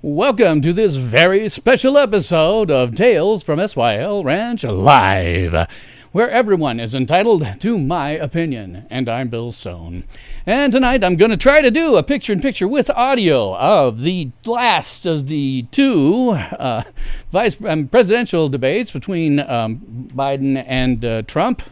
Welcome to this very special episode of Tales from SYL Ranch Live, where everyone is entitled to my opinion, and I'm Bill Sohn. And tonight I'm going to try to do a picture-in-picture with audio of the last of the two presidential debates between Biden and Trump.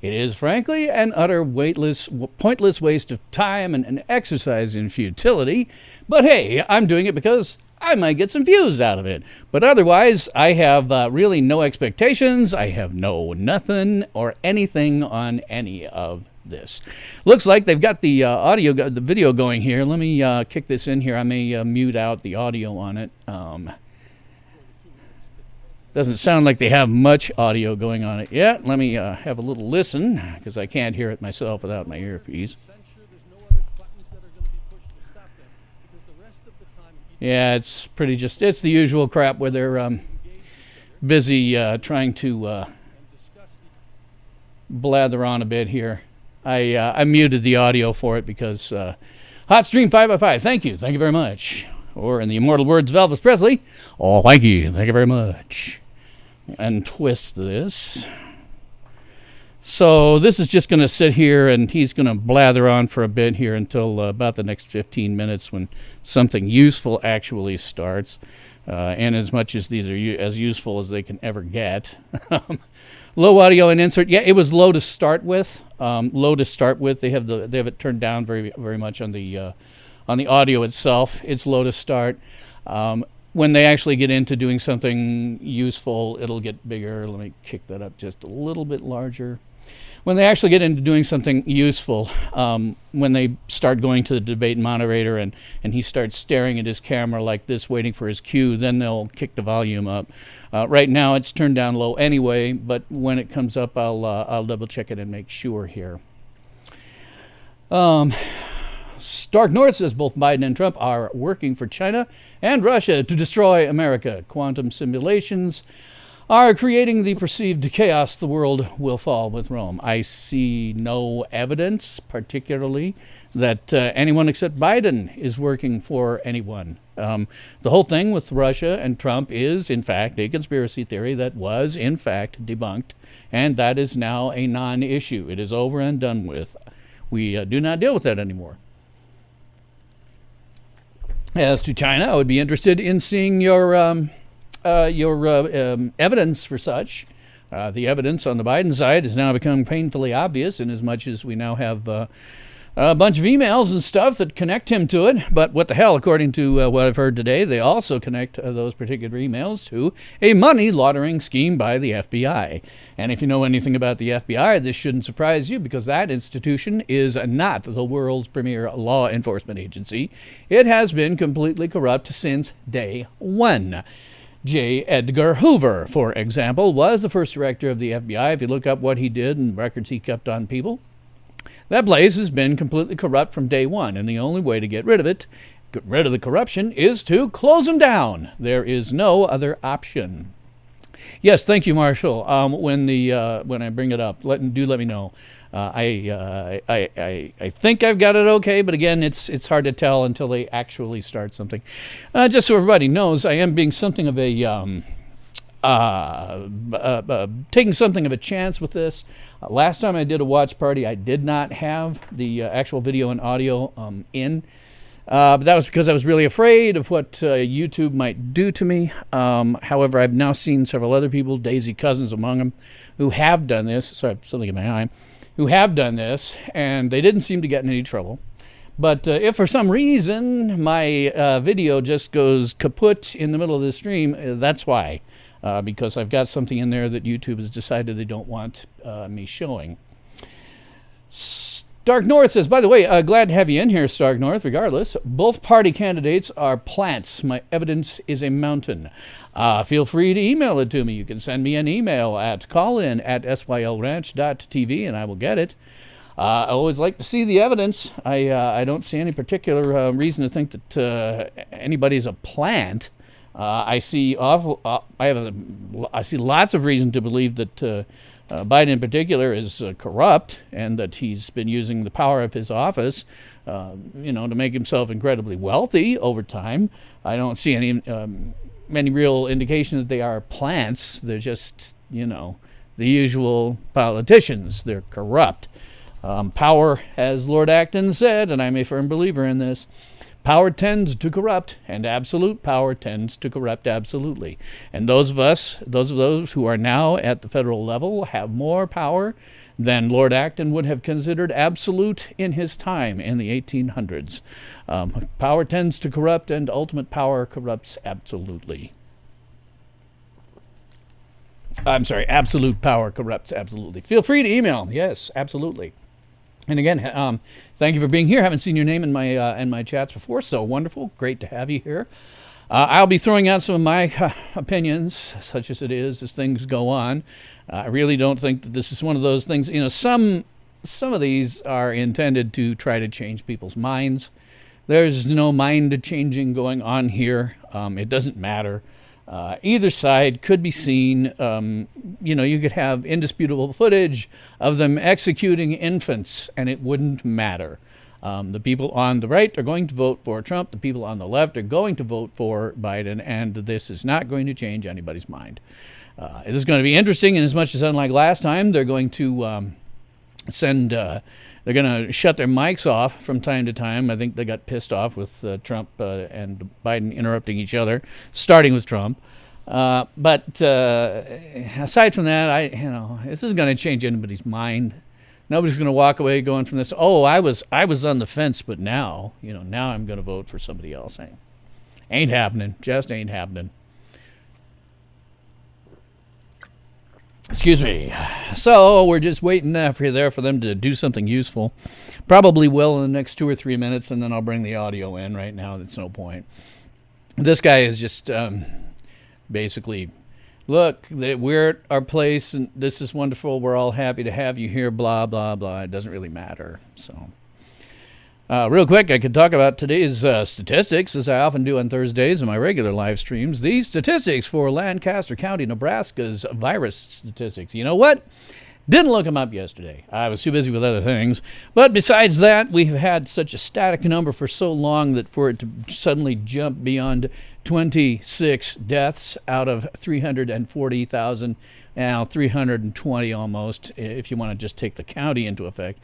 It is, frankly, an utter pointless waste of time and an exercise in futility. But hey, I'm doing it because I might get some views out of it. But otherwise, I have really no expectations. I have nothing or anything on any of this. Looks like they've got the the video going here. Let me kick this in here. I may mute out the audio on it. Doesn't sound like they have much audio going on it yet. Let me have a little listen, because I can't hear it myself without my earpiece. Yeah, it's it's the usual crap where they're busy trying to blather on a bit here. I muted the audio for it because Hotstream 505, thank you very much. Or in the immortal words of Elvis Presley, oh, thank you very much. And twist this. So this is just going to sit here, and he's going to blather on for a bit here until about the next 15 minutes when something useful actually starts. And as much as these are as useful as they can ever get. Low audio and insert. Yeah, it was low to start with. They have it turned down very much on the audio itself. It's low to start. When they actually get into doing something useful, it'll get bigger. Let me kick that up just a little bit larger. When they actually get into doing something useful, when they start going to the debate moderator and he starts staring at his camera like this, waiting for his cue, then they'll kick the volume up. Right now, it's turned down low anyway, but when it comes up, I'll double check it and make sure here. Stark North says both Biden and Trump are working for China and Russia to destroy America. Quantum simulations are creating the perceived chaos. The world will fall with Rome. I see no evidence, particularly, that anyone except Biden is working for anyone. The whole thing with Russia and Trump is, in fact, a conspiracy theory that was, in fact, debunked, and that is now a non-issue. It is over and done with. We do not deal with that anymore. As to China, I would be interested in seeing your evidence for such. The evidence on the Biden side has now become painfully obvious, in as much as we now have a bunch of emails and stuff that connect him to it. But what the hell, according to what I've heard today, they also connect those particular emails to a money laundering scheme by the FBI. And if you know anything about the FBI, this shouldn't surprise you, because that institution is not the world's premier law enforcement agency. It has been completely corrupt since day one. J. Edgar Hoover, for example, was the first director of the FBI. If you look up what he did and records he kept on people, that place has been completely corrupt from day one, and the only way to get rid of the corruption, is to close them down. There is no other option. Yes, thank you, Marshall. When I bring it up, let me know. I think I've got it okay, but again, it's hard to tell until they actually start something. Just so everybody knows, I am being something of a taking something of a chance with this. Last time I did a watch party, I did not have the actual video and audio in. But that was because I was really afraid of what YouTube might do to me. However, I've now seen several other people, Daisy Cousins among them, who have done this. Sorry, something in my eye. Who have done this, and they didn't seem to get in any trouble. But if for some reason my video just goes kaput in the middle of the stream, that's why. Because I've got something in there that YouTube has decided they don't want me showing. Stark North says, by the way, glad to have you in here, Stark North, regardless. Both party candidates are plants. My evidence is a mountain. Feel free to email it to me. You can send me an email at callin@sylranch.tv, and I will get it. I always like to see the evidence. I don't see any particular reason to think that anybody's a plant. I see lots of reason to believe that Biden in particular is corrupt, and that he's been using the power of his office, to make himself incredibly wealthy over time. I don't see any real indication that they are plants. They're just, the usual politicians. They're corrupt. Power, as Lord Acton said, and I'm a firm believer in this, power tends to corrupt, and absolute power tends to corrupt absolutely. And those of those who are now at the federal level have more power than Lord Acton would have considered absolute in his time in the 1800s. Power tends to corrupt, and ultimate power corrupts absolutely. I'm sorry, absolute power corrupts absolutely. Feel free to email. Yes, absolutely. And again, thank you for being here. Haven't seen your name in my chats before, so wonderful. Great to have you here. I'll be throwing out some of my opinions, such as it is, as things go on. I really don't think that this is one of those things. Some of these are intended to try to change people's minds. There's no mind changing going on here. It doesn't matter. Either side could be seen. You could have indisputable footage of them executing infants, and it wouldn't matter. The people on the right are going to vote for Trump. The people on the left are going to vote for Biden, and this is not going to change anybody's mind. It is going to be interesting, in as much as unlike last time, they're going to they're going to shut their mics off from time to time. I think they got pissed off with Trump and Biden interrupting each other, starting with Trump. But aside from that, this isn't going to change anybody's mind. Nobody's going to walk away going from this, oh, I was on the fence, but now I'm going to vote for somebody else. Ain't happening. Just ain't happening. Excuse me. So we're just waiting for them to do something useful. Probably will in the next 2 or 3 minutes, and then I'll bring the audio in. Right now, there's no point. This guy is just basically, look, we're at our place, and this is wonderful. We're all happy to have you here, blah, blah, blah. It doesn't really matter. So real quick, I could talk about today's statistics, as I often do on Thursdays in my regular live streams. These statistics for Lancaster County, Nebraska's virus statistics. You know what? Didn't look them up yesterday. I was too busy with other things. But besides that, we've had such a static number for so long that for it to suddenly jump beyond 26 deaths out of 340,000, now 320 almost, if you want to just take the county into effect.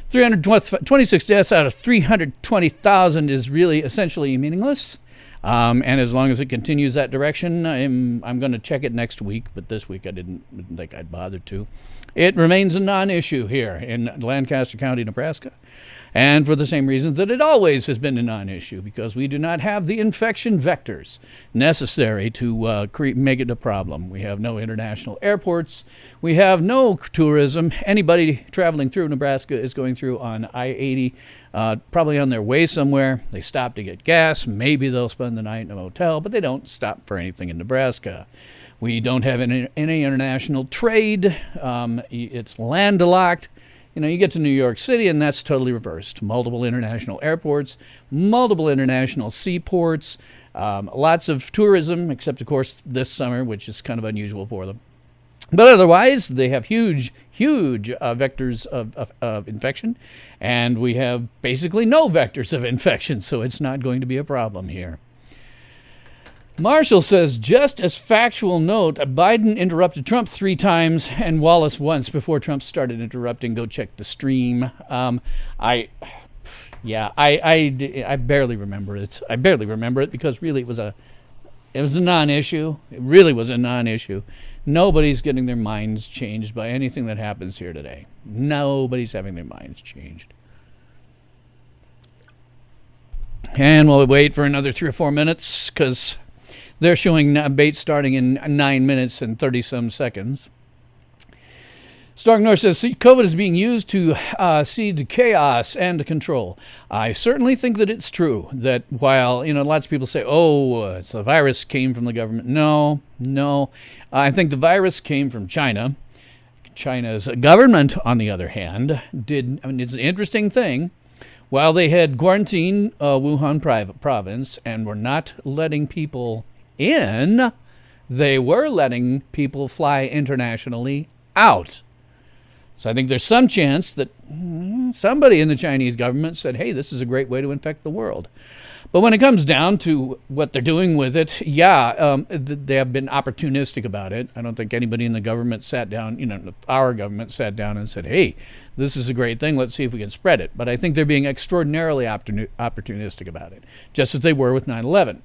326 deaths out of 320,000 is really essentially meaningless. And as long as it continues that direction, I'm going to check it next week. But this week I didn't think I'd bother to. It remains a non-issue here in Lancaster County, Nebraska. And for the same reason that it always has been a non-issue, because we do not have the infection vectors necessary to make it a problem. We have no international airports. We have no tourism. Anybody traveling through Nebraska is going through on I-80, probably on their way somewhere. They stop to get gas. Maybe they'll spend the night in a motel, but they don't stop for anything in Nebraska. We don't have any international trade. It's landlocked. You get to New York City, and that's totally reversed. Multiple international airports, multiple international seaports, lots of tourism, except, of course, this summer, which is kind of unusual for them. But otherwise, they have huge vectors of infection, and we have basically no vectors of infection, so it's not going to be a problem here. Marshall says, just as factual note, Biden interrupted Trump 3 times and Wallace once before Trump started interrupting. Go check the stream. I barely remember it. I barely remember it because really it was a non-issue. It really was a non-issue. Nobody's getting their minds changed by anything that happens here today. Nobody's having their minds changed. And we'll wait for another 3 or 4 minutes because they're showing bait starting in 9 minutes and 30-some seconds. Stark North says, COVID is being used to seed chaos and control. I certainly think that it's true that while, lots of people say, it's the virus came from the government. No. I think the virus came from China. China's government, on the other hand, it's an interesting thing. While they had quarantined Wuhan province and were not letting people in, they were letting people fly internationally out. So I think there's some chance that somebody in the Chinese government said, hey, this is a great way to infect the world. But when it comes down to what they're doing with it, they have been opportunistic about it. I don't think anybody in the government sat down, our government sat down and said, hey, this is a great thing. Let's see if we can spread it. But I think they're being extraordinarily opportunistic about it, just as they were with 9/11.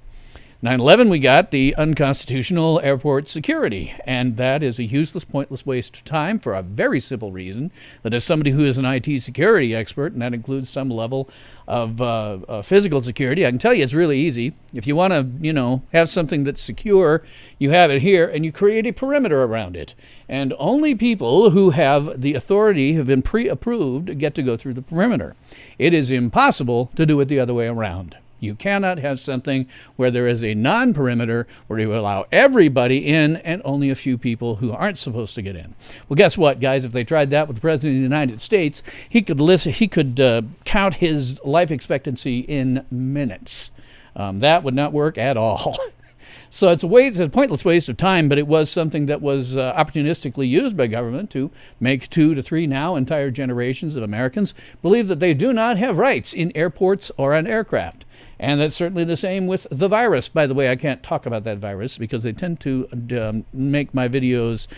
9/11, we got the unconstitutional airport security, and that is a useless, pointless waste of time for a very simple reason, that as somebody who is an IT security expert, and that includes some level of physical security, I can tell you it's really easy. If you want to, have something that's secure, you have it here, and you create a perimeter around it. And only people who have the authority, have been pre-approved, get to go through the perimeter. It is impossible to do it the other way around. You cannot have something where there is a non-perimeter where you allow everybody in and only a few people who aren't supposed to get in. Well, guess what, guys? If they tried that with the President of the United States, he could count his life expectancy in minutes. That would not work at all. So it's a pointless waste of time, but it was something that was opportunistically used by government to make 2 to 3 now entire generations of Americans believe that they do not have rights in airports or on aircraft. And that's certainly the same with the virus. By the way, I can't talk about that virus because they tend to rank my videos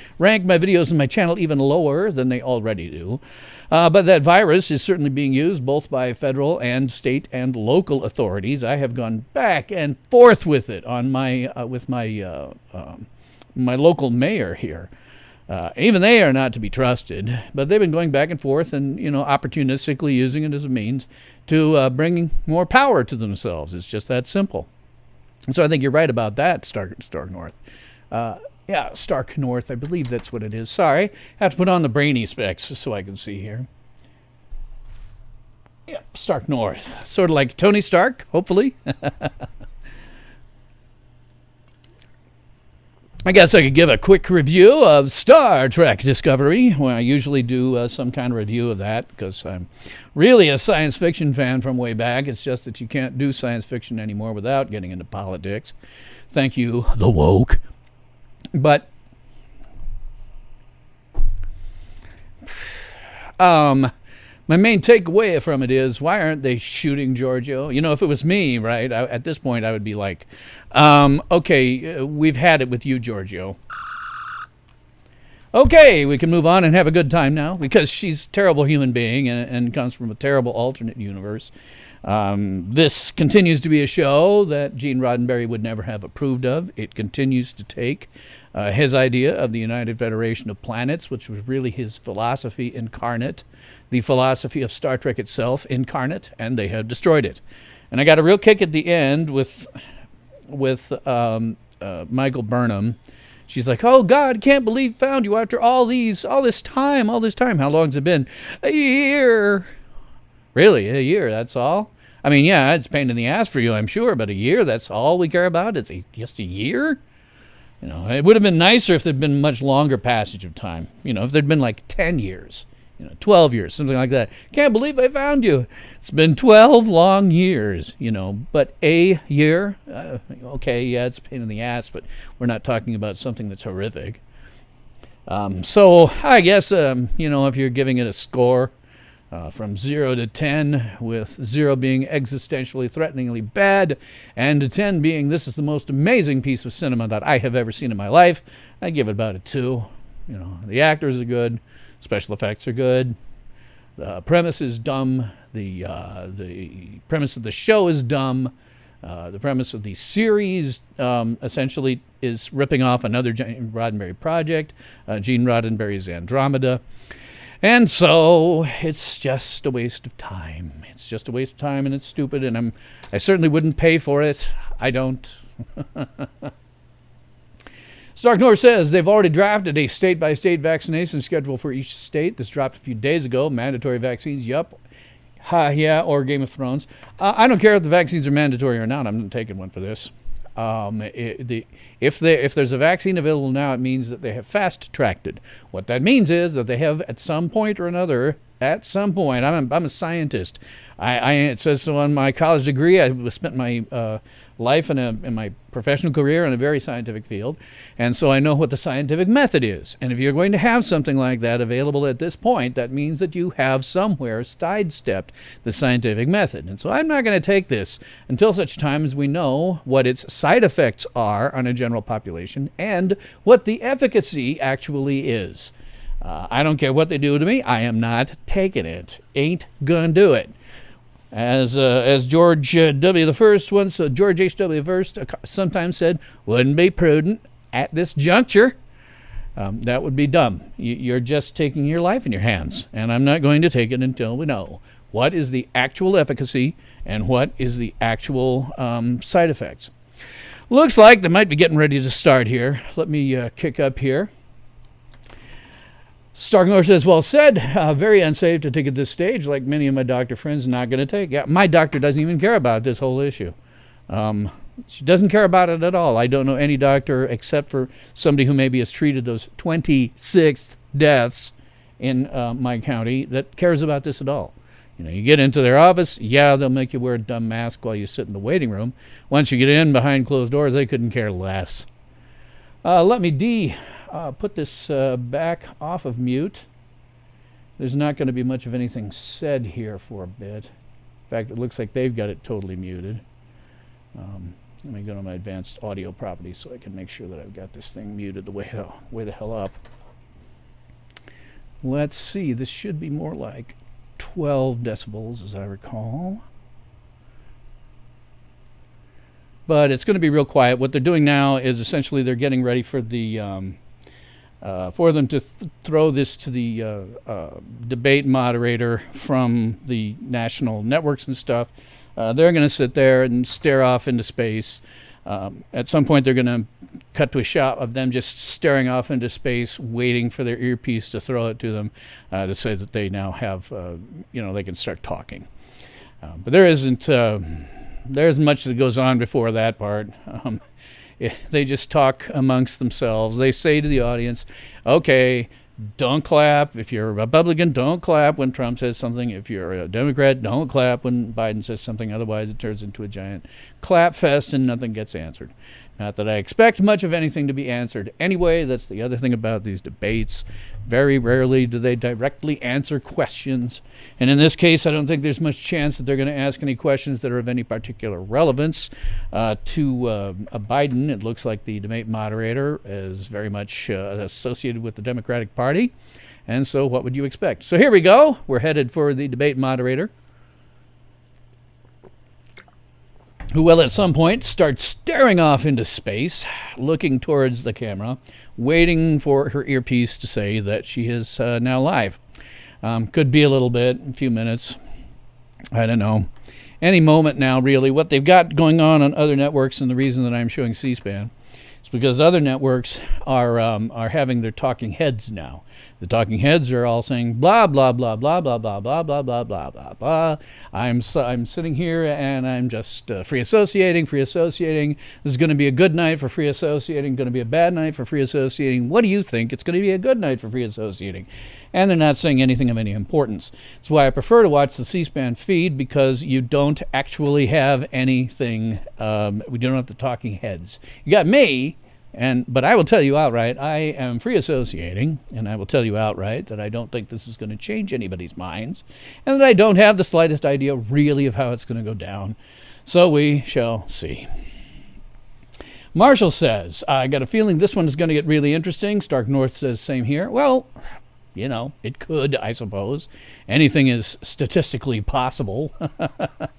in my channel even lower than they already do. But that virus is certainly being used both by federal and state and local authorities. I have gone back and forth with it on my local mayor here. Even they are not to be trusted, but they've been going back and forth and, opportunistically using it as a means to bring more power to themselves. It's just that simple. And so I think you're right about that, Stark North. Stark North, I believe that's what it is. Sorry, I have to put on the brainy specs so I can see here. Yeah, Stark North. Sort of like Tony Stark, hopefully. I guess I could give a quick review of Star Trek Discovery. Well, I usually do some kind of review of that because I'm really a science fiction fan from way back. It's just that you can't do science fiction anymore without getting into politics. Thank you, the woke. But my main takeaway from it is, why aren't they shooting Giorgio? If it was me, right, at this point I would be like, okay, we've had it with you, Giorgio. Okay, we can move on and have a good time now, because she's a terrible human being and comes from a terrible alternate universe. This continues to be a show that Gene Roddenberry would never have approved of. It continues to take his idea of the United Federation of Planets, which was really his philosophy incarnate, the philosophy of Star Trek itself incarnate, and they have destroyed it. And I got a real kick at the end with Michael Burnham. She's like, "Oh God, can't believe found you after all this time. How long's it been? A year." Really, a year? That's all? I mean, yeah, it's a pain in the ass for you, I'm sure, but a year? That's all we care about? It's just a year? It would have been nicer if there'd been much longer passage of time. If there'd been like 10 years. 12 years, something like that. Can't believe I found you. It's been 12 long years, but a year? Okay, yeah, it's a pain in the ass, but we're not talking about something that's horrific. So I guess, if you're giving it a score from 0 to 10, with 0 being existentially, threateningly bad, and 10 being this is the most amazing piece of cinema that I have ever seen in my life, I give it about a 2. The actors are good. Special effects are good. The premise is dumb. The premise of the show is dumb. The premise of the series essentially is ripping off another Gene Roddenberry project, Gene Roddenberry's Andromeda. And so it's just a waste of time. It's just a waste of time, and it's stupid, and I certainly wouldn't pay for it. I don't. Stark North says they've already drafted a state-by-state vaccination schedule for each state. This dropped a few days ago. Mandatory vaccines, yup. Yeah, or Game of Thrones. I don't care if the vaccines are mandatory or not. I'm not taking one for this. If there's a vaccine available now, it means that they have fast-tracked it. What that means is that they have, at some point or another, I'm a scientist. It says so on my college degree. I spent my life and in my professional career in a very scientific field, and so I know what the scientific method is. And if you're going to have something like that available at this point, that means that you have somewhere sidestepped the scientific method. And so I'm not going to take this until such time as we know what its side effects are on a general population and what the efficacy actually is. I don't care what they do to me. I am not taking it. Ain't gonna do it. As George W. the First once, George H.W. First sometimes said, wouldn't be prudent at this juncture. That would be dumb. You're just taking your life in your hands, and I'm not going to take it until we know what is the actual efficacy and what is the actual side effects. Looks like they might be getting ready to start here. Let me kick up here. Stark North says, well said, very unsafe to take at this stage, like many of my doctor friends, not going to take. Yeah, my doctor doesn't even care about this whole issue. She doesn't care about it at all. I don't know any doctor except for somebody who maybe has treated those 26 deaths in my county that cares about this at all. You know, you get into their office, yeah, they'll make you wear a dumb mask while you sit in the waiting room. Once you get in behind closed doors, they couldn't care less. Let me put this back off of mute. There's not going to be much of anything said here for a bit. In fact, it looks like they've got it totally muted. Let me go to my advanced audio properties so I can make sure that I've got this thing muted the way the hell up. Let's see. This should be more like 12 decibels, as I recall. But it's going to be real quiet. What they're doing now is essentially they're getting ready for the for them to throw this to the debate moderator from the national networks and stuff. They're going to sit there and stare off into space. At some point, they're going to cut to a shot of them just staring off into space, waiting for their earpiece to throw it to them to say that they now have, they can start talking. But there isn't much that goes on before that part. They just talk amongst themselves. They say to the audience, okay, don't clap. If you're a Republican, don't clap when Trump says something. If you're a Democrat, don't clap when Biden says something. Otherwise, it turns into a giant clap fest and nothing gets answered. Not that I expect much of anything to be answered anyway. That's the other thing about these debates. Very rarely do they directly answer questions. And in this case, I don't think there's much chance that they're going to ask any questions that are of any particular relevance to Biden. It looks like the debate moderator is very much associated with the Democratic Party. And so what would you expect? So here we go. We're headed for the debate moderator, who will at some point start staring off into space, looking towards the camera, waiting for her earpiece to say that she is now live. Could be a little bit, a few minutes. I don't know. Any moment now, really. What they've got going on other networks, and the reason that I'm showing C-SPAN, is because other networks are having their talking heads now. The talking heads are all saying blah blah blah blah blah blah blah blah blah blah blah blah. I'm sitting here and I'm just free associating. This is going to be a good night for free associating. Going to be a bad night for free associating. What do you think? It's going to be a good night for free associating. And they're not saying anything of any importance. That's why I prefer to watch the C-SPAN feed, because you don't actually have anything. We don't have the talking heads. You got me. But I will tell you outright, I am free associating, and I will tell you outright that I don't think this is going to change anybody's minds, and that I don't have the slightest idea really of how it's going to go down. So we shall see. Marshall says, I got a feeling this one is going to get really interesting. Stark North says, same here. Well, it could, I suppose. Anything is statistically possible. Let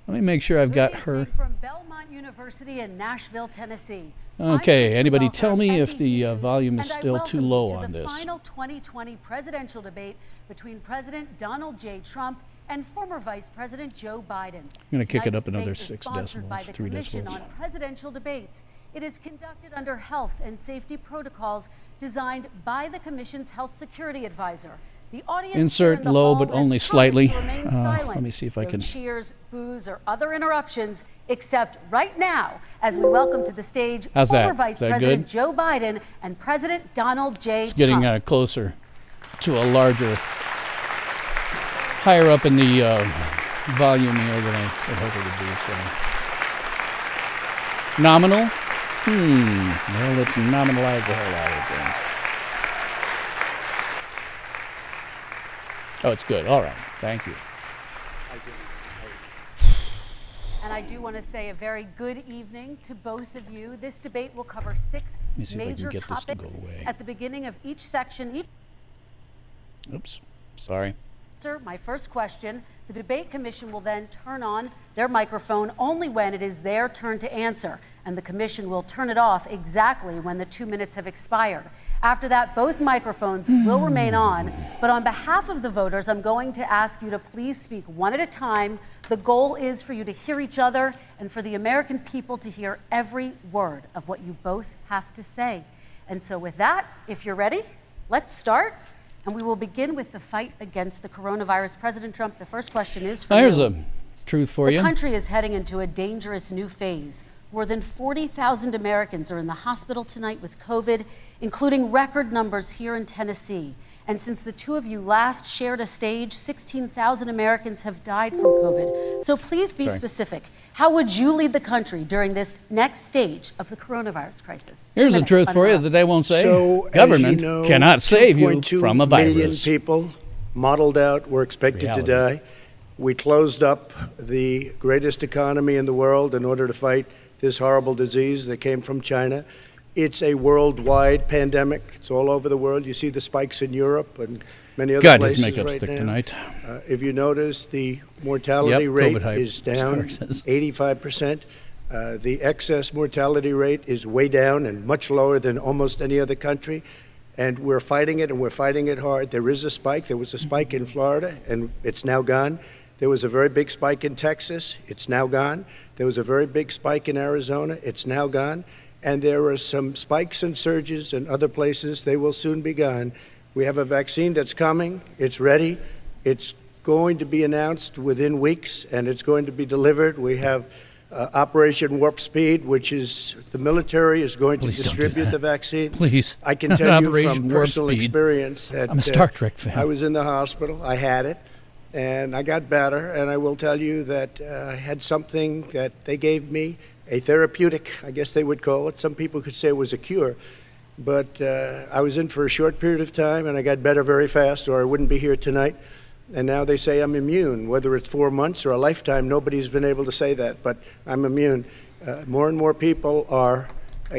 me make sure I've got her. From Belmont University in Nashville, Tennessee. Okay, anybody tell me if the volume is still too low on this. The final 2020 presidential debate between President Donald J. Trump and former Vice President Joe Biden. I'm going to kick it up another 6 decibels, by the 3 Commission decibels. on Presidential Debates. It is conducted under health and safety protocols designed by the Commission's health security advisor. The audience insert low, but only slightly. Let me see if I no can. Cheers, boos, or other interruptions, except right now, as we welcome to the stage How's former that? Vice President Joe Biden and President Donald J. It's getting closer to a larger, higher up in the volume here than I would hope it would be. So Nominal? Well, let's nominalize the hell out of it then. Oh, it's good. All right. Thank you. And I do want to say a very good evening to both of you. This debate will cover 6 major topics at the beginning of each section. Oops. Sorry. My first question, the debate commission will then turn on their microphone only when it is their turn to answer, and the commission will turn it off exactly when the 2 minutes have expired. After that, both microphones will remain on, but on behalf of the voters, I'm going to ask you to please speak one at a time. The goal is for you to hear each other and for the American people to hear every word of what you both have to say. And so with that, if you're ready, let's start. And we will begin with the fight against the coronavirus. President Trump, the first question is for you. Here's a truth for you. The country is heading into a dangerous new phase. More than 40,000 Americans are in the hospital tonight with COVID, including record numbers here in Tennessee. And since the two of you last shared a stage, 16,000 Americans have died from COVID. So please be specific. How would you lead the country during this next stage of the coronavirus crisis? Here's the truth for you that they won't say. So, government cannot save you 2.2 from a million virus. people modeled out were expected to die. We closed up the greatest economy in the world in order to fight this horrible disease that came from China. It's a worldwide pandemic. It's all over the world. You see the spikes in Europe and many other places makeup right stick now. Tonight. If you notice, the mortality rate is down 85%. The excess mortality rate is way down and much lower than almost any other country. And we're fighting it, and we're fighting it hard. There is a spike. There was a spike in Florida, and it's now gone. There was a very big spike in Texas. It's now gone. There was a very big spike in Arizona. It's now gone. And there are some spikes and surges in other places. They will soon be gone. We have a vaccine that's coming. It's ready. It's going to be announced within weeks, and it's going to be delivered. We have Operation Warp Speed, which is the military is going to distribute the vaccine. Please. I can tell you Operation from Warp personal Speed. experience that I'm a Star Trek fan. I was in the hospital. I had it, and I got better. And I will tell you that I had something that they gave me, a therapeutic, I guess they would call it. Some people could say it was a cure. But I was in for a short period of time, and I got better very fast, or I wouldn't be here tonight. And now they say I'm immune. Whether it's 4 months or a lifetime, nobody's been able to say that, but I'm immune. More and more people are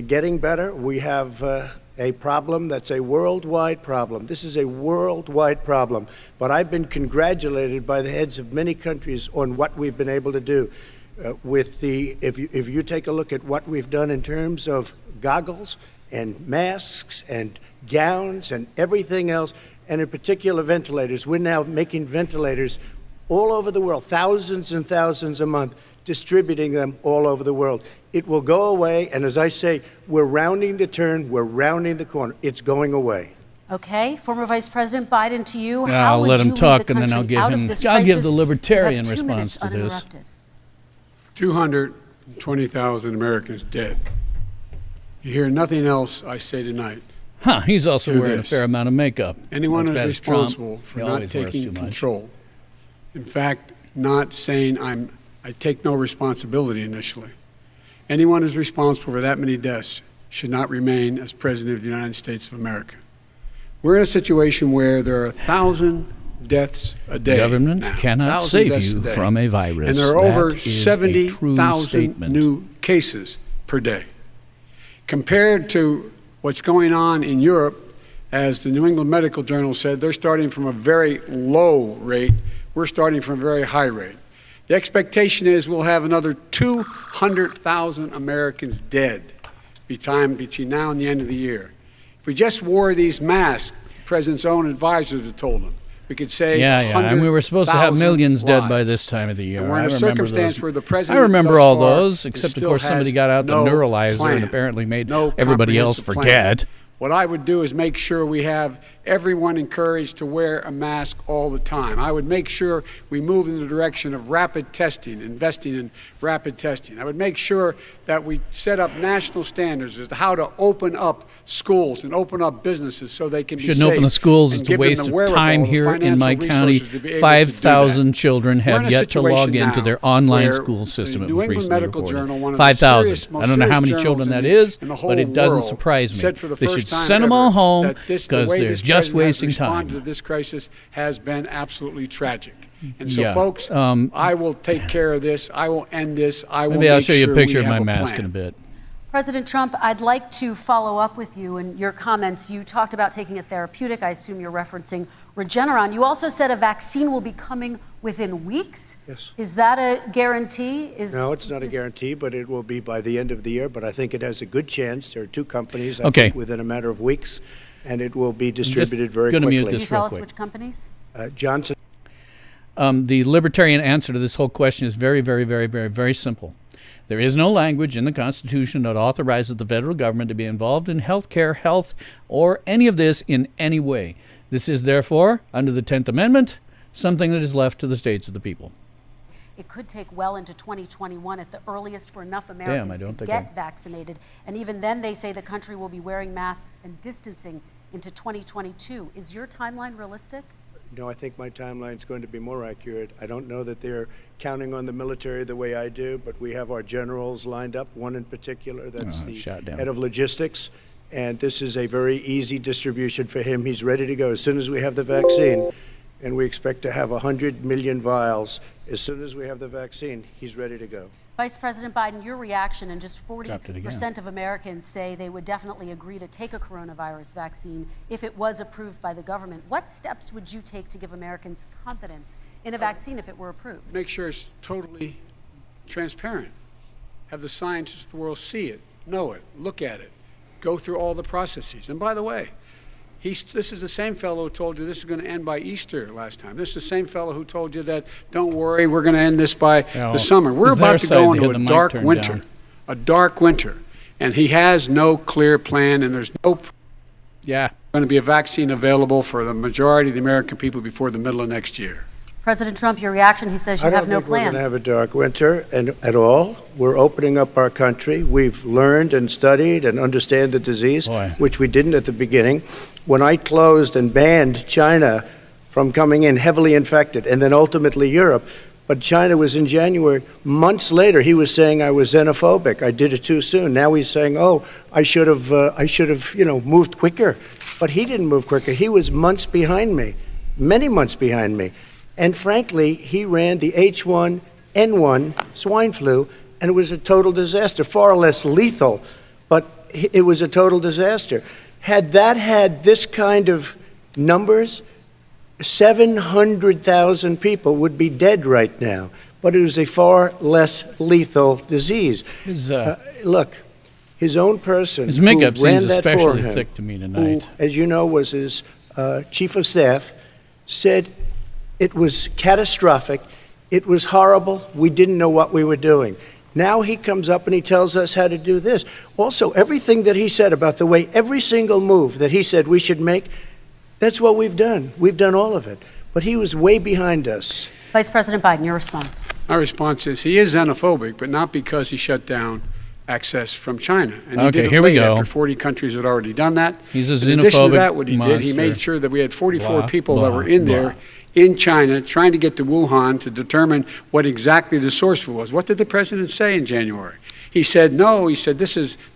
getting better. We have a problem that's a worldwide problem. This is a worldwide problem. But I've been congratulated by the heads of many countries on what we've been able to do. If you take a look at what we've done in terms of goggles and masks and gowns and everything else, and in particular ventilators. We're now making ventilators all over the world, thousands and thousands a month, distributing them all over the world. It will go away, and as I say, we're rounding the turn, we're rounding the corner. It's going away. Okay, former Vice President Biden, to you. I'll let him talk, and then I'll give the libertarian response to this. 220,000 Americans dead. If you hear nothing else I say tonight, he's also wearing a fair amount of makeup. Anyone who's responsible for not taking control, in fact, not saying I take no responsibility initially. Anyone who's responsible for that many deaths should not remain as President of the United States of America. We're in a situation where there are 1,000 deaths a day. The government cannot save you from a virus. And there are over 70,000 new cases per day. Compared to what's going on in Europe, as the New England Medical Journal said, they're starting from a very low rate. We're starting from a very high rate. The expectation is we'll have another 200,000 Americans dead between now and the end of the year. If we just wore these masks, the President's own advisors have told him, we could say and we were supposed to have millions dead by this time of the year. And we're in a circumstance where the President I remember all those, except of still course somebody got out the neuralizer and apparently made everybody else forget. What I would do is make sure we have everyone encouraged to wear a mask all the time. I would make sure we move in the direction of rapid testing, investing in rapid testing. I would make sure that we set up national standards as to how to open up schools and open up businesses so they can be safe. Shouldn't open the schools. It's a waste of time here in my county. 5,000 children have yet to log into their online school system. It was recently reported. 5,000. I don't know how many children that is, but it doesn't surprise me. They should send them all home because they're just wasting time. To this crisis has been absolutely tragic. And so, folks, I will take care of this. I will end this. Maybe I'll show you a picture of my mask in a bit. President Trump, I'd like to follow up with you in your comments. You talked about taking a therapeutic. I assume you're referencing Regeneron. You also said a vaccine will be coming within weeks. Yes. Is that a guarantee? No, it's not a guarantee, but it will be by the end of the year. But I think it has a good chance. There are two companies, I think, within a matter of weeks, and it will be distributed very quickly. Can you tell us which companies? Johnson. The libertarian answer to this whole question is very, very, very, very, very simple. There is no language in the Constitution that authorizes the federal government to be involved in health care, health, or any of this in any way. This is, therefore, under the 10th Amendment, something that is left to the states of the people. It could take well into 2021 at the earliest for enough Americans to get vaccinated. And even then, they say the country will be wearing masks and distancing into 2022. Is your timeline realistic? No, I think my timeline is going to be more accurate. I don't know that they're counting on the military the way I do, but we have our generals lined up, one in particular that's the head of logistics, and this is a very easy distribution for him. He's ready to go as soon as we have the vaccine, and we expect to have 100 million vials. As soon as we have the vaccine, he's ready to go. Vice President Biden, your reaction, and just 40% of Americans say they would definitely agree to take a coronavirus vaccine if it was approved by the government. What steps would you take to give Americans confidence in a vaccine if it were approved? Make sure it's totally transparent. Have the scientists of the world see it, know it, look at it, go through all the processes. And by the way, this is the same fellow who told you this is going to end by Easter last time. This is the same fellow who told you that, don't worry, we're going to end this by the summer. We're about to go into a dark winter, and he has no clear plan, and there's no going to be a vaccine available for the majority of the American people before the middle of next year. President Trump, your reaction, he says you have no plan. We're going to have a dark winter at all. We're opening up our country. We've learned and studied and understand the disease, which we didn't at the beginning. When I closed and banned China from coming in heavily infected, and then ultimately Europe, but China was in January. Months later, he was saying I was xenophobic. I did it too soon. Now he's saying, oh, I should have, moved quicker. But he didn't move quicker. He was months behind me, many months behind me. And frankly, he ran the H1N1 swine flu, and it was a total disaster, far less lethal, but it was a total disaster. Had that had this kind of numbers, 700,000 people would be dead right now, but it was a far less lethal disease. Look, his own person his makeup who ran seems that especially for him, thick to me tonight. who, as you know, was his chief of staff, said it was catastrophic. It was horrible. We didn't know what we were doing. Now he comes up and he tells us how to do this. Also, everything that he said about the way every single move that he said we should make, that's what we've done. We've done all of it. But he was way behind us. Vice President Biden, your response. My response is he is xenophobic, but not because he shut down access from China. And he did it here we late go. after 40 countries had already done that. He's a xenophobic In addition to that, what he monster. did, he made sure that we had 44 people that were in there in China trying to get to Wuhan to determine what exactly the source was. What did the president say in January? He said, no, he said,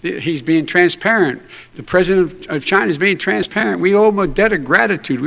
he's being transparent. The president of China is being transparent. We owe him a debt of gratitude.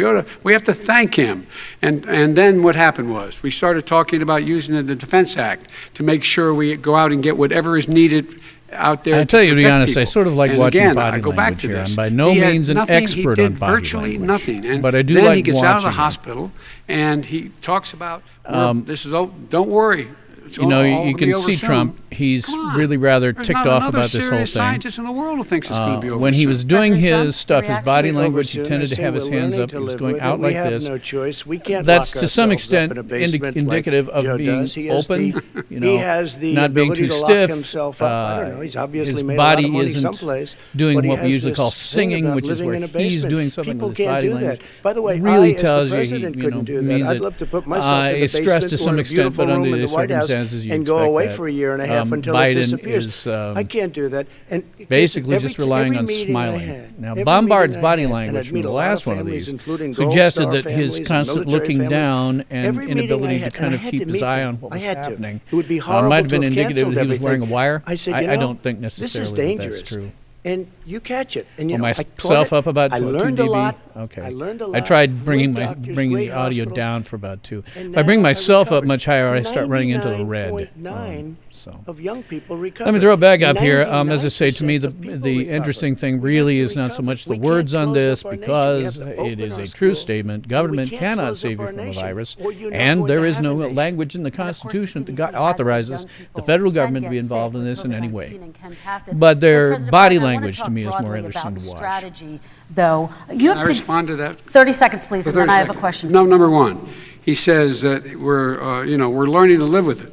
We have to thank him. And then what happened was we started talking about using the Defense Act to make sure we go out and get whatever is needed out there. I tell you, to be honest, people. I sort of like and watching again, body I go language back to here. this. I'm by no means an expert on body virtually language. Nothing. And but I do then like he gets out of the watching hospital and he talks about, don't worry, It's you know, all you gonna be can over see soon. Trump. He's Come on. really rather There's ticked not off another about this whole serious thing. scientist in the world who thinks it's going to be over When he soon. was doing President Trump, his stuff, his reaction? body Over language, he soon. tended I to say have his we're hands learning up. to He was live going with out it. like We have this. no choice. We can't That's lock to some ourselves up extent in a basement indicative like of Joe being does. He has open, the, you know, he has the not being ability too to lock stiff. himself up. I don't know. He's obviously his made a lot body of money isn't someplace. doing but he what we has usually this call thing singing, about which is living where in a he's basement. doing something People with his can't body do language. that. By the way, Really I, tells as the you, president, you couldn't know, do means that. I'd that, love to put myself in the it's stressed basement to or some in a extent, beautiful but under room in the the White House circumstances, you and go expect away that. for a year and a half until Biden it disappears. is, I can't do that. And basically every- just relying every on meeting I smiling. had, Now, every Bombard's meeting I body had, and language I'd from meet the a lot last of one of families, these including Gold suggested Star that his families and constant military looking families. down and Every meeting I inability to had, kind and I of had keep to his meet eye them. on what I was had to. happening It would be horrible might have been to have indicative that he canceled was wearing a everything. wire. I said, I don't think this necessarily is that dangerous. that's true. And you catch it. And you Well, know, I taught myself it. up about I 2 learned a dB. lot. Okay. I learned a lot. I tried bringing Good doctors, bringing great the audio hospitals. down for about 2. And If I bring now myself up recovered. much higher, I start running into the red. 99.9 So. of young people recover. Let me throw it back up here. As I say, to me, 99% of people the recover. interesting thing We really have to is not so recover. much the We can't words on close this, up our nation. We because have to it open is our a true schools. statement. And we Government can't cannot close save up you our from a nation, virus, or you're not and going there to is have no a nation. language in the And of course, the Constitution CDC that has authorizes said young the people federal can government to be get involved sick in with this in any COVID-19 way. and can pass it. But their Mr. President body Biden, I wanna language to talk me is more broadly interesting about to watch. strategy, though. You Can have I respond to that? 30 seconds, please, For and then 30 I have a seconds. question. No, number one, he says that we're learning to live with it.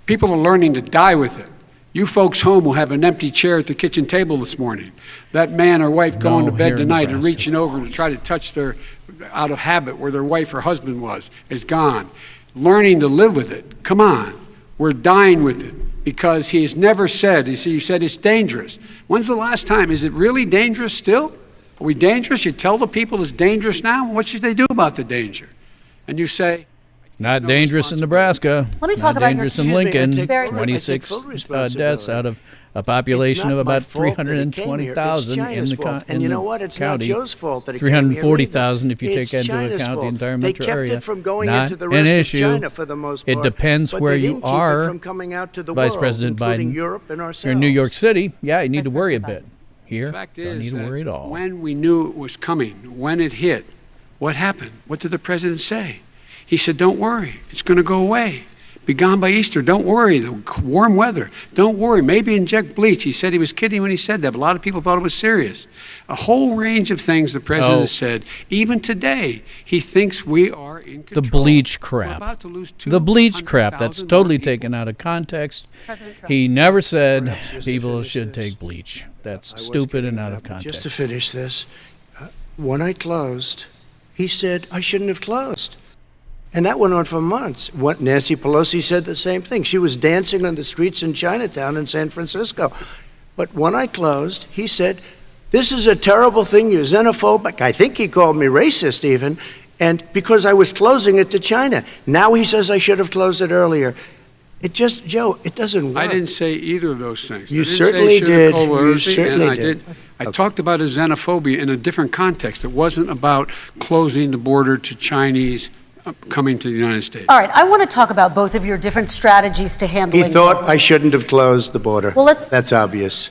People are learning to die with it. You folks home will have an empty chair at the kitchen table this morning. That man or wife going to here bed in tonight and Nebraska. reaching over to try to touch their, out of habit, where their wife or husband was, is gone. Learning to live with it. Come on. We're dying with it because he has never said, you said it's dangerous. When's the last time? Is it really dangerous still? Are we dangerous? You tell the people it's dangerous now? What should they do about the danger? And you say, Not dangerous in Nebraska. Let me talk Not about your- dangerous in Excuse me, I Lincoln. take full- I take 26 full deaths responsibility. out of a population It's of not my about fault that it came here. It's 320,000 in China's the fault. in And you the know what? It's county. not Joe's fault that it came here either. 340,000 if you It's take into China's account the fault. entire They metro kept area. it from going Not into the an rest of issue. China for the most part. It depends but where they you didn't keep it are, from coming out to the Vice world, President including Biden. Europe and ourselves. You're in New York City. Yeah, you need Vice to worry a President bit. Here, the fact don't is need to that worry at all. when we knew it was coming, when it hit, what happened? What did the president say? He said, don't worry, it's going to go away. Be gone by Easter. Don't worry, the warm weather. Don't worry, maybe inject bleach. He said he was kidding when he said that, but a lot of people thought it was serious. A whole range of things the president has said. Even today, he thinks we are in control. The bleach We're crap. about to lose The bleach crap. That's 200,000 totally more people. taken out of context. President Trump. He never said Perhaps just to people finish should this. take bleach. That's I was stupid getting and it out up, of but context. Just to finish this, when I closed, he said I shouldn't have closed. And that went on for months. Nancy Pelosi said the same thing. She was dancing on the streets in Chinatown in San Francisco. But when I closed, he said, this is a terrible thing, you're xenophobic. I think he called me racist even, and because I was closing it to China. Now he says I should have closed it earlier. It just, Joe, it doesn't work. I didn't say either of those things. You I didn't certainly say did. sugar You coercion, certainly and I did. I talked about a xenophobia in a different context. It wasn't about closing the border to Chinese coming to the United States. All right, I want to talk about both of your different strategies to handling He thought this. I shouldn't have closed the border. Well, let's- That's obvious.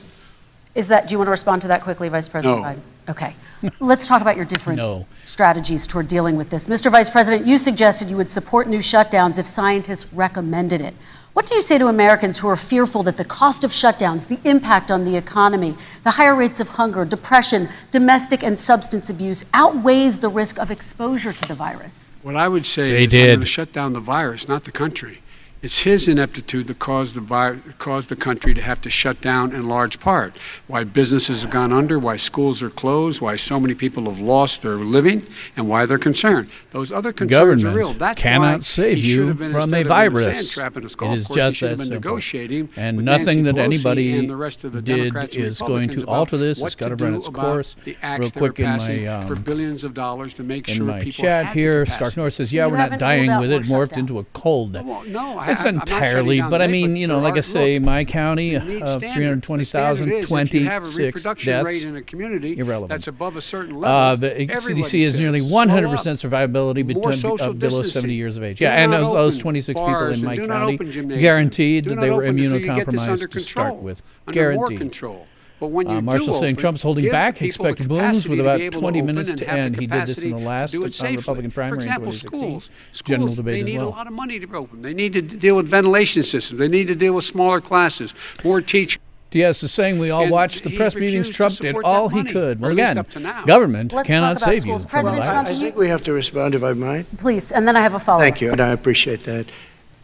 Do you want to respond to that quickly, Vice President No. Biden? Okay. Let's talk about your different No. strategies toward dealing with this. Mr. Vice President, you suggested you would support new shutdowns if scientists recommended it. What do you say to Americans who are fearful that the cost of shutdowns, the impact on the economy, the higher rates of hunger, depression, domestic and substance abuse outweighs the risk of exposure to the virus? What I would say They is I'm did. going to shut down the virus, not the country. It's his ineptitude that caused the country to have to shut down in large part. Why businesses have gone under, why schools are closed, why so many people have lost their living, and why they're concerned. Those other concerns are real. Government That's cannot why save he should you have been, from a instead of in virus. sand trap in his It golf is course, he just should have that been simple. negotiating And with nothing Nancy that Pelosi anybody and the rest of the did Democrats and is going to Republicans about alter this. what It's got to to run do its about course. the acts Real they were quick in passing my for billions of dollars to make in sure my people chat had here, the capacity. Stark North says, "Yeah, You we're not haven't dying ruled out with it. more Morphed into a shutdowns. cold." Well, no, It's I'm not shutting entirely, down but I the mean, lake, you know, there like I are- say, look, my county, you need standards. The 320,000, standard is if you have a 26 reproduction deaths. rate in a community Irrelevant. that's above a certain level, The everybody CDC is says, nearly slow 100% up. survivability More between social below distancing. 70 years of age. Do Yeah, and not those open 26 people bars in my and do not county open gymnasiums. guaranteed Do that not they were open until you get this immunocompromised under to start control, with. under more Guaranteed. control. But when you Marshall saying open, Trump's holding give back people the expected booms capacity with to about be able 20 open minutes and to have the end. He did this in the capacity last to do it safely. Republican primary For example, in 2016 schools, general debate they as need well. a lot of money to open. They need to deal with ventilation systems. They need to deal with smaller classes, more teachers. Yes, is saying we all And watched the he's press meetings. refused to Trump did support all that he money, could. or Well, at least again, up to now. government Let's cannot talk about save you schools. from President life. Trump, I think we have to respond, if I might. Please, and then I have a follow-up. Thank you, and I appreciate that.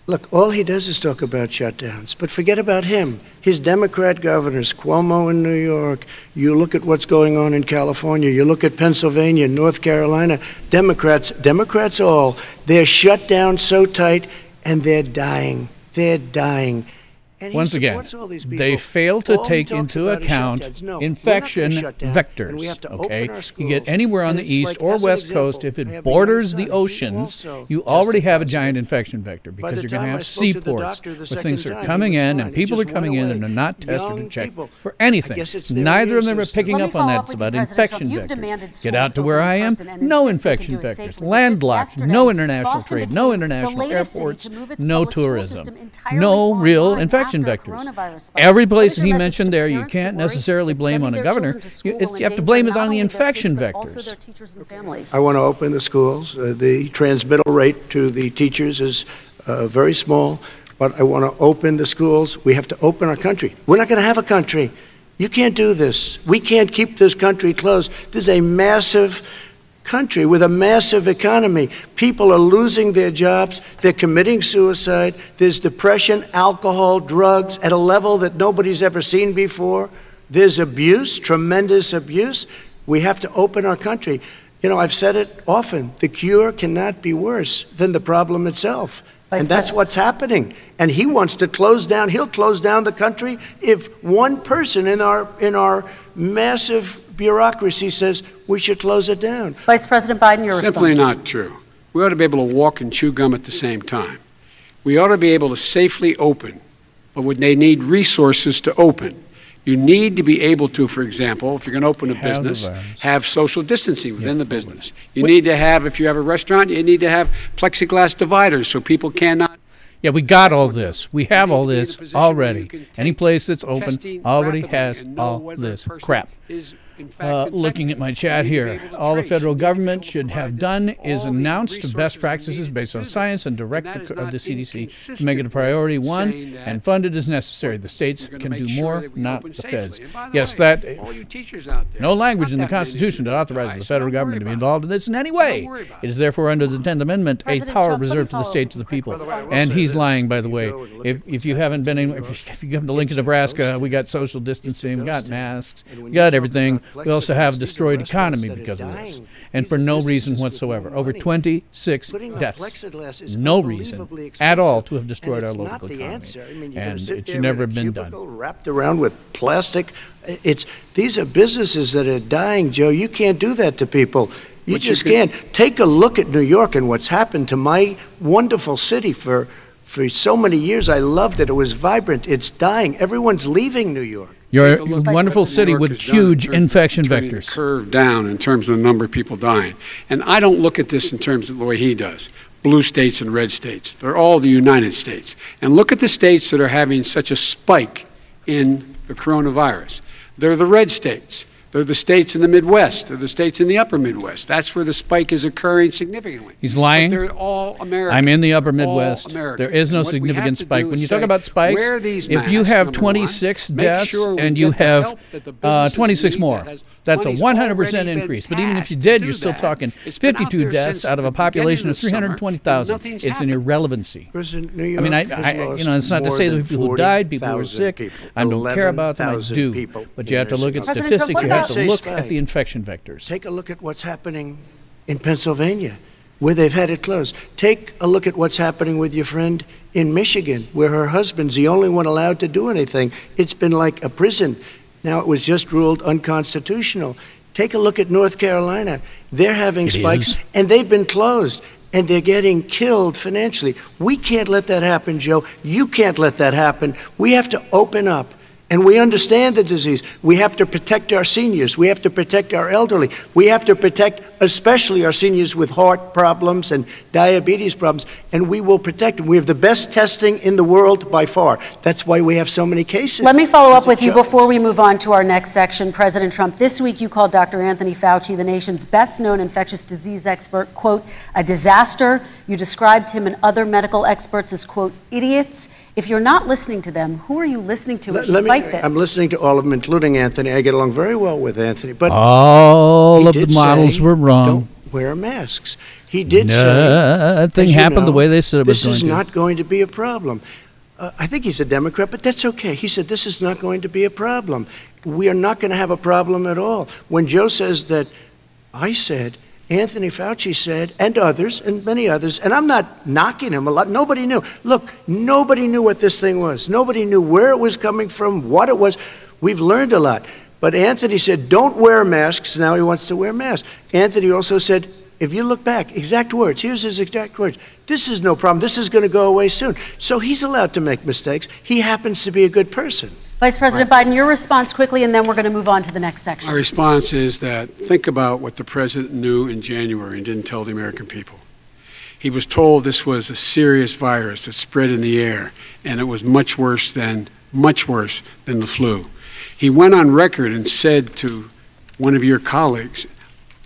Look, all he does is talk about shutdowns, but forget about him. His Democrat governors, Cuomo in New York, you look at what's going on in California, you look at Pennsylvania, North Carolina, Democrats all, they're shut down so tight, and they're dying. They're dying. And Once again, they fail to take into account infection vectors. Okay, you get anywhere on the east or west coast, if it borders the oceans, you already have a giant infection vector because you're going to have seaports where things are coming in and people are coming in and they're not tested and checked for anything. Neither of them are picking up on that. It's about infection vectors. Get out to where I am, no infection vectors. Landlocked, no international trade, no international airports, no tourism, no real infection vectors. Every place he mentioned there, you can't necessarily blame on a governor. You have to blame it on the infection vectors. I want to open the schools. The transmittal rate to the teachers is very small, but I want to open the schools. We have to open our country. We're not going to have a country. You can't do this. We can't keep this country closed. This is a massive country with a massive economy. People are losing their jobs. They're committing suicide. There's depression, alcohol, drugs at a level that nobody's ever seen before. There's abuse, tremendous abuse. We have to open our country. You know, I've said it often. The cure cannot be worse than the problem itself. And that's what's happening. And he wants to close down. He'll close down the country if one person in our massive bureaucracy says we should close it down. Vice President Biden, your response. Simply not true. We ought to be able to walk and chew gum at the same time. We ought to be able to safely open, but they need resources to open. You need to be able to, for example, if you're going to open a business, have social distancing within the business. You need to have, if you have a restaurant, you need to have plexiglass dividers so people cannot. Yeah, we got all this. We have all this already. Any place that's open already has all this crap. Looking at my chat here, all the federal government should have done is announced best practices based on science and direct the CDC to make it a priority one and fund it as necessary. The states can do more, not the feds. Yes, that no language in the Constitution that authorizes the federal government to be involved in this in any way. It is therefore under the 10th Amendment a power reserved to the states and the people. And he's lying, by the way. If you haven't been in, if you come to Lincoln, Nebraska, we got social distancing, we got masks, we got everything. We also have a destroyed economy because of this, and for no reason whatsoever. Over 26 deaths. No reason at all to have destroyed our local economy. And it should never have been done. Wrapped around with plastic. These are businesses that are dying, Joe. You can't do that to people. You just can't. Take a look at New York and what's happened to my wonderful city for so many years. I loved it. It was vibrant. It's dying. Everyone's leaving New York. Your wonderful city with huge infection vectors. The curve down in terms of the number of people dying. And I don't look at this in terms of the way he does. Blue states and red states. They're all the United States. And look at the states that are having such a spike in the coronavirus. They're the red states. They're the states in the Midwest. They're the states in the upper Midwest. That's where the spike is occurring significantly. He's lying. But they're all American. I'm in the upper Midwest. There is no significant spike. When you talk about spikes, if you have 26 deaths and you have 26 more, that's a 100% increase. But even if you did, you're still talking 52 deaths out of a population of 320,000. It's an irrelevancy. I mean, it's not to say the people who died, people who were sick. I don't care about them. I do. But you have to look at statistics. You have to look at the infection vectors. Take a look at what's happening in Pennsylvania, where they've had it closed. Take a look at what's happening with your friend in Michigan, where her husband's the only one allowed to do anything. It's been like a prison. Now it was just ruled unconstitutional. Take a look at North Carolina. They're having spikes, and they've been closed, and they're getting killed financially. We can't let that happen, Joe. You can't let that happen. We have to open up. And we understand the disease. We have to protect our seniors. We have to protect our elderly. We have to protect especially our seniors with heart problems and diabetes problems. And we will protect them. We have the best testing in the world by far. That's why we have so many cases. Let me follow up with you before we move on to our next section. President Trump, this week you called Dr. Anthony Fauci, the nation's best-known infectious disease expert, quote, a disaster. You described him and other medical experts as, quote, idiots. If you're not listening to them, who are you listening to as you fight this? I'm listening to all of them, including Anthony. I get along very well with Anthony. But all of the models were wrong. Don't wear masks. He did say nothing happened the way they said it was going to. This is not going to be a problem. I think he's a Democrat, but that's okay. He said this is not going to be a problem. We are not going to have a problem at all. When Joe says that, I said, Anthony Fauci said, and others, and many others, and I'm not knocking him a lot. Nobody knew. Look, nobody knew what this thing was. Nobody knew where it was coming from, what it was. We've learned a lot. But Anthony said, don't wear masks. Now he wants to wear masks. Anthony also said, if you look back, exact words, here's his exact words. This is no problem. This is going to go away soon. So he's allowed to make mistakes. He happens to be a good person. Vice President Biden, your response quickly, and then we're going to move on to the next section. My response is that think about what the president knew in January and didn't tell the American people. He was told this was a serious virus that spread in the air, and it was much worse than the flu. He went on record and said to one of your colleagues,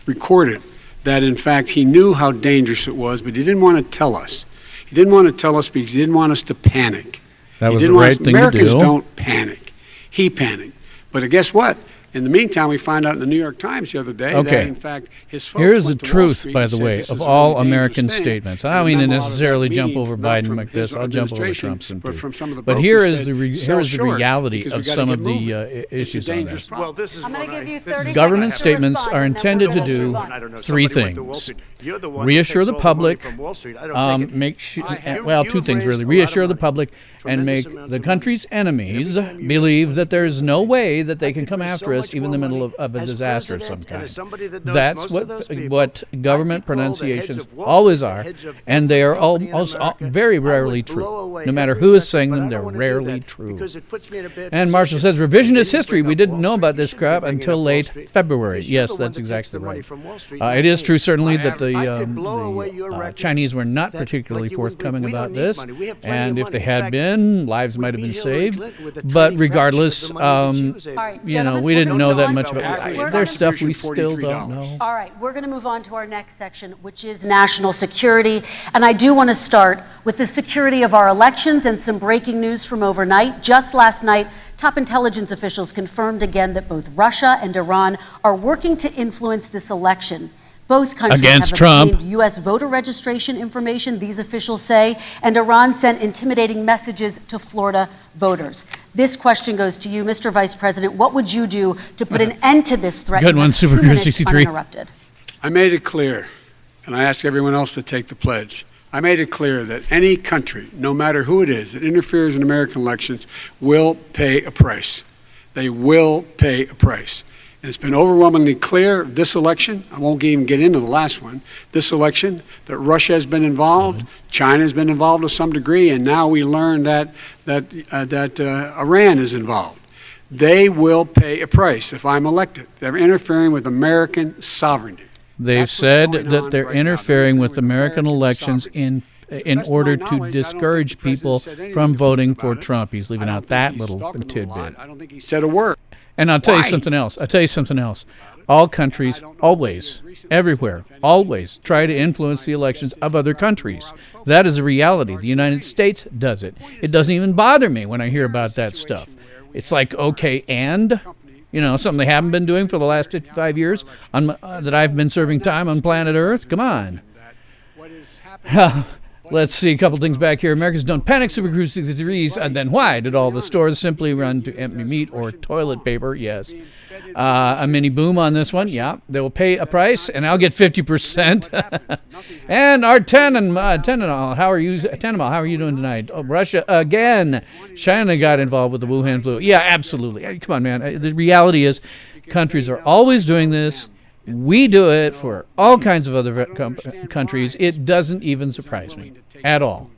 recorded, that in fact he knew how dangerous it was, but he didn't want to tell us. He didn't want to tell us because he didn't want us to panic. That was the right thing to do. Americans don't panic. He panicked. But guess what? In the meantime, we find out in the New York Times the other day that, in fact, his folks Here's the went to Wall truth, Street by and the said way, this of is a all really American dangerous thing. statements. I don't And mean to not a lot of necessarily that jump meaning, over not Biden from like his this. I'll jump over administration, Trump's and but from some of the But brokers here said, is the "Sell here's the short, reality because we of gotta some get of the moving." issues on this. Well, this is I'm going to give you 30 Government seconds statements respond, are and then intended we're to gonna do move on. three things. Reassure the public, make sure, well, two things really. Reassure the public and make the country's enemies believe that there's no way that they can come after us even in the middle of a disaster of some kind. That's what government pronunciations always are, and they are almost very rarely true. No matter who is saying them, they're rarely true. And Marshall says, revisionist history. We didn't know about this crap until late February. Yes, that's exactly right. It is true, certainly, that the Chinese were not particularly forthcoming about this, and if they had been, lives might have been saved. But regardless, we didn't know that much about it. There's stuff we still don't know. All right, we're going to move on to our next section, which is national security. And I do want to start with the security of our elections and some breaking news from overnight. Just last night, top intelligence officials confirmed again that both Russia and Iran are working to influence this election. Both countries have obtained U.S. voter registration information, these officials say, and Iran sent intimidating messages to Florida voters. This question goes to you, Mr. Vice President. What would you do to put an end to this threat? Good one, Super Cruise 63. Uninterrupted. I made it clear, and I ask everyone else to take the pledge. I made it clear that any country, no matter who it is, that interferes in American elections will pay a price. They will pay a price. And it's been overwhelmingly clear this election, I won't even get into the last one, this election, that Russia has been involved, China has been involved to some degree, and now we learn that Iran is involved. They will pay a price if I'm elected. They're interfering with American sovereignty. They've said that they're interfering with American elections in order to discourage people from voting for Trump. He's leaving out that little tidbit. I don't think he said a word. And I'll tell you something else. All countries always, everywhere, always try to influence the elections of other countries. That is a reality. The United States does it. It doesn't even bother me when I hear about that stuff. It's like, okay, and something they haven't been doing for the last 55 years that I've been serving time on planet Earth. Come on. Let's see a couple things back here. Americans don't panic, Super Cruise 63s. And then why did all the stores simply run to empty meat or toilet paper? Yes. A mini boom on this one. Yeah. They will pay a price, and I'll get 50%. And our Tenenbaum, how are you doing tonight? Oh, Russia again. China got involved with the Wuhan flu. Yeah, absolutely. Come on, man. The reality is countries are always doing this. We do it for all kinds of other countries. It doesn't even surprise me at all.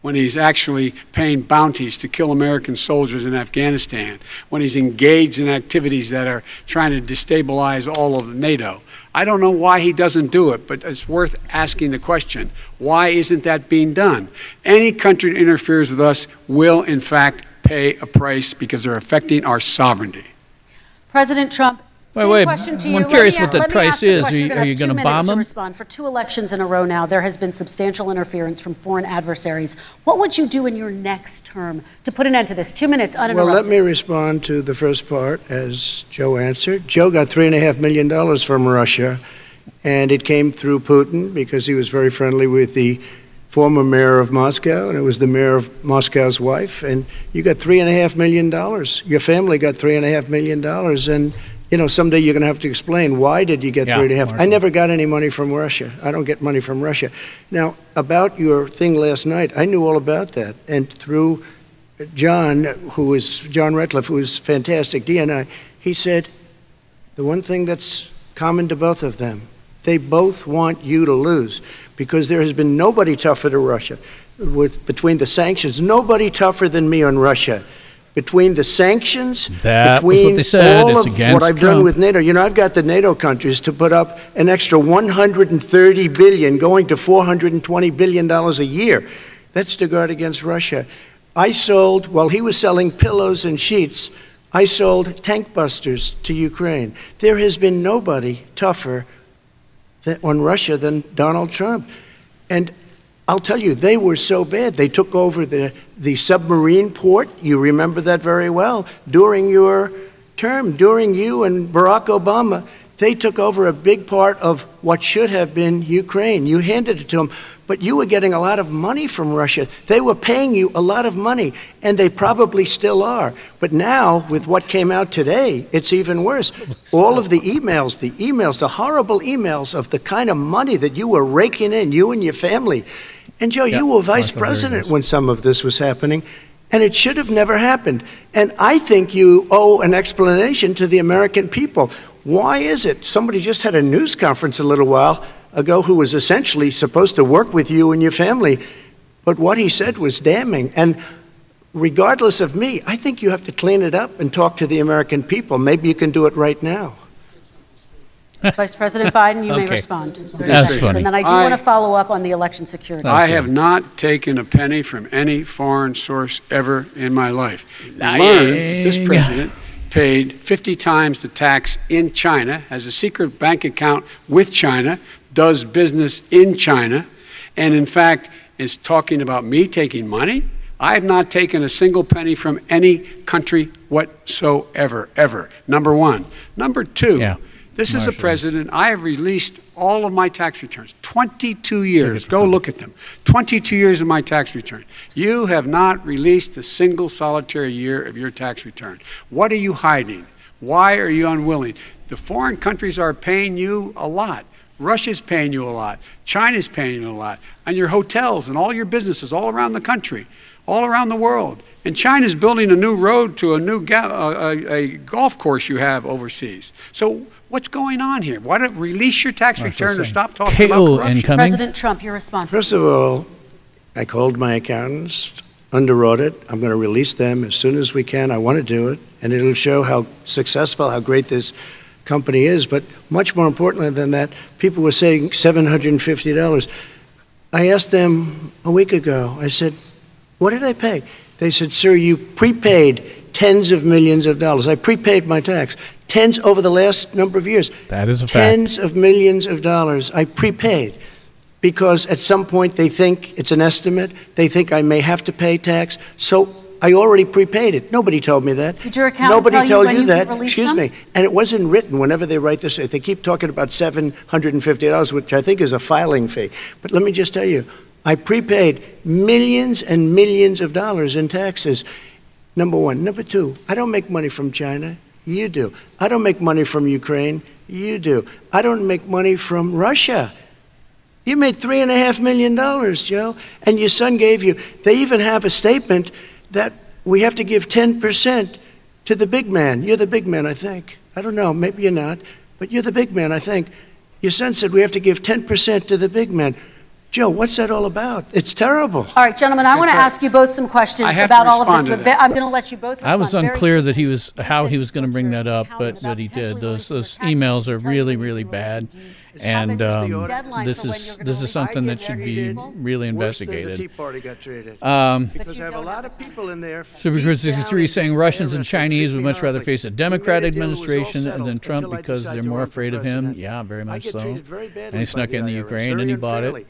when he's actually paying bounties to kill American soldiers in Afghanistan, when he's engaged in activities that are trying to destabilize all of NATO. I don't know why he doesn't do it, but it's worth asking the question, why isn't that being done? Any country that interferes with us will, in fact, pay a price because they're affecting our sovereignty. President Trump, Wait, question to you. I'm curious what the price is. Are you going to bomb them? Respond. For 2 elections in a row now, there has been substantial interference from foreign adversaries. What would you do in your next term to put an end to this? 2 minutes uninterrupted. Well, let me respond to the first part, as Joe answered. Joe got $3.5 million from Russia, and it came through Putin because he was very friendly with the former mayor of Moscow, and it was the mayor of Moscow's wife. And you got $3.5 million. Your family got $3.5 million, and you know, someday you're going to have to explain, why did you get 3.5? I never got any money from Russia. I don't get money from Russia. Now, about your thing last night, I knew all about that. And through John Ratcliffe, who is fantastic, DNI, he said, the one thing that's common to both of them, they both want you to lose, because there has been nobody tougher to Russia. Between the sanctions, nobody tougher than me on Russia. Between the sanctions, between all of what I've done with NATO. You know, I've got the NATO countries to put up an extra $130 billion, going to $420 billion a year. That's to guard against Russia. I sold, while he was selling pillows and sheets, I sold tank busters to Ukraine. There has been nobody tougher on Russia than Donald Trump. And I'll tell you, they were so bad. They took over the submarine port. You remember that very well. During your term, during you and Barack Obama, they took over a big part of what should have been Ukraine. You handed it to them, but you were getting a lot of money from Russia. They were paying you a lot of money, and they probably still are. But now, with what came out today, it's even worse. All of the emails, the horrible emails of the kind of money that you were raking in, you and your family. And Joe, you were vice president when some of this was happening, and it should have never happened. And I think you owe an explanation to the American people. Why is it? Somebody just had a news conference a little while ago who was essentially supposed to work with you and your family, but what he said was damning. And regardless of me, I think you have to clean it up and talk to the American people. Maybe you can do it right now. Vice President Biden, you may respond. That's funny. And then I do want to follow up on the election security. I have not taken a penny from any foreign source ever in my life. Learned this president paid 50 times the tax in China, has a secret bank account with China, does business in China, and in fact is talking about me taking money. I have not taken a single penny from any country whatsoever, ever. Number one. Number two, this is a president. I have released all of my tax returns, 22 years. Go look at them. 22 years of my tax return. You have not released a single solitary year of your tax return. What are you hiding? Why are you unwilling? The foreign countries are paying you a lot. Russia's paying you a lot. China's paying you a lot. And your hotels and all your businesses all around the country, all around the world. And China's building a new road to a new a golf course you have overseas. So what's going on here? Why don't release your tax return or stop talking about corruption? President Trump, your response. First of all, I called my accountants under audit. I'm going to release them as soon as we can. I want to do it, and it'll show how successful, how great this company is. But much more importantly than that, people were saying $750. I asked them a week ago, I said, what did I pay? They said, sir, you prepaid tens of millions of dollars. I prepaid my tax. Tens over the last number of years. That is a fact. Tens of millions of dollars I prepaid, because at some point they think it's an estimate. They think I may have to pay tax. So I already prepaid it. Nobody told me that. Did your accountant tell you when you that. released Excuse them? me. And it wasn't written. Whenever they write this, they keep talking about $750, which I think is a filing fee. But let me just tell you, I prepaid millions and millions of dollars in taxes. Number one. Number two, I don't make money from China. You do. I don't make money from Ukraine. You do. I don't make money from Russia. You made $3.5 million, Joe, and your son gave you. They even have a statement that we have to give 10% to the big man. You're the big man, I think. I don't know. Maybe you're not, but you're the big man, I think. Your son said we have to give 10% to the big man. Joe, what's that all about? It's terrible. All right, gentlemen, I want to ask you both some questions I have to about all of respond this. to that. I'm going to let you both respond. I was very unclear that quickly. how he was going to bring that up, Calvin, but about he did. potentially Those releasing your taxes emails are to tell you really, when really you bad, release the deed. and Deadline this for when is you're gonna this is release something it. that should be really Worse than the Tea investigated. Party got treated. Because you I have a don't lot have of people in there. Super deep Cruise down 63 in saying the Russians and IRS, they treat Chinese would me much rather horribly. face a We made Democrat a deal, it was all administration settled than Trump until I because decided they're to more run for afraid of him. president. Yeah, very I much get so. treated very badly And he by snuck the in the IRS, Ukraine very and he bought it. unfairly.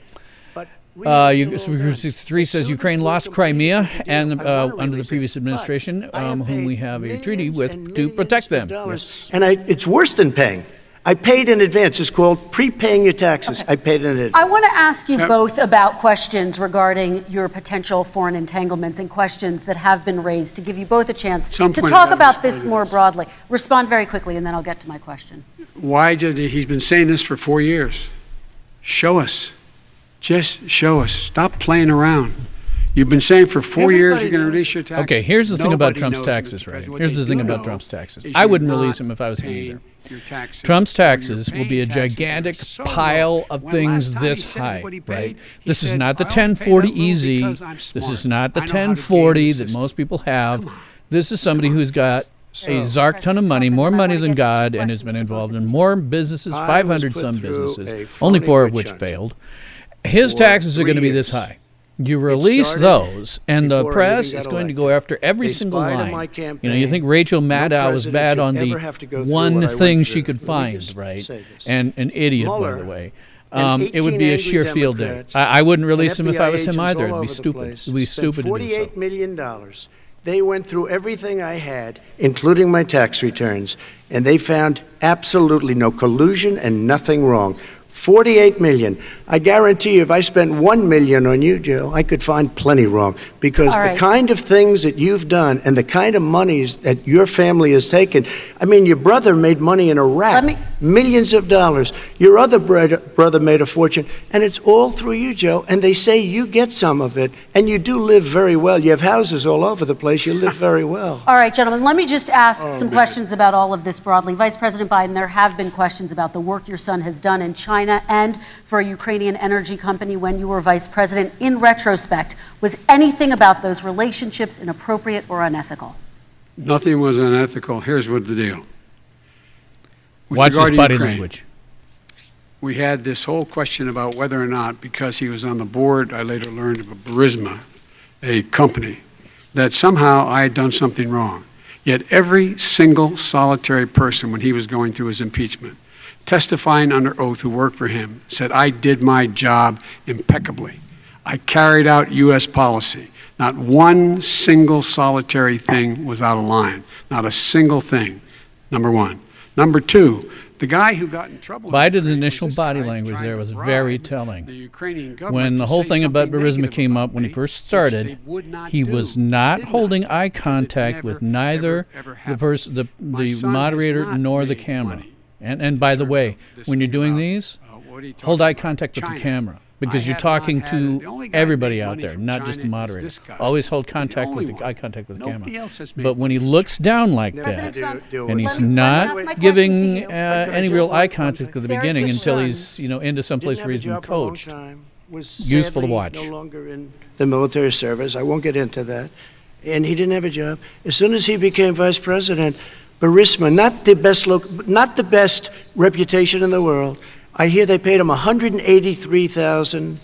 But we have to go Super all Cruise done. 63 As says soon as Ukraine we're lost completed Crimea with the deal, and I wanna under the release previous it. But administration, I have whom we paid have a treaty millions with and to protect them. millions of dollars. Yes. And it's worse than paying. I paid in advance. It's called prepaying your taxes. I paid in advance. I want to ask you Yep. both about questions regarding your potential foreign entanglements and questions that have been raised to give you both a chance Some to point talk about about this responding to more this. broadly. Respond very quickly, and then I'll get to my question. Why did he's been saying this for 4 years? Show us. Just show us. Stop playing around. You've been saying for 4 years Everybody you're going to knows. release your taxes. Okay, here's the thing about Nobody Trump's knows, taxes, Mr. right? President. What Here's they the thing do about know Trump's taxes. is I you're wouldn't release not him if I was him paying either. your taxes, Trump's or you're taxes will be a paying taxes that are gigantic so pile low. of When things last time he this said high, what he right? paid, he This is said, not the "I only pay that 1040 low easy. because I'm This is smart. not the I know how to game 1040 the that system." most people have. Come on. This is somebody who's got a zark ton of money, more money than God, and has been involved in more businesses, I was 500 put some through businesses, a only phony 4 of witch which hunt failed. His for taxes are going to 3 be this years. high. You release started those, and the before I press even is got going to elected. go after every They single spied on line. my You campaign. think Rachel No Maddow was president bad should on the ever have to go through one what I went thing through. she could Let me find, just right? say this. And an idiot, by Mueller the way. and It would be a 18 sheer angry field day. Democrats I wouldn't and release him if I was him FBI either. agents all It'd be over the stupid. place It'd be spent stupid to do so. $48 million. They went through everything I had, including my tax returns, and they found absolutely no collusion and nothing wrong. $48 million. I guarantee you, if I spent $1 million on you, Joe, I could find plenty wrong. Because All right. the kind of things that you've done and the kind of monies that your family has taken, I mean, your brother made money in Iraq, millions of dollars. Your other brother made a fortune, and it's all through you, Joe. And they say you get some of it, and you do live very well. You have houses all over the place. You live very well. All right, gentlemen, let me just ask some questions about all of this broadly. Vice President Biden, there have been questions about the work your son has done in China and for a Ukrainian energy company when you were vice president. In retrospect, was anything about those relationships inappropriate or unethical? Nothing was unethical. Here's what the deal. With Watch regard his to body Ukraine, language. we had this whole question about whether or not, because he was on the board, I later learned of a Burisma, a company, that somehow I had done something wrong. Yet every single solitary person, when he was going through his impeachment, testifying under oath who worked for him, said, I did my job impeccably. I carried out U.S. policy. Not one single solitary thing was out of line. Not a single thing, number one. Number two, the guy who got in trouble. Biden's initial body language there was very telling. When the whole thing about Burisma came up, when he first started, he was not holding eye contact with neither the moderator nor the camera. And by the way, when you're doing these, hold eye contact with the camera, because you're talking to everybody out there, not just the moderator. Always hold contact with eye contact with the camera. But when he looks down like that, and he's not giving any real eye contact at the beginning until he's into someplace where he's been coached. Useful to watch. No longer in the military service. I won't get into that. And he didn't have a job. As soon as he became vice president, Burisma, not the best reputation in the world. I hear they paid him $183,000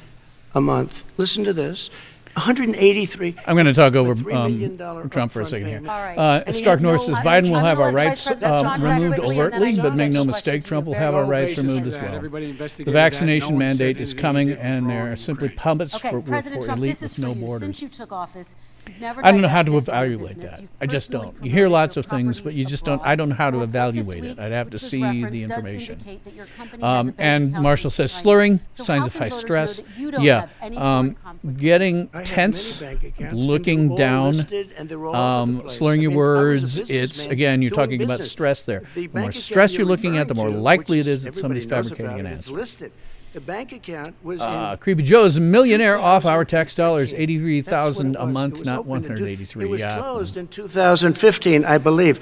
a month. Listen to this. $183. I'm going to talk over $3 million Trump for a second here. All right. Stark North says Biden will have our rights removed quickly, overtly, and then but I make no have mistake, questions Trump will from have our the rights removed as well. The vaccination mandate is coming, and they're simply puppets Okay, for President Trump, elite this is with for no you. borders. Since you took office, you've never I don't know how to divested from your evaluate business. that. You've I just personally don't. You hear promoted lots your of things, but you properties just don't. abroad. I don't know how to Your report this evaluate week, it. I'd have to which was see the referenced, does information. indicate that your company has a bank And account Marshall in says China. slurring, So signs how of can high voters know stress. that you don't Yeah, have any foreign conflict? getting I have tense, many bank accounts, and looking they're all down, listed, and they're all over the place. slurring I your mean, I was a words. It's businessman again, you're doing talking about business. stress there. The The more bank stress account you're looking at, the more referring to, likely it which is that somebody's everybody knows fabricating about an it, it's answer. listed. The bank account was Creepy Joe is a millionaire off our tax dollars, 2015. $83,000 That's a what it was. month, It was not open in 183. It was Yeah. closed in 2015, I believe.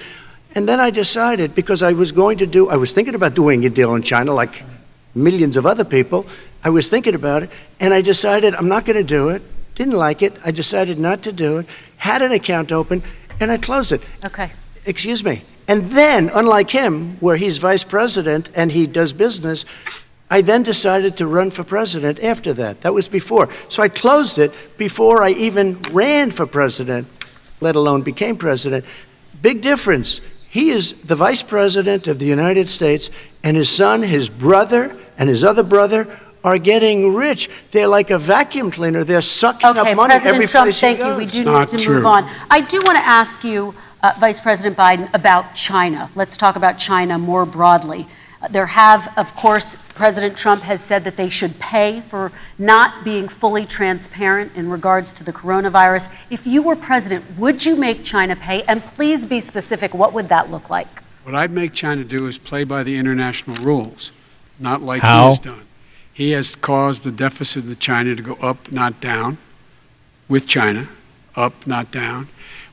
And then I decided, because I was thinking about doing a deal in China like millions of other people, I was thinking about it, and I decided I'm not going to do it. Didn't like it. I decided not to do it. Had an account open, and I closed it. Okay. Excuse me. And then, unlike him, where he's vice president and he does business, I then decided to run for president after that. That was before. So I closed it before I even ran for president, let alone became president. Big difference. He is the vice president of the United States, and his son, his brother, and his other brother are getting rich. They're like a vacuum cleaner. They're sucking up money every President Trump, place he thank you. goes. We do need to move on. I do want to ask you, Vice President Biden, about China. Let's talk about China more broadly. There have, of course, President Trump has said that they should pay for not being fully transparent in regards to the coronavirus. If you were president, would you make China pay? And please be specific. What would that look like? What I'd make China do is play by the international rules, not like he has done. He has caused the deficit of China to go up, not down, with China, up, not down.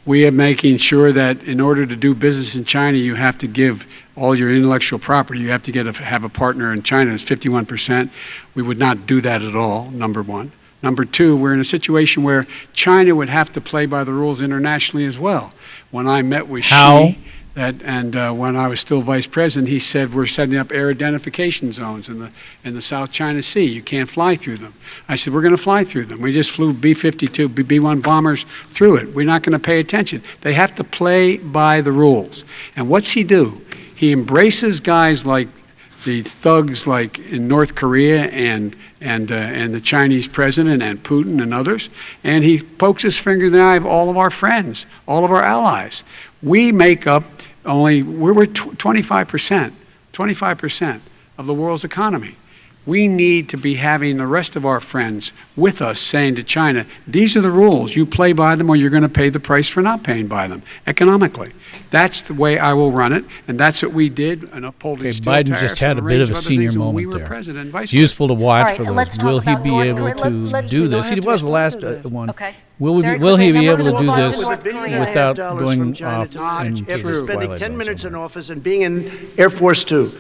We are making sure that in order to do business in China, you have to give all your intellectual property. You have to have a partner in China. It's 51%. We would not do that at all, number one. Number two, we're in a situation where China would have to play by the rules internationally as well. When I met with Xi, when I was still vice president, he said we're setting up air identification zones in the South China Sea. You can't fly through them. I said we're going to fly through them. We just flew B-52, B-1 bombers through it. We're not going to pay attention. They have to play by the rules. And what's he do? He embraces guys like the thugs like in North Korea and the Chinese president and Putin and others, and he pokes his finger in the eye of all of our friends, all of our allies. We make up we're 25% of the world's economy. We need to be having the rest of our friends with us saying to China, these are the rules. You play by them or you're going to pay the price for not paying by them economically. That's the way I will run it, and that's what we did in upholding steel Biden tariffs just had a and bit of a range senior other things when moment we were there. president and vice It's useful to watch All for right, let's those. talk Will he about be North able Korea. to do this? He was the last one. Okay. Will he be able to do this without going off after spending 10 minutes in office and being in Air Force Two,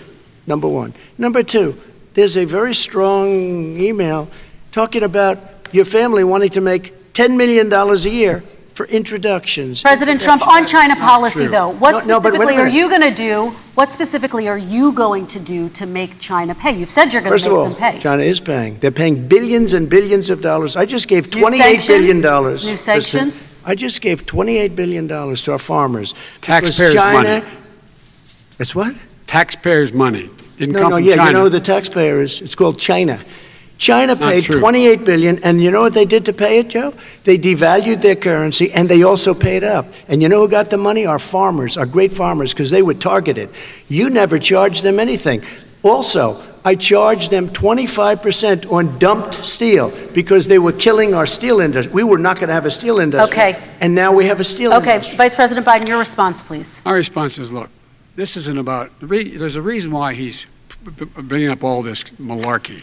number one. Number two, there's a very strong email talking about your family wanting to make $10 million a year for introductions. President Trump, on China policy, though, what No, but wait a specifically are minute. you going to do? What specifically are you going to do to make China pay? You've said you're going to make them pay. First of all, China is paying. They're paying billions and billions of dollars. I just gave New $28 billion. New sanctions? I just gave $28 billion to our farmers. Taxpayers' money. It's what? Taxpayers' money. Didn't come from You China. know who the taxpayer is? It's called China. China paid true. $28 billion, and you know what they did to pay it, Joe? They devalued their currency, and they also paid up. And you know who got the money? Our farmers, our great farmers, because they were targeted. You never charged them anything. Also, I charged them 25% on dumped steel because they were killing our steel industry. We were not going to have a steel industry. Okay. And now we have a steel industry. Vice President Biden, your response, please. My response is, look, this isn't about, there's a reason why he's bringing up all this malarkey.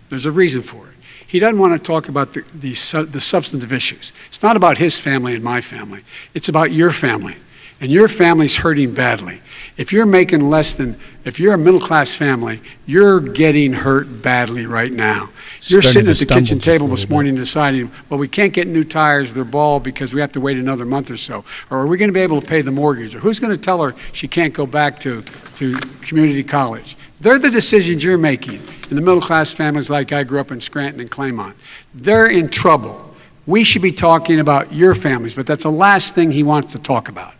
There's a reason for it. He doesn't want to talk about the substantive issues. It's not about his family and my family. It's about your family. And your family's hurting badly. If you're making if you're a middle-class family, you're getting hurt badly right now. You're sitting at the kitchen table this morning deciding, well, we can't get new tires, they're bald because we have to wait another month or so. Or are we going to be able to pay the mortgage? Or who's going to tell her she can't go back to community college? They're the decisions you're making in the middle-class families like I grew up in Scranton and Claymont. They're in trouble. We should be talking about your families, but that's the last thing he wants to talk about.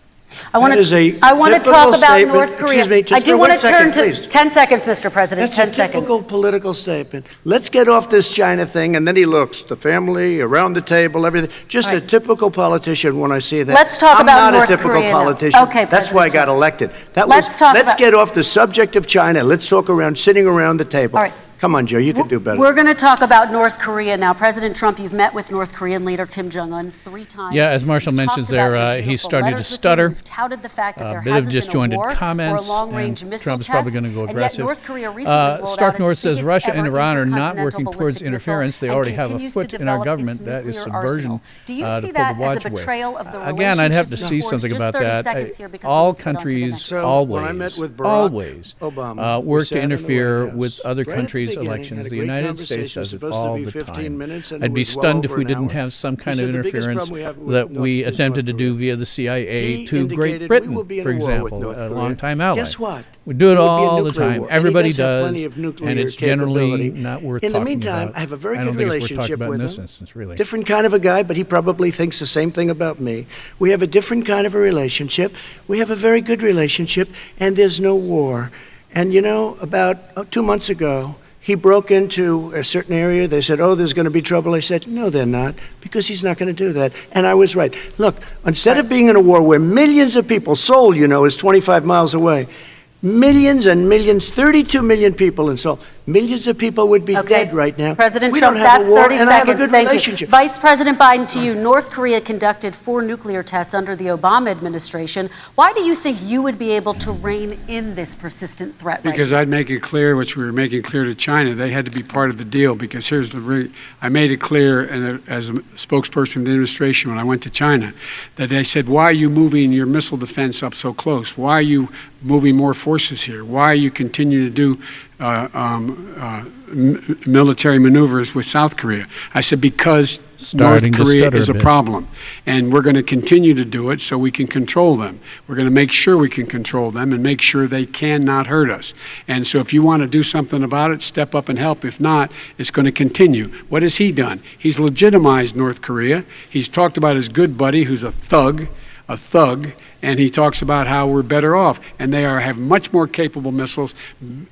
I want to talk about North Korea. Excuse me, just I do for want 1 to turn second, to please. 10 seconds, Mr. President. That's 10 a seconds. typical political statement. Let's get off this China thing, and then he looks, the family, around the table, everything. Just a typical politician when I see that. Let's talk about North I'm not a typical Korea now. politician. Okay, That's why I got President elected. Let's Get off the subject of China. Let's talk sitting around the table. All right. Come on, Joe, you can do better. We're going to talk about North Korea now. President Trump, you've met with North Korean leader Kim Jong-un 3 times. Yeah, as Marshall You've mentions talked about there, your he's beautiful starting to letters with stutter. him. You've touted the fact that there A bit of hasn't disjointed been a war comments, or a long-range and missile Trump's probably test, going to go and yet aggressive. North Korea recently rolled Stark out North its says biggest Russia and ever Iran are not intercontinental working towards ballistic interference. missile They already and have a continues to foot in our develop government. its That is nuclear subversion arsenal. Do you to see pull that the as a watch away. betrayal of the Again, I'd have to relationship see you forged? something Just about 30 that. seconds here because we All need to get on to the countries next So, always, when I met with Barack always Obama, we work sat to in the interfere White House, with other right at the countries' these beginning, elections. had a The great United States conversation, does it supposed to all be the 15 time. minutes, and I'd it be was well stunned if over we an didn't hour. have some He kind said of the biggest interference problem we have with that North we is attempted to North do Korea. via the CIA He to Great indicated Britain, we will be in for a war with example, North a Korea. longtime ally. Guess what? We do it There would be a all the nuclear time. war. And he Everybody does have does, plenty of nuclear and it's generally capability. not worth In the talking meantime, about. I have a very I don't good think it's worth talking relationship about with in this him. instance, really. Different kind of a guy, but he probably thinks the same thing about me. We have a different kind of a relationship. We have a very good relationship, and there's no war. And you know, about 2 months ago, he broke into a certain area. They said, oh, there's going to be trouble. I said, no, they're not, because he's not going to do that. And I was right. Look, instead of being in a war where millions of people, Seoul, you know, is 25 miles away, millions and millions, 32 million people in Seoul, millions of people would be dead right now. President We Trump, don't have that's a war, 30 and seconds. I have a good Thank relationship. you. Vice President Biden, to you. North Korea conducted 4 nuclear tests under the Obama administration. Why do you think you would be able to rein in this persistent threat right Because now? I'd make it clear, which we were making clear to China, they had to be part of the deal. Because here's I made it clear, and as a spokesperson of the administration when I went to China, that they said, why are you moving your missile defense up so close? Why are you moving more forces here? Why are you continuing to do military maneuvers with South Korea? I said, because North Korea is a problem, and we're going to continue to do it so we can control them. We're going to make sure we can control them and make sure they cannot hurt us. And so if you want to do something about it, step up and help. If not, it's going to continue. What has he done? He's legitimized North Korea. He's talked about his good buddy who's a thug, and he talks about how we're better off. And they have much more capable missiles,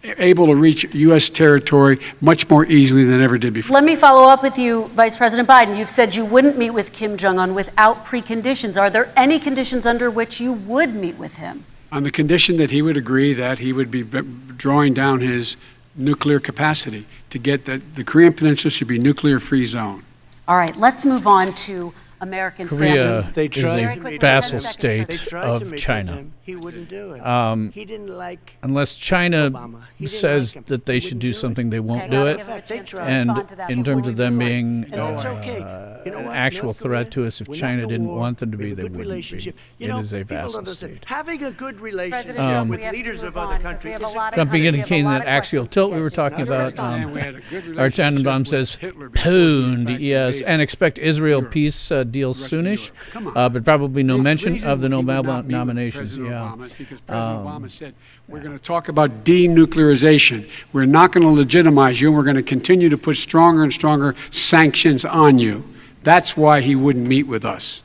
able to reach U.S. territory much more easily than ever did before. Let me follow up with you, Vice President Biden. You've said you wouldn't meet with Kim Jong-un without preconditions. Are there any conditions under which you would meet with him? On the condition that he would agree that he would be drawing down his nuclear capacity to get the Korean Peninsula should be a nuclear-free zone. All right, let's move on to American Korea families. is a vassal state of China. He wouldn't do it. He didn't like Unless China Obama. He didn't says like him. that they He should wouldn't do do something, it. they won't Okay, do I'll it. give him a chance to And respond to that in before terms we of them move on. being And that's okay. You know an what? actual North threat Korea, to us, if we're not China in a didn't war. want them to We be, have a they good wouldn't be. relationship. You It know, is a people vassal don't understand. state. Having a good relationship President Trump, with we have to leaders move of on other because we countries have a is lot of Something countries. We have a indicating lot that of axial questions tilt to we were get to. talking Your about, response. And we had a good our relationship Tannenbaum with says, Hitler before he pooned, factored yes, invaded and expect Israel Europe. peace deal rest of soonish, Europe. Come on. but probably no The mention reason of the we would Nobel not meet with nominations. President Yeah. Obama is because President Obama said, we're going to talk about denuclearization. We're not going to legitimize you, and we're going to continue to put stronger and stronger sanctions on you. That's why he wouldn't meet with us.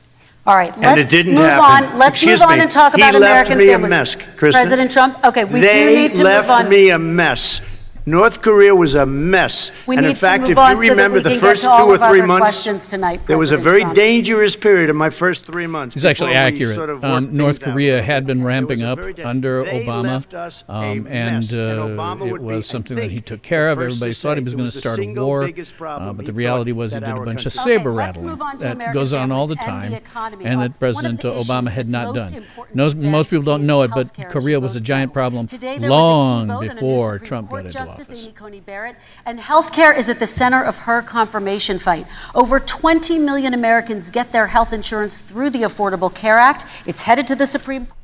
All right, And let's it didn't move happen. on. Let's Excuse move on me. and talk He about left American me a families. mess, Kristen. President Trump. Okay, we do They need to left move on. me a mess. North Korea was a mess. We And need in to fact, move if on you so that remember we the can first get to 2 all or of 3 other months, questions tonight, there was a President very Trump. dangerous period in my first 3 months. He's actually before we accurate. sort of worked North things out. Korea had been There was ramping a up very under they Obama, left us a and mess, Obama it would be, was I something that think, he took care the of. first Everybody to thought he say was it going was to the start a single war, biggest problem but he the reality thought was he that did a our bunch of country- saber Okay, let's rattling move on to that American goes on all the families and the time, economy. and that One of President the issues Obama had that's not most done. important Most to them people don't is know it, but healthcare, Korea as was you a both giant know. problem Today, there long was a key vote on a new before Supreme Trump Court got into Justice office. Amy Coney Barrett, and healthcare is at the center of her confirmation fight. Over 20 million Americans get their health insurance through the Affordable Care Act. It's headed to the Supreme Court.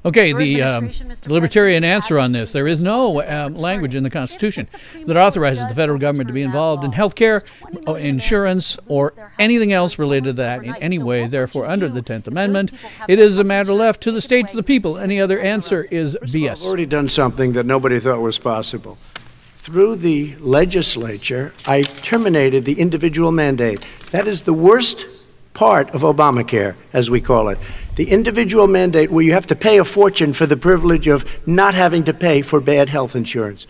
Okay, Your the administration, Mr. libertarian President, answer on this, there is no language in the Constitution that authorizes the federal government to be involved in health care, insurance, or anything else related to that in any way. Therefore, under the 10th Amendment, it is a matter left to the states, the people. Any other answer is I've BS. already done something that nobody thought was possible. Through the legislature, I terminated the individual mandate. That is the worst part of Obamacare, as we call it. The individual mandate where you have to pay a fortune for the privilege of not having to pay for bad health insurance.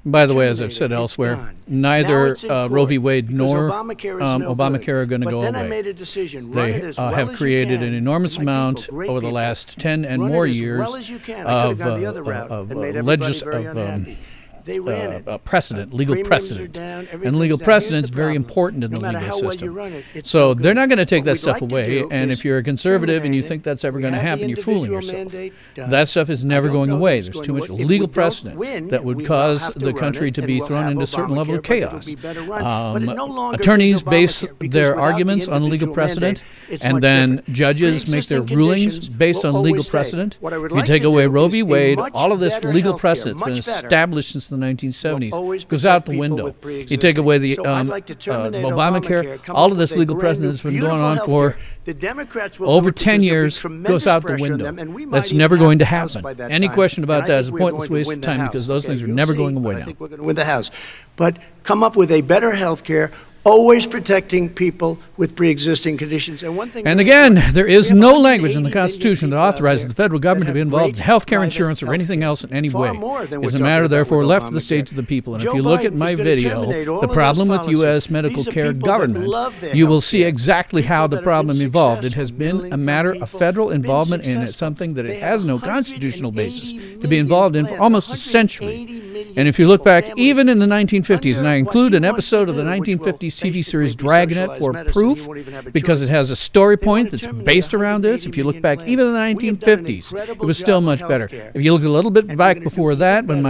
By the way, as I've said elsewhere, neither Roe v. Wade nor Obamacare are going to go Then I away. made a decision. Run They it as well have as created you an can. enormous My amount people, great over the people. last 10 and Run more it as years well as you can. I could have gone the other route and made everybody very unhappy. They ran it. Precedent, legal Premiums precedent. are down, And everything's legal down. precedent's Here's the very problem. important in No the matter legal how well system. you run it, it's So no they're good. not going to take What that we'd stuff like to away. do And is if you're a conservative and you terminate think that's ever it. going to We have happen, the you're fooling individual yourself. mandate done. That stuff is never I don't going know away. that it's There's going too to much work. If legal we don't precedent win, that would we will cause have to the run country it, to and be we'll thrown have into a certain level of Obamacare, but it'll chaos. be better run. But it no longer Attorneys is base Obamacare, because their without the arguments on legal individual precedent, mandate, it's and much then different. judges make their Pre-existing rulings conditions based will on legal always stay. precedent. What I would You like take to away do Roe is v. a Wade, much all of this better legal healthcare, precedent's been much better. established since in the 1970s always goes out the protect people window. with You pre-existing. take away the So I'd like to terminate Obamacare, come all up of this with a legal brand precedent new, has been going beautiful on health for care. The Democrats will over do it 10 because there'll be years, tremendous goes out the pressure on window. them, and we might That's even never have going to the House happen. by that Any time. question about And I that think is a we're pointless going to waste win of the time House. because those Okay, things are you'll never see, going away but now. I think we're going to win the House. But come up with a better health care, always protecting people with pre-existing conditions. And one thing. And again, there is no language in the Constitution that authorizes the federal government to be involved in health care, insurance, or anything else in any way. It's a matter, therefore, left to the states of the people. And if you look at my video, the problem with U.S. medical care government, you will see exactly how the problem evolved. It has been a matter of federal involvement, and it's something that it has no constitutional basis to be involved in for almost a century. And if you look back, even in the 1950s, and I include an episode of the 1950s TV series Dragnet for proof, because it has a story point that's based around this. If you look back, even in the 1950s, it was still much better. If you look a little bit back before that, when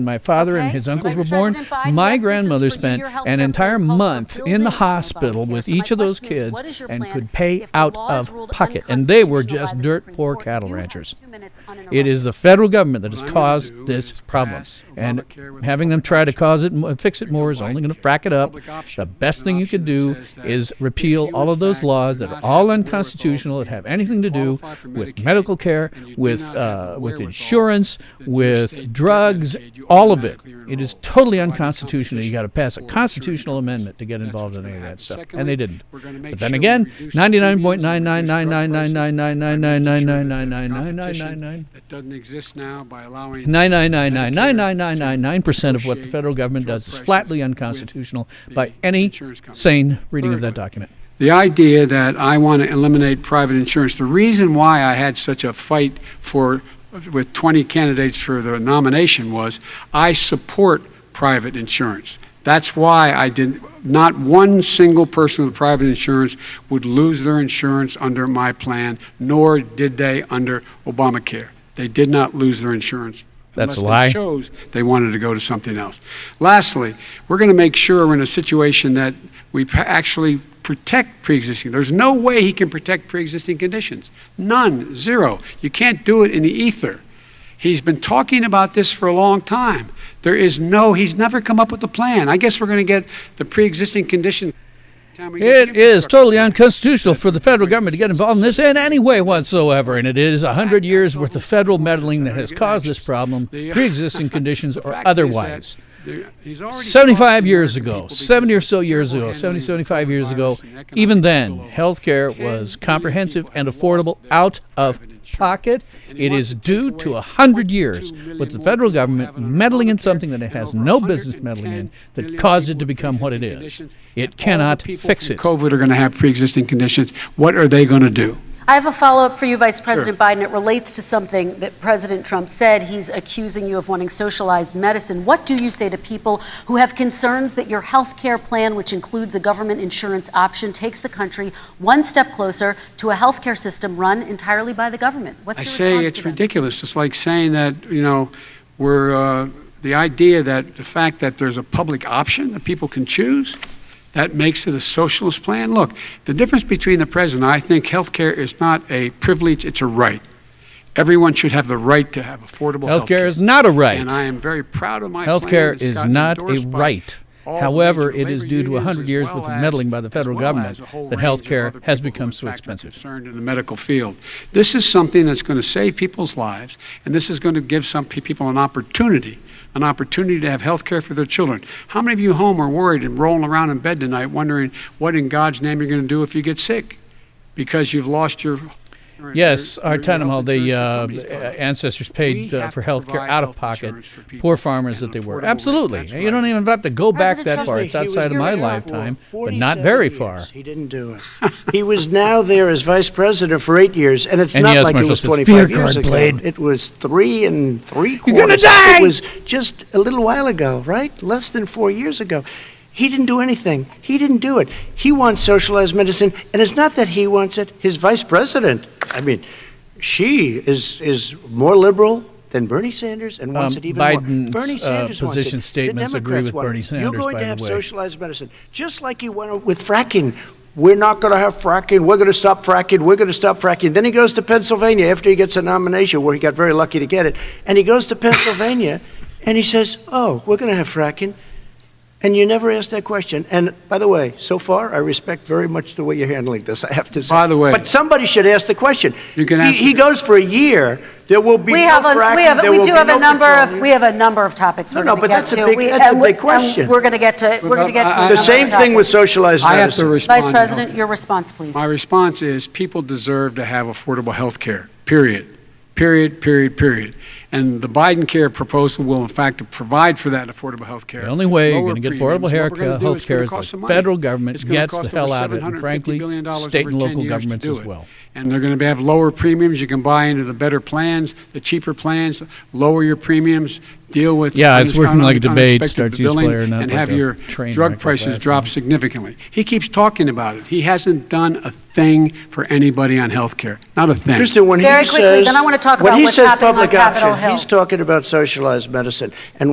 my father and his uncles were born, my grandmother spent an entire month in the hospital with each of those kids and could pay out of pocket. And they were just dirt poor cattle ranchers. It is the federal government that has caused this problem. And having them try to cause it and fix it more is only going to frack it up. The best thing you could do is repeal all of those laws that are all unconstitutional, that have anything to do with medical care, with insurance, with drugs, all of it. It is totally unconstitutional. You got to pass a constitutional amendment to get involved in any of that stuff, and they didn't. But then again, 99.999999999999999 that doesn't exist now by allowing 9999999% of what the federal government does is flatly unconstitutional by any sane reading of that document. The idea that I want to eliminate private insurance, the reason why I had such a fight with 20 candidates for the nomination was I support private insurance. That's why not one single person with private insurance would lose their insurance under my plan, nor did they under Obamacare. They did not lose their insurance. That's a unless lie. They chose they wanted to go to something else. Lastly, we're going to make sure we're in a situation that we actually protect pre-existing. There's no way he can protect pre-existing conditions. None. Zero. You can't do it in the ether. He's been talking about this for a long time. He's never come up with a plan. I guess we're going to get the pre-existing condition. It is totally unconstitutional for the federal government to get involved in this in any way whatsoever, and it is 100 years worth of federal meddling that has caused this problem, pre-existing conditions or otherwise. 75 years ago, 70 or so years ago, 75 years ago, even then, health care was comprehensive and affordable out of pocket. It is due to 100 years with the federal government meddling in something that it has no business meddling in that caused it to become what it is. It cannot fix it. COVID are going to have pre-existing conditions. What are they going to do? I have a follow-up for you, Vice President Biden. It relates to something that President Trump said. He's accusing you of wanting socialized medicine. What do you say to people who have concerns that your health care plan, which includes a government insurance option, takes the country one step closer to a health care system run entirely by the government? What's your response to I say it's ridiculous. It's like saying that, the idea that the fact that there's a public option that people can choose, that makes it a socialist plan. Look, the difference between the president, I think health care is not a privilege, it's a right. Everyone should have the right to have affordable health care. Health care is not a right. And I am very proud of my health care is not a right. However, it is due to 100 years with meddling by the federal government that health care has become so expensive. Concerned in the medical field. This is something that's going to save people's lives, and this is going to give some people an opportunity to have health care for their children. How many of you home are worried and rolling around in bed tonight wondering what in God's name you're going to do if you get sick because you've lost your... Yes, our Tenenbaum, the ancestors paid for health care out of pocket, poor farmers that they were. Absolutely. You don't even have to go back that far. It's outside of my lifetime, but not very far. He didn't do it. He was now there as vice president for 8 years, and it's not yes, like it was 25 years ago. It was 3 3/4. You're going to die! It was just a little while ago, right? Less than 4 years ago. He didn't do anything. He didn't do it. He wants socialized medicine, and it's not that he wants it. His vice president, she is more liberal than Bernie Sanders and wants it even Biden's, more. Bernie Sanders wants position it. statements The agree Democrats with Bernie Sanders, You're going by to the have way. socialized medicine, just like you went with fracking. We're not going to have fracking. We're going to stop fracking. We're going to stop fracking. Then he goes to Pennsylvania after he gets a nomination, where he got very lucky to get it, and he goes to Pennsylvania. And he says, oh, we're going to have fracking. And you never asked that question. And by the way, so far, I respect very much the way you're handling this, I have to say. By the way. But somebody should ask the question. You can ask he goes for a year. There will be no fracking. We have a number of topics we're going to get to. That's a big question. We're going to get to. It's the same thing with socialized medicine. I have to respond. Vice President, your response, please. My response is people deserve to have affordable health care, period. Period, period, period. And the Biden care proposal will, in fact, provide for that affordable health care. The only way you're going to get affordable health care is the federal government gets the hell out of it, and frankly, state and local governments as well. And they're going to have lower premiums. You can buy into the better plans, the cheaper plans, lower your premiums, deal with it's working like a debate, start billing, and have your drug prices drop significantly. He keeps talking about it. He hasn't done a thing for anybody on health care. Not a thing. Kristen, when Very he quickly, says, then I want to talk about when he what's says happening public on Capitol option, Hill. he's talking about socialized medicine and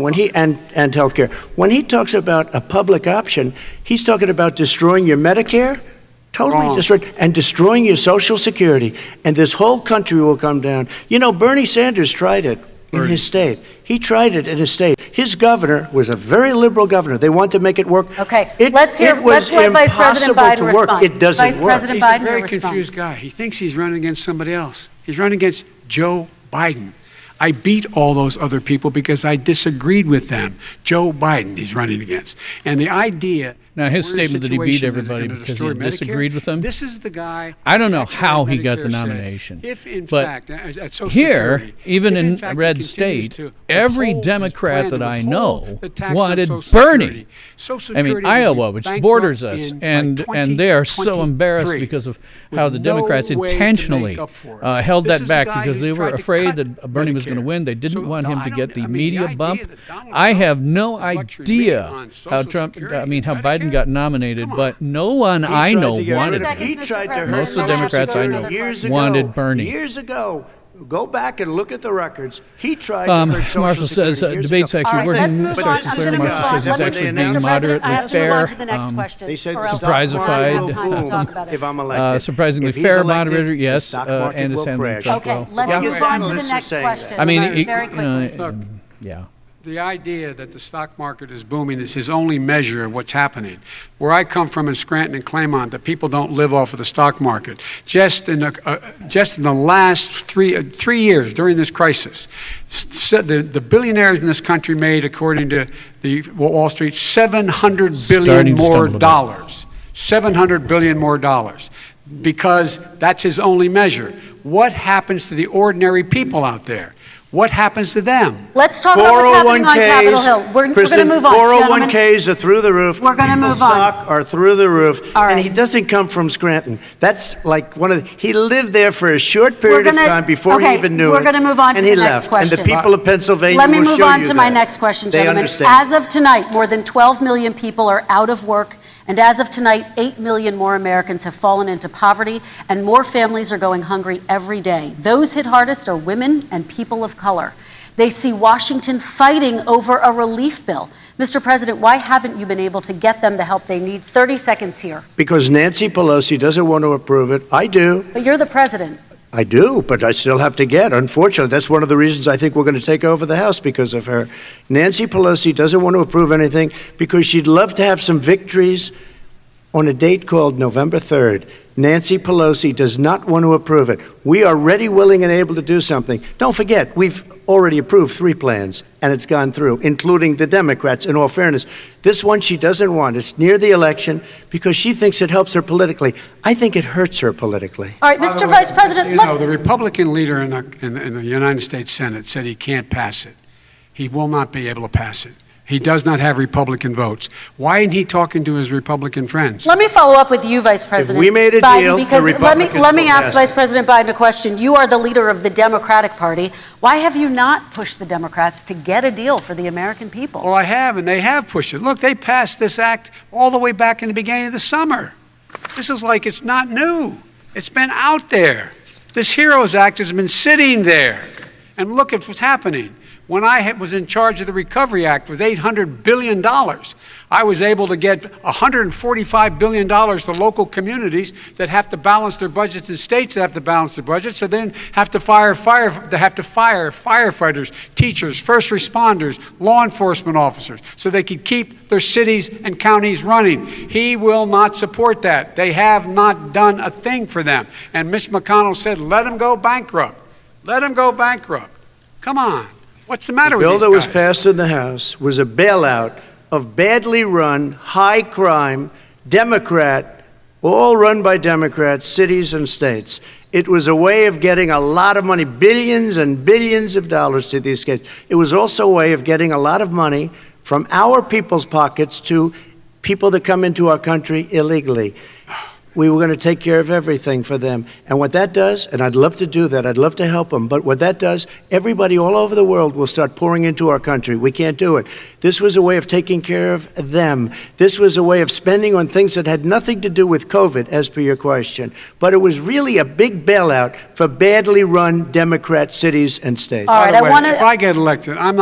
and health care. When he talks about a public option, he's talking about destroying your Medicare, totally destroyed, and destroying your Social Security. And this whole country will come down. You know, Bernie Sanders tried it in his state. He tried it in his state. His governor was a very liberal governor. They wanted to make it work. Okay, let's let Vice President Biden respond. It doesn't work. He's a very confused guy. He thinks he's running against somebody else. He's running against Joe Biden. I beat all those other people because I disagreed with them. Joe Biden he's running against. And the idea... Now, his statement that he beat everybody because he disagreed with them, this is the guy... I don't know how he got the nomination. If, in but fact, at Social here, Security, even in a red state, every Democrat that I know wanted Bernie. I mean, Iowa, which borders us, and they are so embarrassed because of how the Democrats intentionally held that back because they were afraid that Bernie was going to win. They didn't want him to get the media bump. I have no idea how Biden got nominated, but no one I know wanted him. He tried to hurt most of the Democrats I know wanted Bernie. Years ago. Go back and look at the records. He tried to hurt Social Marshall says debate's actually working. Marshall says it's actually being moderately fair. They said surprisingly if I'm elected. Surprisingly fair, moderator, yes, and it's handling Trump well. Okay, let's move on to the next question. I mean, very quickly. Yeah. The idea that the stock market is booming is his only measure of what's happening. Where I come from in Scranton and Claymont, the people don't live off of the stock market. Just in the last three years during this crisis, the billionaires in this country made, according to the Wall Street, $700 billion more dollars. $700 billion more dollars. Because that's his only measure. What happens to the ordinary people out there? What happens to them? Let's talk about what's happening on Capitol Hill. We're going to move on. 401ks are through the roof. We're going to move on. Stock are through the roof. All right. And he doesn't come from Scranton. That's like he lived there for a short period of time before he even knew it. We're going to move on to the next question. And the people of Pennsylvania will show you that. Let me move on to my next question, gentlemen. Understand. As of tonight, more than 12 million people are out of work. And as of tonight, 8 million more Americans have fallen into poverty, and more families are going hungry every day. Those hit hardest are women and people of color. They see Washington fighting over a relief bill. Mr. President, why haven't you been able to get them the help they need? 30 seconds here. Because Nancy Pelosi doesn't want to approve it. I do. But you're the president. I do, but I still have to get. Unfortunately, that's one of the reasons I think we're going to take over the House because of her. Nancy Pelosi doesn't want to approve anything because she'd love to have some victories on a date called November 3rd. Nancy Pelosi does not want to approve it. We are ready, willing, and able to do something. Don't forget, we've already approved 3 plans, and it's gone through, including the Democrats, in all fairness. This one she doesn't want. It's near the election because she thinks it helps her politically. I think it hurts her politically. All right, Mr. Vice President. The Republican leader in the United States Senate said he can't pass it. He will not be able to pass it. He does not have Republican votes. Why isn't he talking to his Republican friends? Let me follow up with you, Vice President. If we made a Biden, deal, because the Republicans let me will ask pass Vice it. President Biden a question. You are the leader of the Democratic Party. Why have you not pushed the Democrats to get a deal for the American people? Well, I have, and they have pushed it. Look, they passed this act all the way back in the beginning of the summer. This is like it's not new. It's been out there. This HEROES Act has been sitting there. And look at what's happening. When I was in charge of the Recovery Act with $800 billion, I was able to get $145 billion to local communities that have to balance their budgets and states that have to balance their budgets, so then have to fire firefighters, teachers, first responders, law enforcement officers, so they could keep their cities and counties running. He will not support that. They have not done a thing for them. And Mitch McConnell said, let them go bankrupt. Let them go bankrupt. Come on. What's the matter with these guys? The bill that was passed in the House was a bailout of badly run, high crime, Democrat, all run by Democrats, cities and states. It was a way of getting a lot of money, billions and billions of dollars to these states. It was also a way of getting a lot of money from our people's pockets to people that come into our country illegally. We were going to take care of everything for them. And what that does, and I'd love to do that, I'd love to help them, but what that does, everybody all over the world will start pouring into our country. We can't do it. This was a way of taking care of them. This was a way of spending on things that had nothing to do with COVID, as per your question. But it was really a big bailout for badly run Democrat cities and states. All right, if I get elected, I'm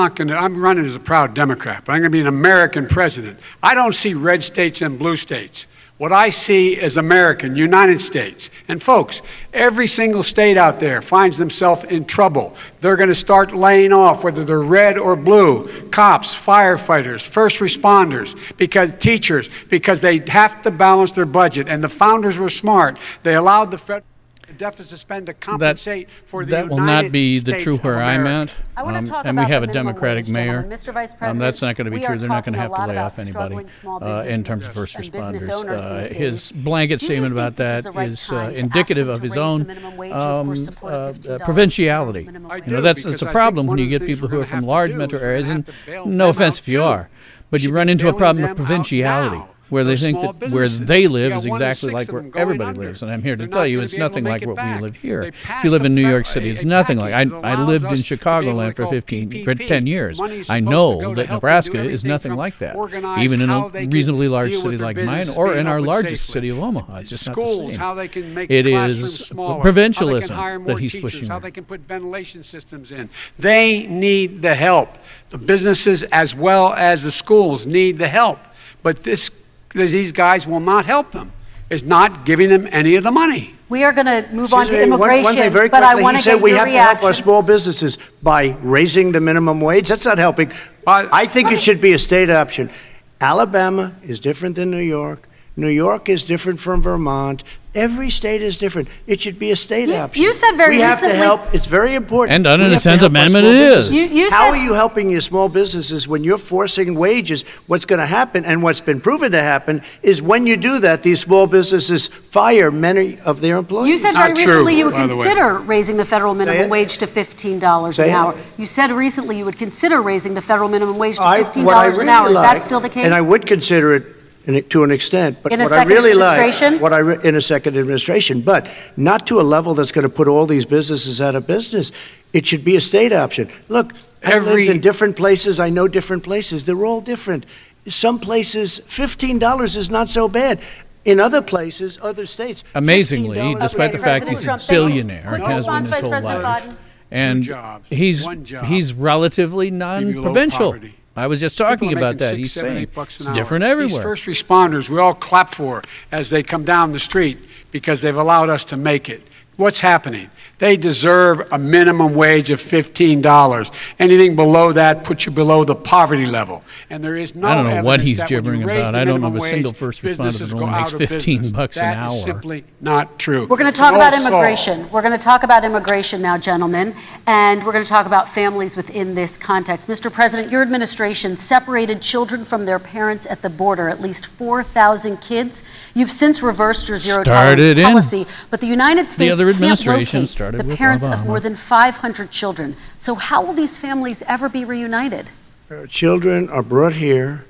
running as a proud Democrat, but I'm going to be an American president. I don't see red states and blue states. What I see is American, United States. And folks, every single state out there finds themselves in trouble. They're going to start laying off, whether they're red or blue, cops, firefighters, first responders, teachers, because they have to balance their budget. And the founders were smart. They allowed the federal deficit spend to compensate for the United States. That will not be the true where I'm at. I want to talk and about we have a the minimum Democratic wage, mayor. Mr. Vice President, that's not going to be true. They're not going to have to lay off about anybody struggling small in terms of businesses first and business owners responders. these His days. blanket Do you statement think about this is that the right is time to indicative ask of them his to raise own the minimum wage for support of $15 provinciality. minimum wage? You know, that's a problem when you get people who are from large metro areas, and no offense if you are, but you run into a problem of provinciality, where they think that where they live is exactly like where everybody lives. And I'm here to tell you it's nothing like what we live here. If you live in New York City, it's nothing like. I lived in Chicagoland for 10 years. I know that Nebraska is nothing like that, even in a reasonably large city like mine or in our largest city of Omaha. It's just not the same. It is provincialism that he's pushing. How they can put ventilation systems in. They need the help. The businesses as well as the schools need the help. But these guys will not help them, is not giving them any of the money. We are going to move on to immigration, one thing very but I quickly, want he to said get we your have to reaction. help our small businesses by raising the minimum wage. That's not helping. I think it should be a state option. Alabama is different than New York. New York is different from Vermont. Every state is different. It should be a state option. You said very we have recently. to help. It's very important. And under We the have to 10th help our Amendment small it is. businesses. How are you helping your small businesses when you're forcing wages? What's going to happen, and what's been proven to happen, is when you do that, these small businesses fire many of their employees. You said very recently you would by the way. consider raising the federal minimum wage to $15 an hour. You said recently you would consider raising the federal minimum wage to $15 an hour. Is that still the case? And I would consider it to an extent, but in what a I second really administration? like, in a second administration, but not to a level that's going to put all these businesses out of business. It should be a state option. Look, I've lived in different places. I know different places. They're all different. Some places, $15 is not so bad. In other places, other states, amazingly, $15 despite the fact he's a billionaire, Quick has been response, his whole Vice President life, Biden. and he's relatively non-provincial. I was just talking about that. He's saying it's different everywhere. These first responders, we all clap for as they come down the street because they've allowed us to make it. What's happening? They deserve a minimum wage of $15. Anything below that puts you below the poverty level. And there is no I don't know what he's evidence that when you gibbering raise about. the I don't know minimum of a single wage, first responder businesses that go only makes out of $15 business. bucks an That hour. is simply not true. We're going to talk about immigration. We're going to talk about immigration now, gentlemen, and we're going to talk about families within this context. Mr. President, your administration separated children from their parents at the border, at least 4,000 kids. You've since reversed your zero-tolerance policy, but the United States other administration can't started locate the with parents of Obama. more than 500 children. So how will these families ever be reunited? Children are brought here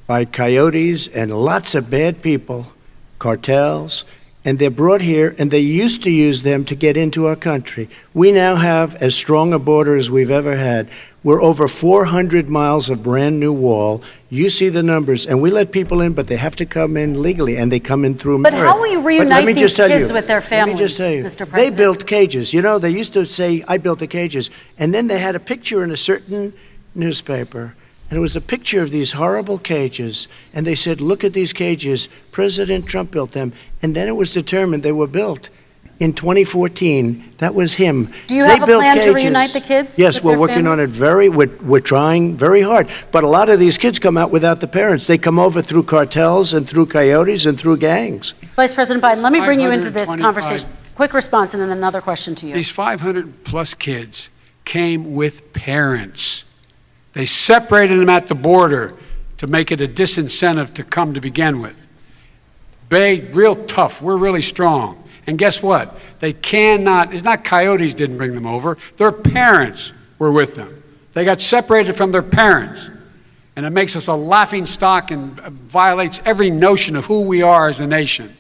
by coyotes and lots of bad people, cartels, and they're brought here, and they used to use them to get into our country. We now have as strong a border as we've ever had. We're over 400 miles of brand new wall. You see the numbers, and we let people in, but they have to come in legally, and they come in through merit. But how will you reunite these kids with their families, Let me just tell you, Mr. President? they built cages. You know, they used to say, I built the cages, and then they had a picture in a certain newspaper, and it was a picture of these horrible cages, and they said, look at these cages. President Trump built them, and then it was determined they were built in 2014. That was him. Do you have a plan to reunite the kids? Yes, we're working on it we're trying very hard. But a lot of these kids come out without the parents. They come over through cartels and through coyotes and through gangs. Vice President Biden, let me bring you into this conversation. Quick response and then another question to you. These 500 plus kids came with parents. They separated them at the border to make it a disincentive to come to begin with. Real tough. We're really strong. And guess what? They cannot, it's not coyotes didn't bring them over. Their parents were with them. They got separated from their parents. And it makes us a laughing stock and violates every notion of who we are as a nation.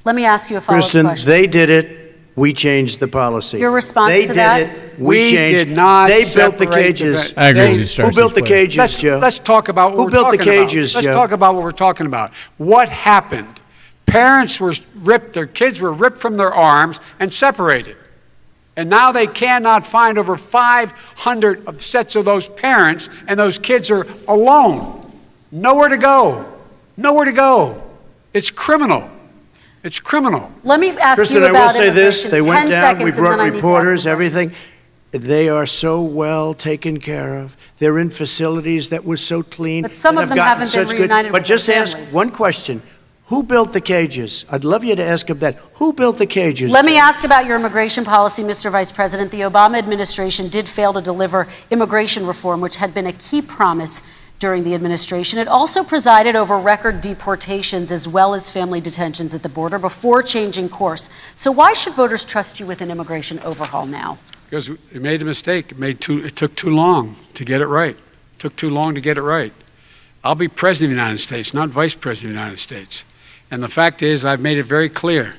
Let me ask you a follow-up Kristen, question. they did it. We changed the policy. Your response they to that? They did it. We changed. did not They built the separate cages. I agree with you, Who built the cages, Joe? Let's talk about what Who we're built the talking about. cages, Let's Joe? talk about what we're talking about. What happened? Parents were ripped, their kids were ripped from their arms and separated. And now they cannot find over 500 of sets of those parents, and those kids are alone. Nowhere to go. Nowhere to go. It's criminal. It's criminal. Let me ask Kristen, you about I will say this. immigration. They went 10 down. seconds, We and then brought I need to ask reporters, you. everything. They are so well taken care of. They're in facilities that were so clean. But some that of them have gotten haven't been such reunited But with their just ask families. one question. Who built the cages? I'd love you to ask him that. Who built the cages? Let me ask about your immigration policy, Mr. Vice President. The Obama administration did fail to deliver immigration reform, which had been a key promise during the administration. It also presided over record deportations as well as family detentions at the border before changing course. So why should voters trust you with an immigration overhaul now? Because we made a mistake. It took too long to get it right. It took too long to get it right. I'll be president of the United States, not vice president of the United States. And the fact is, I've made it very clear.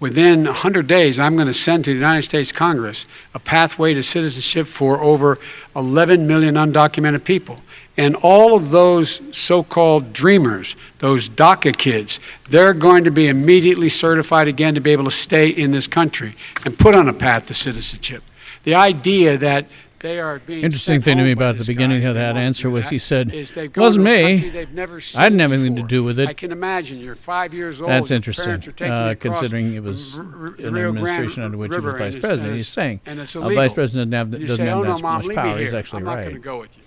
Within 100 days, I'm going to send to the United States Congress a pathway to citizenship for over 11 million undocumented people. And all of those so-called dreamers, those DACA kids, they're going to be immediately certified again to be able to stay in this country and put on a path to citizenship. The idea that they are being Interesting thing to me about the beginning of that answer was he said, "It wasn't me. I didn't have anything to do with it." I can imagine you're 5 years old. That's your interesting, parents are taking you across considering it was the an Rio administration Grande under which he was River, vice and president. it's- He's saying and it's a illegal. vice president You doesn't say, have "Oh, no, that Mom, much leave me power. He's here. actually I'm not going to right. go with you."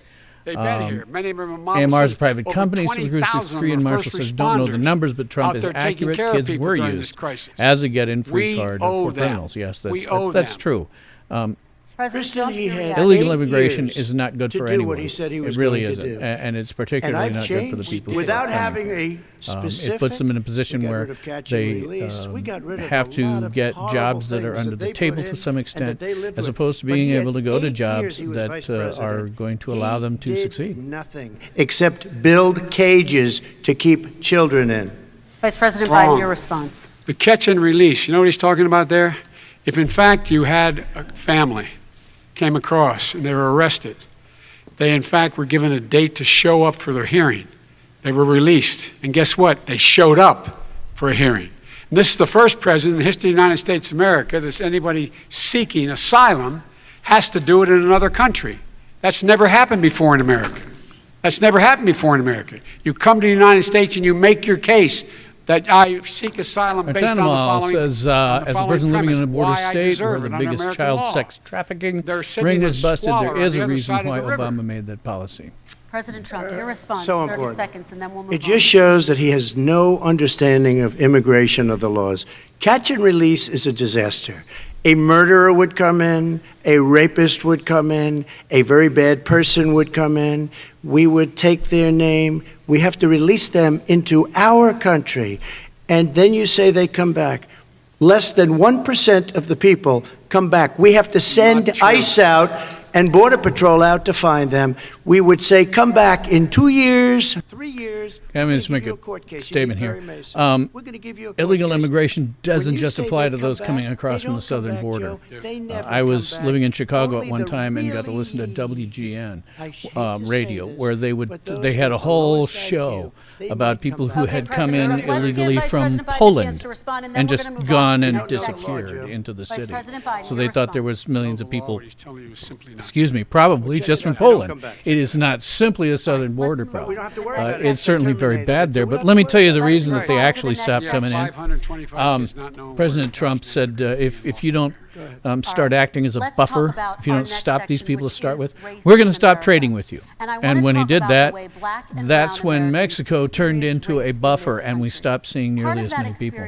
They've been here. Many of them. AMR is a private company, so recruits is free, and Marshall says don't know the numbers, but Trump is accurate. Kids were used as a get-in free card for criminals. Yes, that's true. President Trump, he had Illegal 8 immigration years is not good to for do anyone. what he said he was it really going to isn't, do. and it's And particularly I've not good for the changed people. without who are having coming. a specific. It puts them in a position we got where rid of catch and they release. We got rid of have a to lot of get horrible jobs that are things under that the they table put to in some and extent, that they lived as with. opposed to But being he had able to go to 8 jobs years he was vice that are president. going to He allow them to did succeed. Nothing except build cages to keep children in. Vice President Wrong. Biden, your response. The catch and release, you know what he's talking about there? If in fact you had a family came across and they were arrested, they in fact were given a date to show up for their hearing. They were released. And guess what? They showed up for a hearing. And this is the first president in the history of the United States of America that anybody seeking asylum has to do it in another country. That's never happened before in America. That's never happened before in America. You come to the United States and you make your case that I seek asylum based on the Guantanamo following. says, on the as a following person living premise, in a border why I state deserve where it the under biggest American child law. sex trafficking They're sitting ring in is a busted, squalor there is on the a other reason side of why the river. Obama made that policy. President Trump, your response, So 30 important. seconds, and then we'll move It on. just shows that he has no understanding of immigration or the laws. Catch and release is a disaster. A murderer would come in, a rapist would come in, a very bad person would come in. We would take their name. We have to release them into our country. And then you say they come back. Less than 1% of the people come back. We have to send ICE out and Border Patrol out to find them, we would say, come back in 2 years, 3 years. I'm going to make a statement here. Illegal immigration doesn't just apply to those coming across from the southern border. I was living in Chicago at one time and got to listen to WGN radio, where they had a whole show about people who had come in illegally from Poland and just gone and disappeared into the city. So they thought there was millions of people, probably just from Poland. It is not simply a southern border problem. It's certainly very bad there, but let me tell you the reason that they actually stopped coming in. President Trump said if you don't start acting as a buffer, if you don't stop these people to start with, we're going to stop trading with you. And when he did that, that's when Mexico turned into a buffer and we stopped seeing nearly as many people.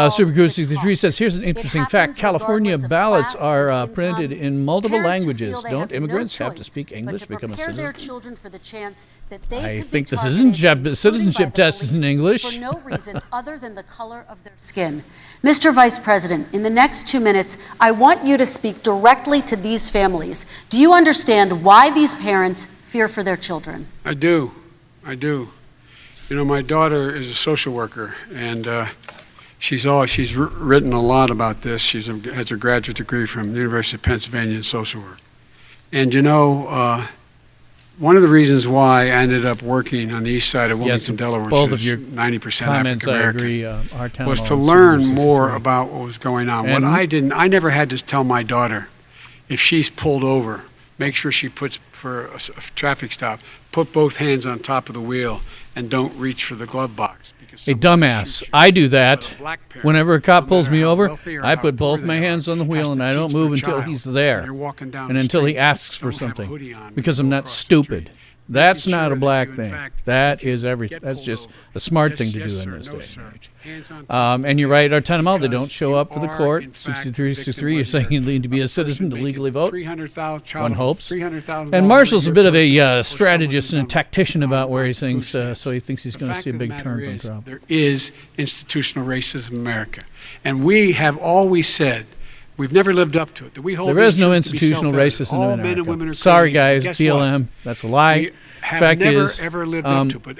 Super Cruise 63 says, here's an interesting fact. California ballots are printed in multiple languages. Don't immigrants have to speak English to become a citizen? I think the citizenship test is in English. For no reason other than the color of their skin. Mr. Vice President, in the next 2 minutes, I want you to speak directly to these families. Do you understand why these parents fear for their children? I do. You know, my daughter is a social worker, and she's written a lot about this. She has her graduate degree from the University of Pennsylvania in social work. And you know, one of the reasons why I ended up working on the east side of Wilmington, Delaware, which is 90% African American, was to learn more about what was going on. And I never had to tell my daughter, if she's pulled over, make sure she puts, for a traffic stop, put both hands on top of the wheel and don't reach for the glove box. Hey, dumbass, I do that. Whenever a cop pulls me over, I put both my hands on the wheel and I don't move until he's there and until he asks for something, because I'm not stupid. That's not a black thing. That is everything. That's just a smart thing to do in this day and age. And you're right, Artenemal, they don't show up for the court. 6363, you're saying you need to be a citizen to legally vote. One hopes. And Marshall's a bit of a strategist and a tactician about where he thinks, so he thinks he's going to see a big turn from Trump. There is institutional racism in America. And we have always said, we've never lived up to it. That we hold there is no institutional racism in America. Sorry, guys, BLM. That's a lie. Fact is,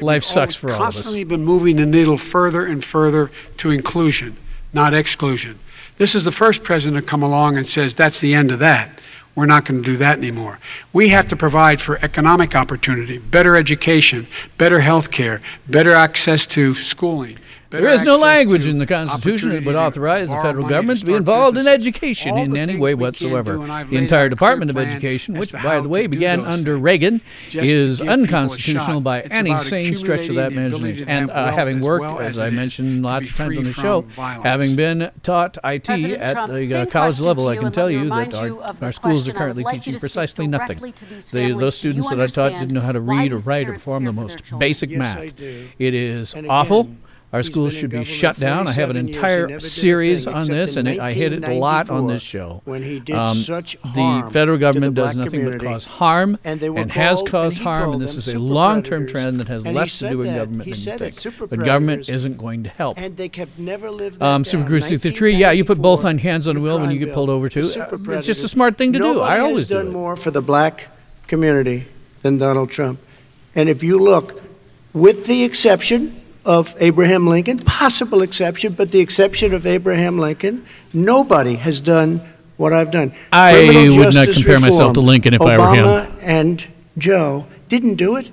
life sucks for all of us. We've constantly been moving the needle further and further to inclusion, not exclusion. This is the first president to come along and says, that's the end of that. We're not going to do that anymore. We have to provide for economic opportunity, better education, better health care, better access to schooling. There is no language in the Constitution that would authorize the federal government to be involved in education in any way whatsoever. The entire Department of Education, which, by the way, began under Reagan, is unconstitutional by any sane stretch of that imagination. And having worked, as I mentioned lots of times on the show, having been taught IT at the college level, I can tell you that our schools are currently teaching precisely nothing. Those students that I taught didn't know how to read or write or perform the most basic math. It is awful. Our schools should be shut down. I have an entire series on this, and I hit it a lot on this show. The federal government does nothing but cause harm and has caused harm, and this is a long-term trend that has less to do with government than you think. But government isn't going to help. Super Cruise 63, yeah, you put both hands on the wheel when you get pulled over, too. It's just a smart thing to do. I always do it. Nobody has done more for the black community than Donald Trump. And if you look, with the exception of Abraham Lincoln, possible exception, but the exception of Abraham Lincoln, nobody has done what I've done. I would not compare myself to Lincoln if I were him. Obama and Joe didn't do it.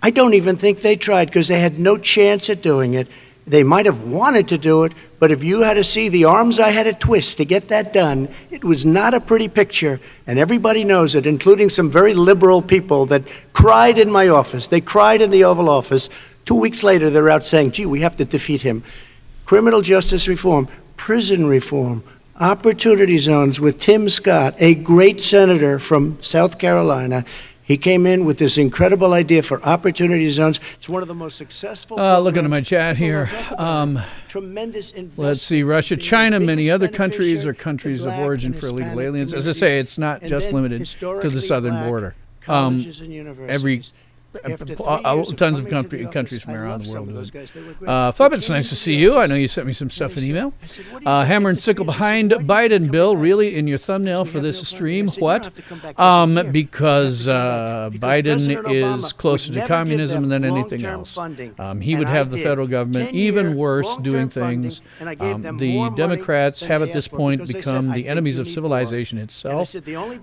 I don't even think they tried, because they had no chance at doing it. They might have wanted to do it, but if you had to see the arms I had to twist to get that done, it was not a pretty picture, and everybody knows it, including some very liberal people that cried in my office. They cried in the Oval Office. 2 weeks later, they're out saying, gee, we have to defeat him. Criminal justice reform, prison reform, opportunity zones with Tim Scott, a great senator from South Carolina. He came in with this incredible idea for opportunity zones. It's one of the most successful. Looking at my chat here. Tremendous investment. Let's see. Russia, China, many other countries are countries of origin for illegal aliens. As I say, it's not just limited to the southern border. tons of countries from around the world. Fub, it's nice to see you. I know you sent me some stuff in email. Hammer and sickle behind Biden bill. Really, in your thumbnail for this stream? What? Because Biden is closer to communism than anything else. He would have the federal government even worse doing things. The Democrats have at this point become the enemies of civilization itself.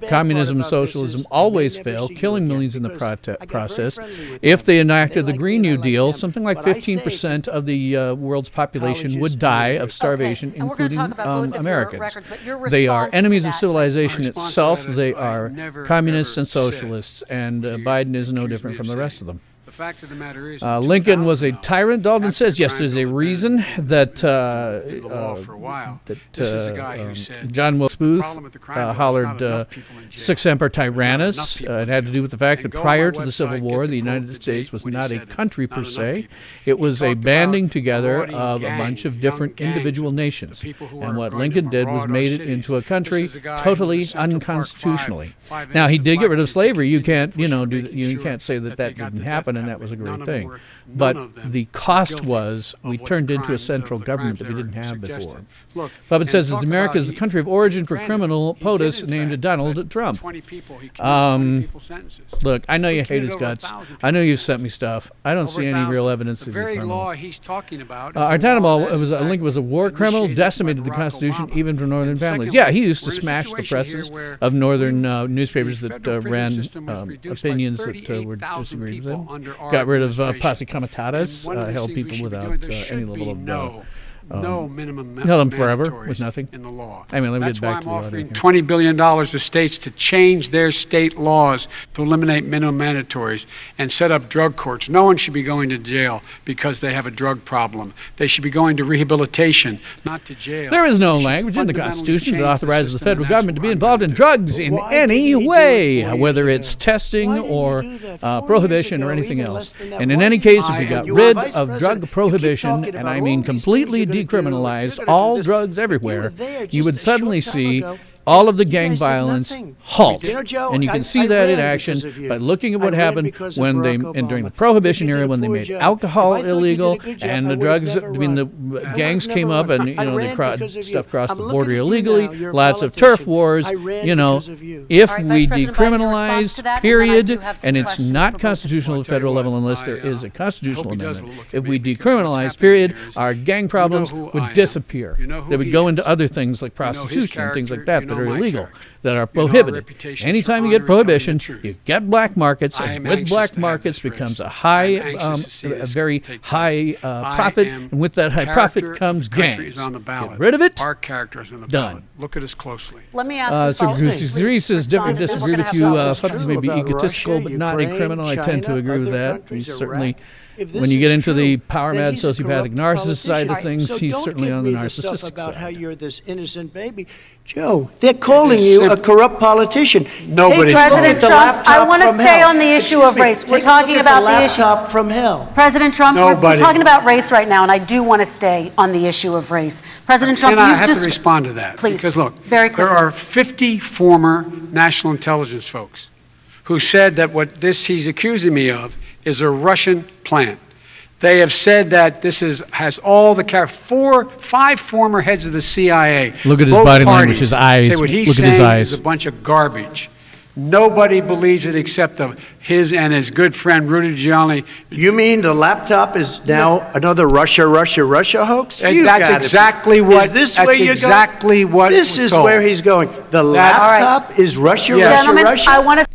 Communism and socialism always fail, killing millions in the process. If they enacted the Green New Deal, something like 15% of the world's population would die of starvation, including Americans. They are enemies of civilization itself. They are communists and socialists, and Biden is no different from the rest of them. The fact of the matter is, Lincoln was a tyrant. Dalton says, yes, there's a reason that John Wilkes Booth hollered Sic Semper Tyrannis. It had to do with the fact that prior to the Civil War, the United States was not a country per se. It was a banding together of a bunch of different individual nations. And what Lincoln did was made it into a country totally unconstitutionally. Now, he did get rid of slavery. You can't, you can't say that didn't happen, and that was a great thing. But the cost was we turned into a central government that we didn't have before. Fubin says that America is the country of origin for criminal POTUS named Donald Trump. Look, I know you hate his guts. I know you sent me stuff. I don't see any real evidence of the law he's talking about. Lincoln was a war criminal, decimated the Constitution, even for northern families. Yeah, he used to smash the presses of northern newspapers that ran opinions that were disagreed with him. Got rid of posse comitatus, held people without any level of no minimum held them forever with nothing in the law. I mean, let me That's get back why I'm to offering the $20 billion to states to change their state laws to eliminate minimum mandatories and set up drug courts. No one should be going to jail because they have a drug problem. They should be going to rehabilitation, not to jail. There is no language in the Constitution that authorizes the federal government to be involved in drugs in any way, whether it's testing or prohibition or anything else. And in any case, if you got rid of drug prohibition, and I mean completely decriminalized all drugs everywhere, you would suddenly see all of the gang violence halt. And you can see that in action by looking at what happened when during the Prohibition era, when they made alcohol illegal and the drugs, the gangs came up and stuff crossed the border illegally, lots of turf wars. If we decriminalized, period, and it's not constitutional at the federal level unless there is a constitutional amendment. If we decriminalized, period, our gang problems would disappear. They would go into other things like prostitution and things like that are illegal, that are prohibited. Anytime you get prohibition, you get black markets, and with black markets becomes a very high profit, and with that high profit comes gangs. Get rid of it, our characters on the done. Ballot. Look at us closely. Let me ask you. 63 says, disagree with you. Fubs may be egotistical, but not a criminal. I tend to agree with that. He's certainly, when you get into the power-mad, sociopathic, narcissist side of things, he's certainly on the narcissistic about side. how you're this innocent baby. Joe, they're calling you a corrupt politician. Nobody. President Trump, I want to stay on the issue of race. We're talking about the issue. Laptop from hell. President Trump, we're talking about race right now, and I do want to stay on the issue of race. President Trump, I have to respond to that. Please, because look, very quickly. there are 50 former national intelligence folks who said that what he's accusing me of is a Russian plant. They have said that this has all the 5 former heads of the CIA. Look at his body language, his eyes. Say what he's Look at his saying eyes. is a bunch of garbage. Nobody believes it except his and his good friend Rudy Giuliani. You mean the laptop is now another Russia hoax? That's exactly what. This is where he's going. The laptop is Russia. I want to.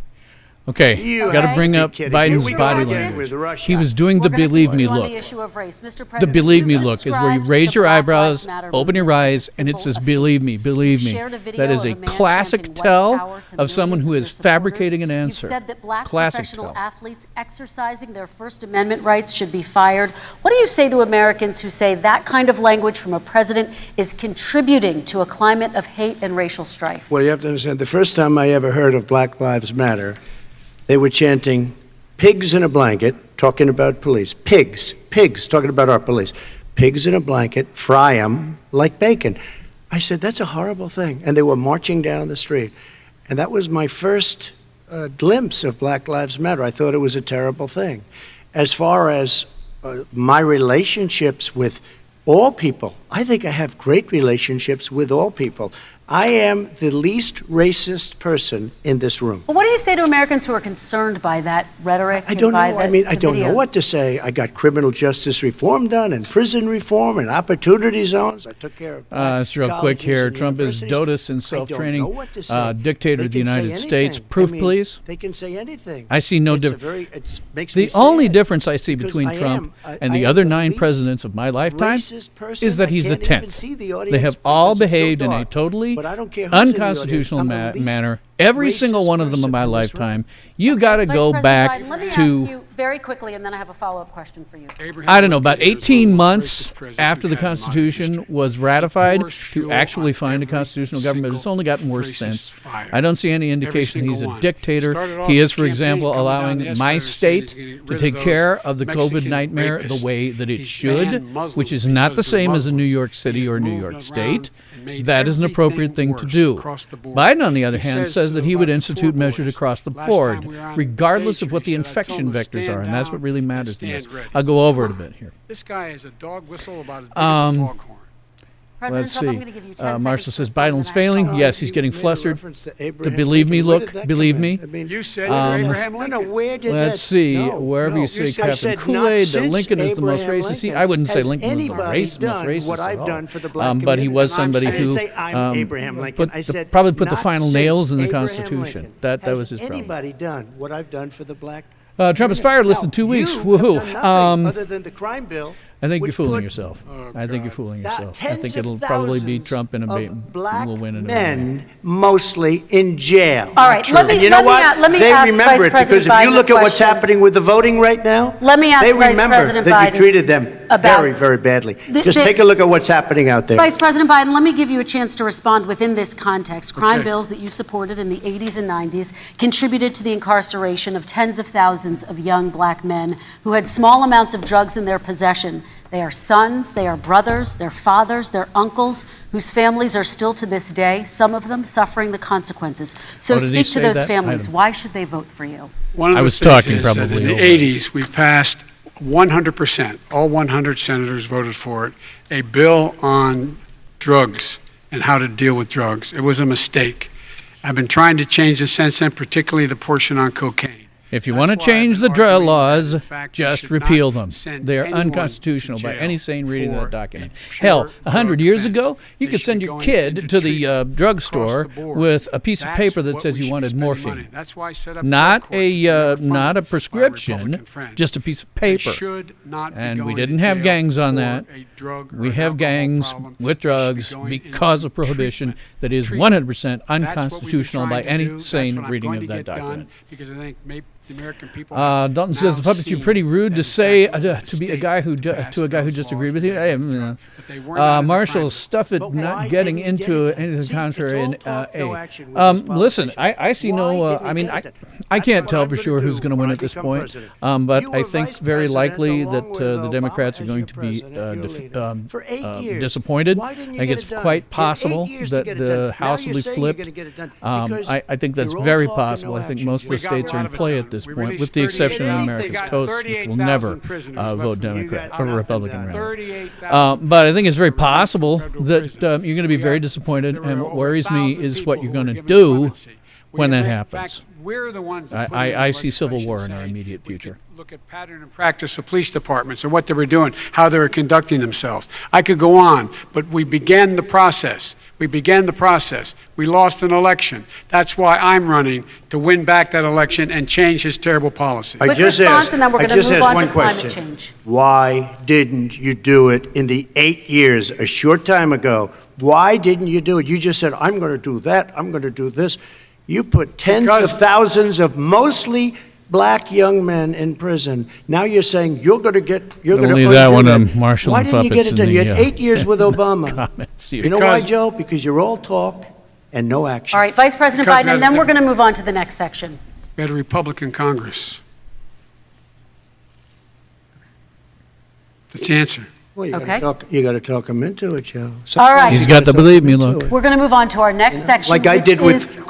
Okay, got to bring up Biden's body language. He was doing the believe me look. The believe me look is where you raise your eyebrows, open your eyes, and it says believe me, believe me. That is a classic tell of someone who is fabricating an answer. You said that black Classic professional tell. athletes exercising their First Amendment rights should be fired. What do you say to Americans who say that kind of language from a president is contributing to a climate of hate and racial strife? Well, you have to understand, the first time I ever heard of Black Lives Matter, they were chanting pigs in a blanket, talking about police. Pigs, talking about our police. Pigs in a blanket, fry them like bacon. I said, that's a horrible thing. And they were marching down the street. And that was my first glimpse of Black Lives Matter. I thought it was a terrible thing. As far as my relationships with all people, I think I have great relationships with all people. I am the least racist person in this room. Well, what do you say to Americans who are concerned by that rhetoric? I don't know. I don't know what to say. I got criminal justice reform done and prison reform and opportunity zones. I took care of it's real quick here. Trump is dotus in self-training, dictator of the United States. Proof, please. They can say anything. I see no difference. The only difference I see between Trump and the other 9 presidents of my lifetime is that he's the 10th. They have all behaved in a totally unconstitutional manner. Every single one of them in my lifetime. You got to go back Biden, let me to. ask you very quickly, and then I have a follow-up question for you. I don't know, about 18 months after the Constitution was ratified to actually find a constitutional government. It's only gotten worse since. I don't see any indication he's a dictator. He is, for example, allowing my state to take care of the COVID nightmare the way that it should, which is not the same as in New York City or New York State. That is an appropriate thing to do. Biden, on the other hand, says that he would institute measures across the board, regardless of what the infection vectors are, and that's what really matters to us. I'll go over it a bit here. This guy is a dog whistle about as big as a foghorn. Let's Trump, I'm see. gonna give you 10 Marshall seconds says to respond Biden's to that. failing. Yes, he's getting flustered. Believe me, look, believe me. You said you're Abraham Lincoln. Where did Let's see. Wherever you say Captain Kool-Aid, that Lincoln is the most racist. I wouldn't say Lincoln was the most racist what I've at done for the all. black But he was somebody I didn't who say I'm Abraham Lincoln. I said probably put the not final since nails in the Abraham Constitution. Lincoln. That was Has his problem. anybody done what I've done for the black? Trump is fired less than 2 weeks. You have Woohoo. done nothing other than the crime bill. I think you're which fooling put yourself. I think you're fooling yourself. I tens think of it'll probably be thousands Trump and of black will win in a men, mostly in jail. All right, let me- And you know let me what? a- let me they ask remember Vice it because President if you Biden look a at what's question. happening with the voting right now, Let me ask they Vice remember President that Biden you treated them about- very, very badly. The- Just the- take a look at what's happening out there. Vice President Biden, let me give you a chance to respond within this context. Crime bills that you supported in the 80s and 90s contributed to the incarceration of tens of thousands of young black men who had small amounts of drugs in their possession. They are sons, they are brothers, they're fathers, they're uncles, whose families are still to this day, some of them suffering the consequences. So did he speak to say those that? families. Item. Why should they vote for you? One of I the was things talking is that probably in the over. 80s, we passed 100%, all 100 senators voted for it, a bill on drugs and how to deal with drugs. It was a mistake. I've been trying to change the since then, particularly the portion on cocaine. If you That's want to why I've change been the drug arguing that, laws, in fact, we just should repeal not them. send They are anyone unconstitutional to by jail any sane reading of for that document. a pure Hell, 100 drug years offense. ago, you They could should send be your going kid into to the treatment drugstore across the board. with a piece of That's paper that what says we you should wanted be spending morphine. money. That's why I set up Not drug courts to a funded not a by prescription, Republican friends. just a piece of They paper. should not be And we going didn't to have jail gangs on for that. a drug or We an have alcohol gangs problem. with They should be drugs going because into of prohibition treatment. that is Treatment. 100% That's what we've been unconstitutional by trying to any do. That's sane what I'm reading going of to that get done, document. because I think maybe the American people Dalton says the puppet, you're pretty rude to say to be a guy who just agreed with you. Marshall, stuff it, But not why getting didn't you into get it done? anything See, contrary. it's And all talk, no action with these listen, politicians. I see Why no. didn't I you mean, get I it done? I That's can't what tell I'm for gonna sure who's do going to when win I at this become point. president. But You I were think vice very president likely along that with the Obama Democrats are as going your to be president, your leader, for 8 years. disappointed. Why didn't you I think get it's it done? quite You had 8 possible years to that get it the done. Now House will you're be saying you're flipped. gonna get it done because I think that's you're all very talk and possible. no I think action. most of We the got states a are lot in of it play done. at this We point, released with the exception of 38,000 America's got coast, which will 38,000 never prisoners vote left from you. Democrat Got or nothing Republican. done. Rather. 38,000 But I think it's very prisoners from possible federal that prison. you're going to be We very got- disappointed. there were And what over worries me 1,000 is what people you're who going were to given do clemency. when that In happens. fact, we're the ones that put it in I the see civil legislation war in our saying immediate we future. could look at pattern and practice of police departments and what they were doing, how they were conducting themselves. I could go on, but we began the process. We lost an election. That's why I'm running to win back that election and change his terrible policy. I Quick just response, asked, and then we're I gonna just move asked on one to climate question. change. Why didn't you do it in the 8 years, a short time ago? Why didn't you do it? You just said, I'm going to do that, I'm going to do this. You put tens Because- of thousands of mostly black young men in prison. Now you're saying you're going to leave that one to Marshall Why and didn't you get Fuppets it done? in You the, had 8 years with Obama. Comments here. You know why, Because- Joe? Because you're all talk and no action. All right, Vice President Because Biden, and then we're going to move on to the next section. We had a Republican Congress. That's the answer. Well, you Okay. got to talk him into it, Joe. All right. He's got the believe me look. We're going to move on to our next section. Like I which did is with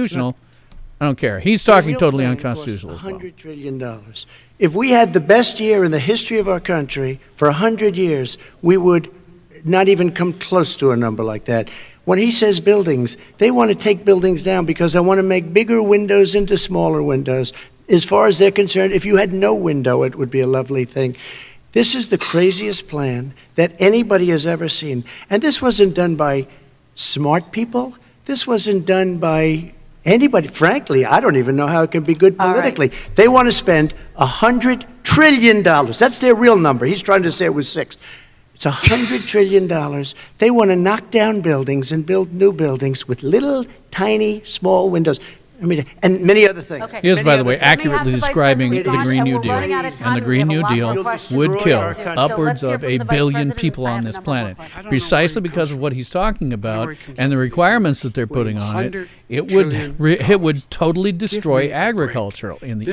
unconstitutional, I don't care. He's talking totally unconstitutional as well. $100 trillion. If we had the best year in the history of our country for 100 years, we would not even come close to a number like that. When he says buildings, they want to take buildings down because they want to make bigger windows into smaller windows. As far as they're concerned, if you had no window, it would be a lovely thing. This is the craziest plan that anybody has ever seen. And this wasn't done by smart people. This wasn't done by anybody. Frankly, I don't even know how it can be good politically. Right. They want to spend $100 trillion. That's their real number. He's trying to say it was 6. It's $100 trillion. They want to knock down buildings and build new buildings with little, tiny, small windows. I mean, and many other things. Okay. He is, by the way, accurately describing the Green New Deal. And the Green New Deal would kill upwards of 1 billion people on this planet. Precisely because of what he's talking about and the requirements that they're putting on it, it would totally destroy agriculture in the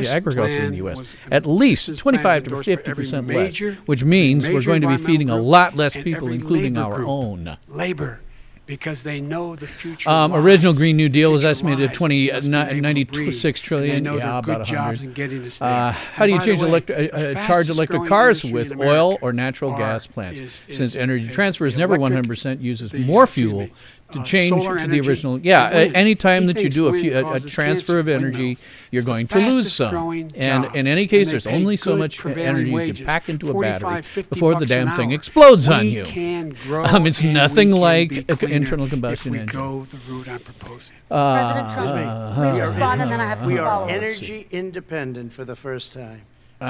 U.S. At least 25 to 50% less, which means we're going to be feeding a lot less people, including our own. Labor. Because they know the future. Original Green New Deal was estimated at $96 trillion. Yeah, about 100. How do you charge electric cars with oil or natural gas plants? Since Energy Transfers never 100% uses more fuel to change to the original. Yeah, anytime that you do a transfer of energy, you're going to lose some. And in any case, there's only so much energy you can pack into a battery before the damn thing explodes on you. It's nothing like an internal combustion engine. President Trump, please respond, and then I have some follow-ups. We are energy independent for the first time.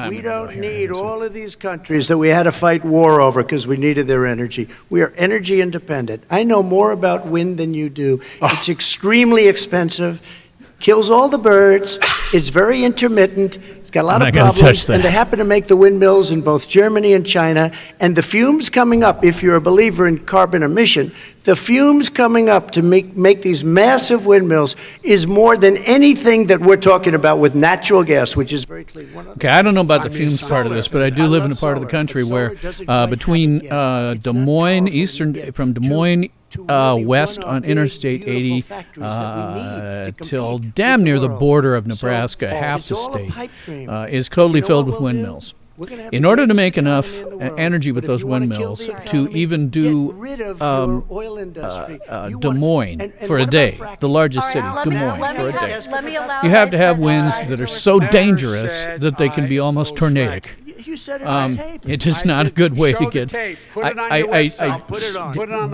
We don't need all of these countries that we had to fight war over because we needed their energy. We are energy independent. I know more about wind than you do. It's extremely expensive, kills all the birds, it's very intermittent, it's got a lot of problems, and they happen to make the windmills in both Germany and China, and the fumes coming up, if you're a believer in carbon emission, the fumes coming up to make these massive windmills is more than anything that we're talking about with natural gas, which is very clean. Okay, I don't know about the fumes part of this, but I do live in a part of the country where between Des Moines, from Des Moines west on Interstate 80 till damn near the border of Nebraska, half the state is totally filled with windmills. In order to make enough energy with those windmills to even do Des Moines for a day, the largest city, Des Moines for a day, you have to have winds that are so dangerous that they can be almost tornadic. It is not a good way to get.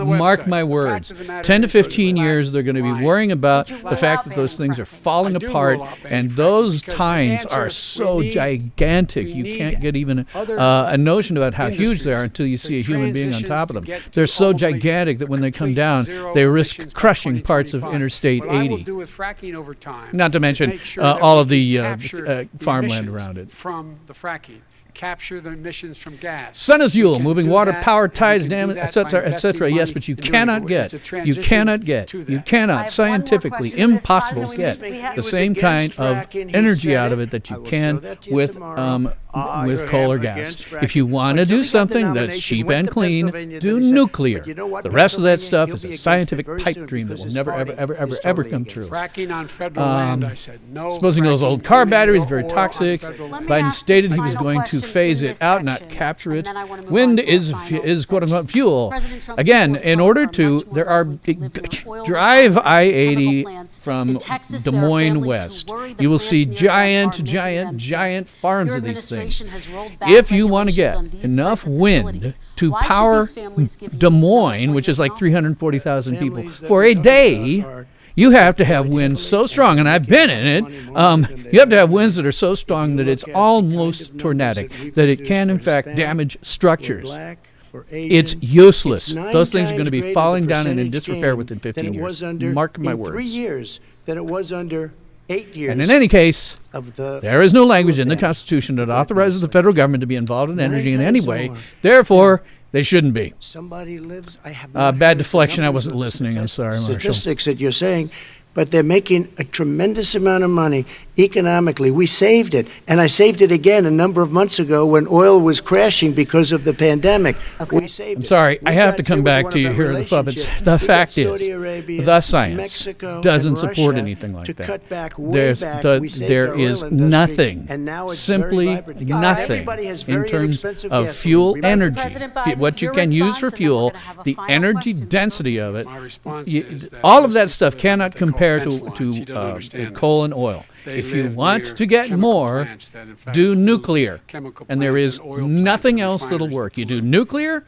Mark my words. 10 to 15 years, they're going to be worrying about the fact that those things are falling apart, and those tines are so gigantic you can't get even a notion about how huge they are until you see a human being on top of them. They're so gigantic that when they come down, they risk crushing parts of Interstate 80. Not to mention all of the farmland around it. From the fracking. Capture the emissions from gas. Sun is fuel, moving water, power, tides, dams, etc., etc. Yes, but you cannot scientifically impossible get the same kind of energy out of it that you can with coal or gas. If you want to do something that's cheap and clean, do nuclear. The rest of that stuff is a scientific pipe dream that will never, ever come true. Supposing those old car batteries are very toxic. Biden stated he was going to phase it out, not capture it. Wind is quote-unquote fuel. Again, in order to, there are drive I-80 from Des Moines west. You will see giant farms of these things. If you want to get enough wind to power Des Moines, which is like 340,000 people, for a day, you have to have winds so strong, and I've been in it, you have to have winds that are so strong that it's almost tornadic, that it can, in fact, damage structures. It's useless. Those things are going to be falling down and in disrepair within 15 years. Mark my words. 3 years than it was under 8 years. And in any case, there is no language in the Constitution that authorizes the federal government to be involved in energy in any way. Therefore, they shouldn't be. Somebody lives. I have bad deflection. I wasn't listening. I'm sorry, Marshall. Statistics that you're saying, but they're making a tremendous amount of money economically. We saved it, and I saved it again a number of months ago when oil was crashing because of the pandemic. Okay. We saved I'm sorry, I have to come back to you here, the puppets. The fact is, the science doesn't support anything like that. There is nothing, simply nothing, in terms of fuel energy. What you can use for fuel, the energy density of it, all of that stuff cannot compare to coal and oil. If you want to get more, do nuclear. And there is nothing else that'll work. You do nuclear,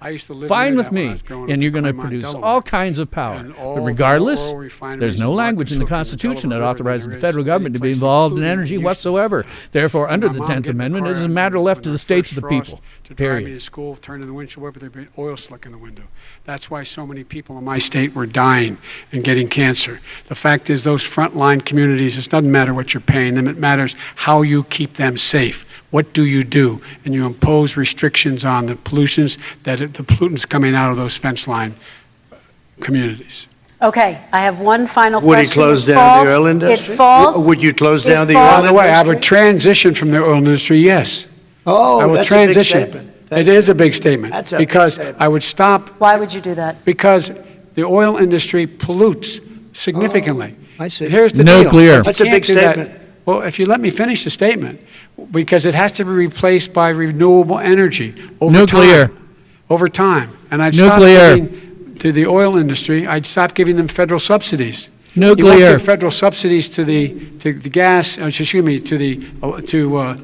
fine with me, and you're going to produce all kinds of power. But regardless, there's no language in the Constitution that authorizes the federal government to be involved in energy whatsoever. Therefore, under the 10th Amendment, it is a matter left to the states of the people. To drive me Period. to school, turning the windshield wiper, there'd be oil slick in the window. That's why so many people in my state were dying and getting cancer. The fact is, those frontline communities, it doesn't matter what you're paying them, it matters how you keep them safe. What do? And you impose restrictions on the pollutants coming out of those fence line communities. Okay, I have one final question. Would he close down the oil industry? It falls. Would you close down the falls- oil By industry? the way, I would transition from the oil industry, yes. Oh, I will that's transition. a big statement. It is a big statement. That's a big because statement. I would stop Why would you do that? because the oil industry pollutes significantly. I see. And here's the Nuclear. deal. You That's a can't big do that. statement. Well, if you let me finish the statement, because it has to be replaced by renewable energy Nuclear. Over time. And I'd Nuclear. stop giving to the oil industry, I'd stop giving them federal subsidies. You won't Nuclear. give federal subsidies to the gas, to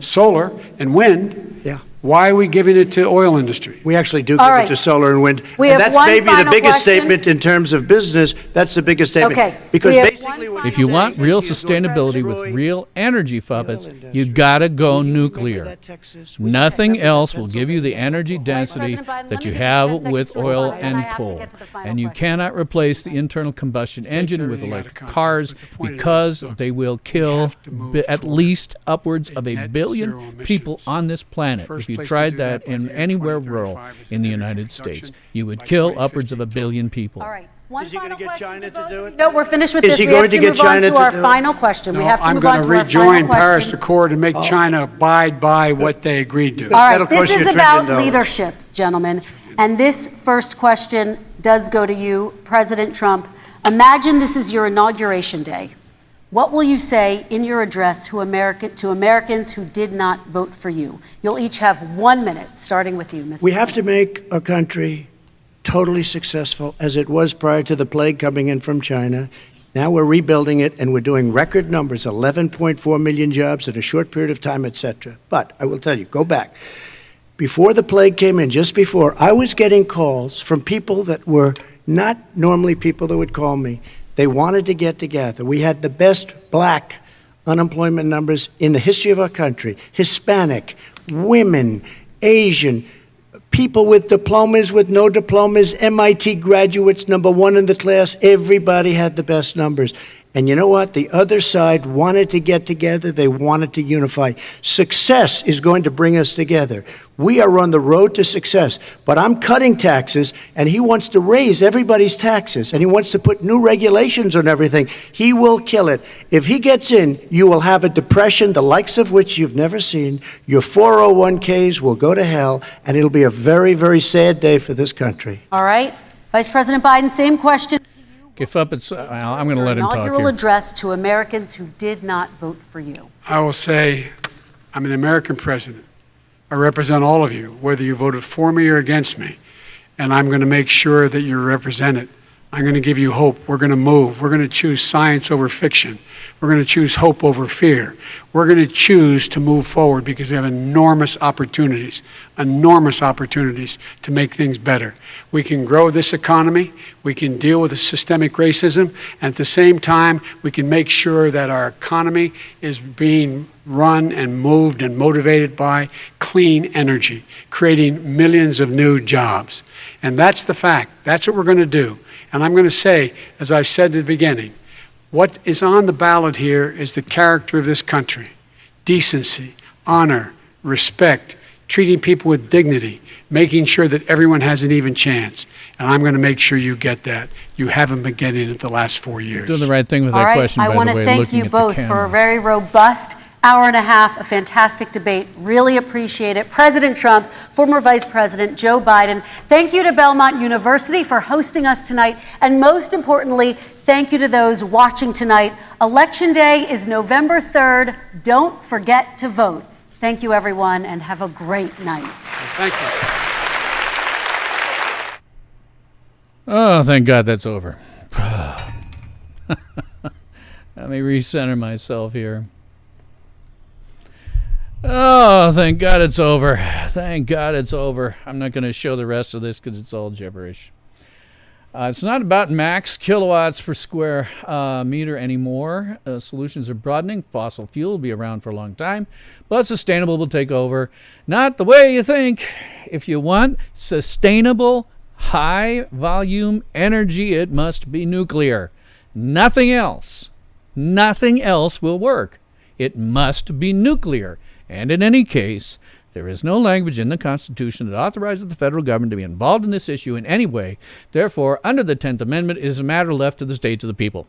solar and wind. Yeah. Why are we giving it to oil industry? We actually do All give right. it to solar and wind. We And have that's one maybe the final biggest question. statement in terms of business. That's the biggest statement. Okay. Because We have basically one what If he's you saying want is real he's going to sustainability with destroy real energy the oil puppets, industry. you gotta go Remember nuclear. that, Texas? Nothing else will give you the energy density President Biden, let that me you give you have 10 seconds with to oil respond, and I and have to coal. get to the final And you question. cannot replace the internal combustion engine with everything out of electric context, cars but the point is, because look, they will we kill have to move at toward least upwards of a net billion zero people emissions. on this planet. First If you place to tried do that that by in the year anywhere 2035 rural is in the energy United States, reduction you would by kill 2050 upwards of a billion people. All right. One Is he gonna final get question China to both do of it? you. No, we're finished with Is this. he We going have to to get move on China to to our do it? final question. We No, have to I'm move going on to to our rejoin final Paris question. Accord and make China abide by what they agreed to. All right, That'll this cost you is $1 about trillion. leadership, gentlemen. And this first question does go to you, President Trump. Imagine this is your inauguration day. What will you say in your address to Americans who did not vote for you? You'll each have 1 minute, starting with you, Mr. We have to make our country totally successful as it was prior to the plague coming in from China. Now we're rebuilding it, and we're doing record numbers, 11.4 million jobs in a short period of time, et cetera. But I will tell you, go back. Before the plague came in, just before, I was getting calls from people that were not normally people that would call me. They wanted to get together. We had the best black unemployment numbers in the history of our country. Hispanic, women, Asian, people with diplomas, with no diplomas, MIT graduates, #1 in the class. Everybody had the best numbers. And you know what? The other side wanted to get together. They wanted to unify. Success is going to bring us together. We are on the road to success. But I'm cutting taxes, and he wants to raise everybody's taxes, and he wants to put new regulations on everything. He will kill it. If he gets in, you will have a depression, the likes of which you've never seen. Your 401ks will go to hell, and it'll be a very, very sad day for this country. All right. Vice President Biden, same question to you. If up, it's, I'm going to let him talk Inaugural here. address to Americans who did not vote for you. I will say, I'm an American president. I represent all of you, whether you voted for me or against me. And I'm going to make sure that you're represented. I'm going to give you hope. We're going to move. We're going to choose science over fiction. We're going to choose hope over fear. We're going to choose to move forward because we have enormous opportunities to make things better. We can grow this economy. We can deal with the systemic racism. And at the same time, we can make sure that our economy is being run and moved and motivated by clean energy, creating millions of new jobs. And that's the fact. That's what we're going to do. And I'm going to say, as I said at the beginning, what is on the ballot here is the character of this country. Decency, honor, respect, treating people with dignity, making sure that everyone has an even chance. And I'm going to make sure you get that. You haven't been getting it the last 4 years. Doing the right thing with All that right, question, I by want the to way, thank looking you at the both for a camera. very robust hour and a half, a fantastic debate. Really appreciate it. President Trump, former Vice President Joe Biden, thank you to Belmont University for hosting us tonight. And most importantly, thank you to those watching tonight. Election Day is November 3rd. Don't forget to vote. Thank you, everyone, and have a great night. Thank you. Oh, thank God that's over. Let me recenter myself here. Oh, thank God it's over. Thank God it's over. I'm not going to show the rest of this because it's all gibberish. It's not about max kilowatts per square meter anymore. Solutions are broadening. Fossil fuel will be around for a long time, but sustainable will take over. Not the way you think. If you want sustainable, high-volume energy, it must be nuclear. Nothing else. Nothing else will work. It must be nuclear. And in any case, there is no language in the Constitution that authorizes the federal government to be involved in this issue in any way. Therefore, under the 10th Amendment, it is a matter left to the states of the people.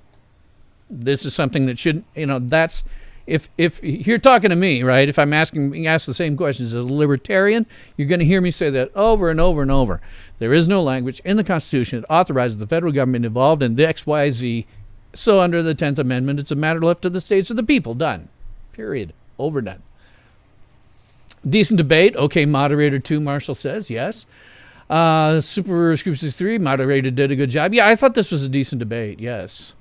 This is something that should, that's, if you're talking to me, right, if I'm being asked the same questions as a libertarian, you're going to hear me say that over and over and over. There is no language in the Constitution that authorizes the federal government involved in the XYZ. So under the 10th Amendment, it's a matter left to the states of the people. Done. Period. Overdone. Decent debate. Okay, moderator 2, Marshall says. Yes. Super Scoop 63, moderator did a good job. Yeah, I thought this was a decent debate. Yes.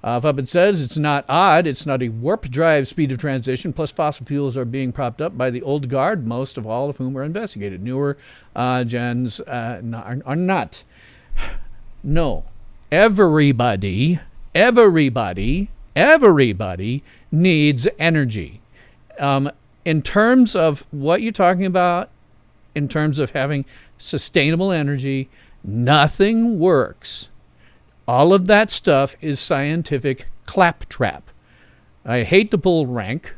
Fuppet says it's not odd. It's not a warp drive speed of transition. Plus, fossil fuels are being propped up by the old guard, most of all of whom are investigated. Newer gens are not. No. Everybody needs energy. In terms of what you're talking about, in terms of having sustainable energy, nothing works. All of that stuff is scientific claptrap. I hate to pull rank,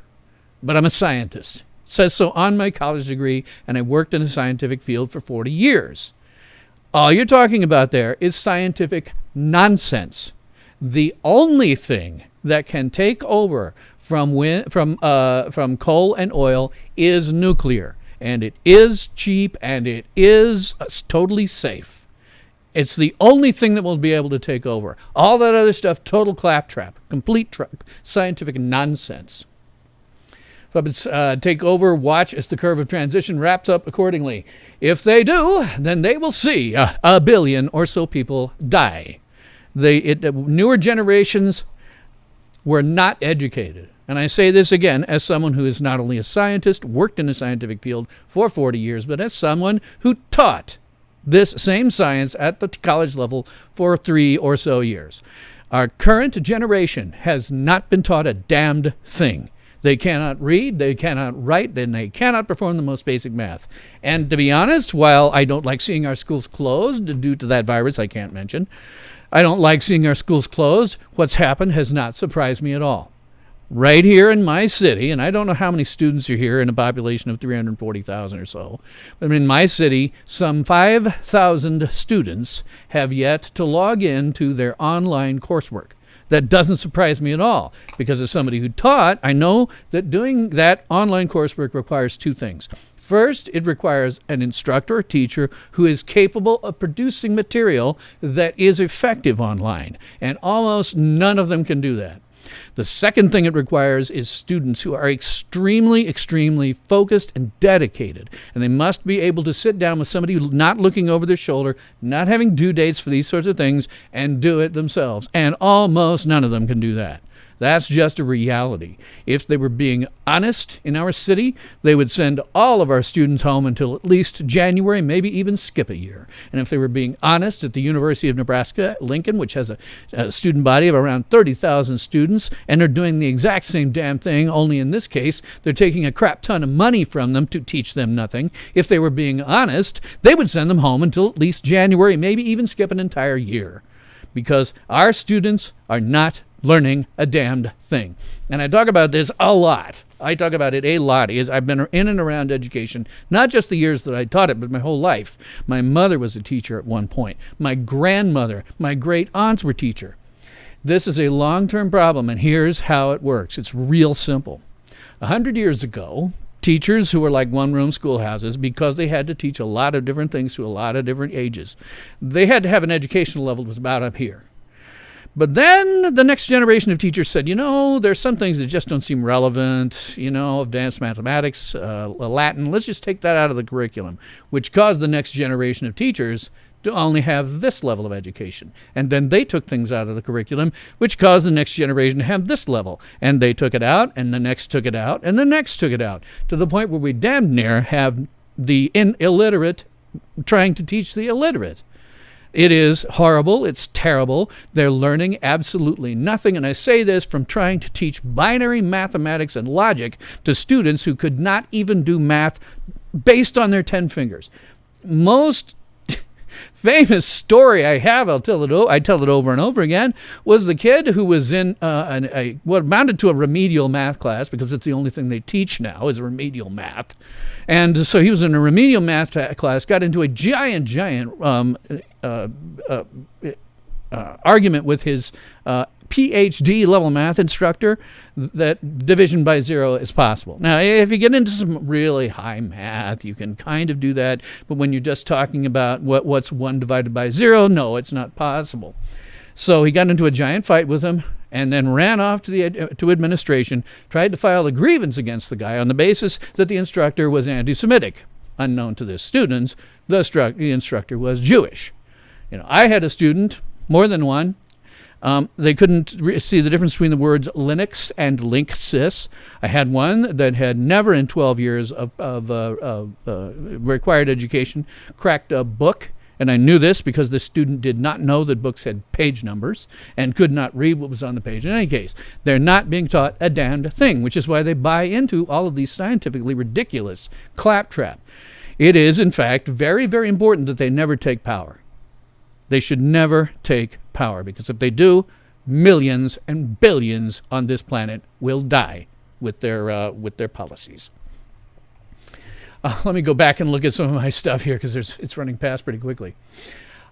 but I'm a scientist. It says so on my college degree, and I worked in the scientific field for 40 years. All you're talking about there is scientific nonsense. The only thing that can take over from coal and oil is nuclear, and it is cheap, and it is totally safe. It's the only thing that will be able to take over. All that other stuff, total claptrap, complete scientific nonsense. Puppets take over, watch as the curve of transition wraps up accordingly. If they do, then they will see a billion or so people die. Newer generations were not educated. And I say this again as someone who is not only a scientist, worked in the scientific field for 40 years, but as someone who taught this same science at the college level for 3 or so years. Our current generation has not been taught a damned thing. They cannot read, they cannot write, and they cannot perform the most basic math. And to be honest, while I don't like seeing our schools closed due to that virus I can't mention, I don't like seeing our schools closed. What's happened has not surprised me at all. Right here in my city, and I don't know how many students are here in a population of 340,000 or so, but in my city, some 5,000 students have yet to log in to their online coursework. That doesn't surprise me at all, because as somebody who taught, I know that doing that online coursework requires 2 things. First, it requires an instructor or teacher who is capable of producing material that is effective online, and almost none of them can do that. The second thing it requires is students who are extremely, extremely focused and dedicated. And they must be able to sit down with somebody not looking over their shoulder, not having due dates for these sorts of things, and do it themselves. And almost none of them can do that. That's just a reality. If they were being honest in our city, they would send all of our students home until at least January, maybe even skip a year. And if they were being honest at the University of Nebraska, Lincoln, which has a student body of around 30,000 students, and they're doing the exact same damn thing, only in this case, they're taking a crap ton of money from them to teach them nothing. If they were being honest, they would send them home until at least January, maybe even skip an entire year. Because our students are not learning a damned thing. And I talk about this a lot. I talk about it a lot. I've been in and around education, not just the years that I taught it, but my whole life. My mother was a teacher at one point. My grandmother, my great aunts were teachers. This is a long-term problem, and here's how it works. It's real simple. 100 years ago, teachers who were like one-room schoolhouses, because they had to teach a lot of different things to a lot of different ages, they had to have an educational level that was about up here. But then the next generation of teachers said, there's some things that just don't seem relevant, advanced mathematics, Latin. Let's just take that out of the curriculum, which caused the next generation of teachers to only have this level of education. And then they took things out of the curriculum, which caused the next generation to have this level. And they took it out, and the next took it out, and the next took it out, to the point where we damn near have the illiterate trying to teach the illiterate. It is horrible. It's terrible. They're learning absolutely nothing. And I say this from trying to teach binary mathematics and logic to students who could not even do math based on their 10 fingers. Most famous story I have, I tell it over and over again, was the kid who was in what amounted to a remedial math class, because it's the only thing they teach now is remedial math. And so he was in a remedial math class, got into a giant argument with his PhD level math instructor that division by zero is possible. Now, if you get into some really high math, you can kind of do that. But when you're just talking about what's 1 divided by 0, no, it's not possible. So he got into a giant fight with him and then ran off to administration, tried to file a grievance against the guy on the basis that the instructor was anti-Semitic. Unknown to the students, the instructor was Jewish. I had a student, more than one. They couldn't see the difference between the words Linux and Linksys. I had one that had never in 12 years of required education cracked a book. And I knew this because the student did not know that books had page numbers and could not read what was on the page. In any case, they're not being taught a damned thing, which is why they buy into all of these scientifically ridiculous claptrap. It is, in fact, very, very important that they never take power. They should never take power, because if they do, millions and billions on this planet will die with their policies. Let me go back and look at some of my stuff here, because it's running past pretty quickly.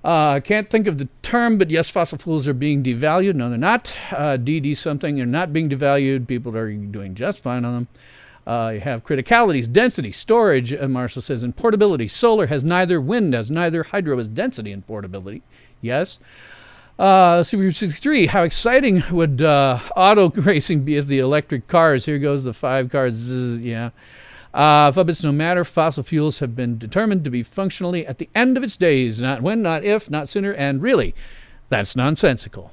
I can't think of the term, but yes, fossil fuels are being devalued. No, they're not. DD something, they're not being devalued. People are doing just fine on them. You have criticalities, density, storage, Marshall says, and portability. Solar has neither, wind has neither, hydro has density and portability. Yes. Super 63, how exciting would auto racing be if the electric cars, here goes the 5 cars, zzz, yeah. Fubbits, no matter, fossil fuels have been determined to be functionally at the end of its days, not when, not if, not sooner, and really, that's nonsensical.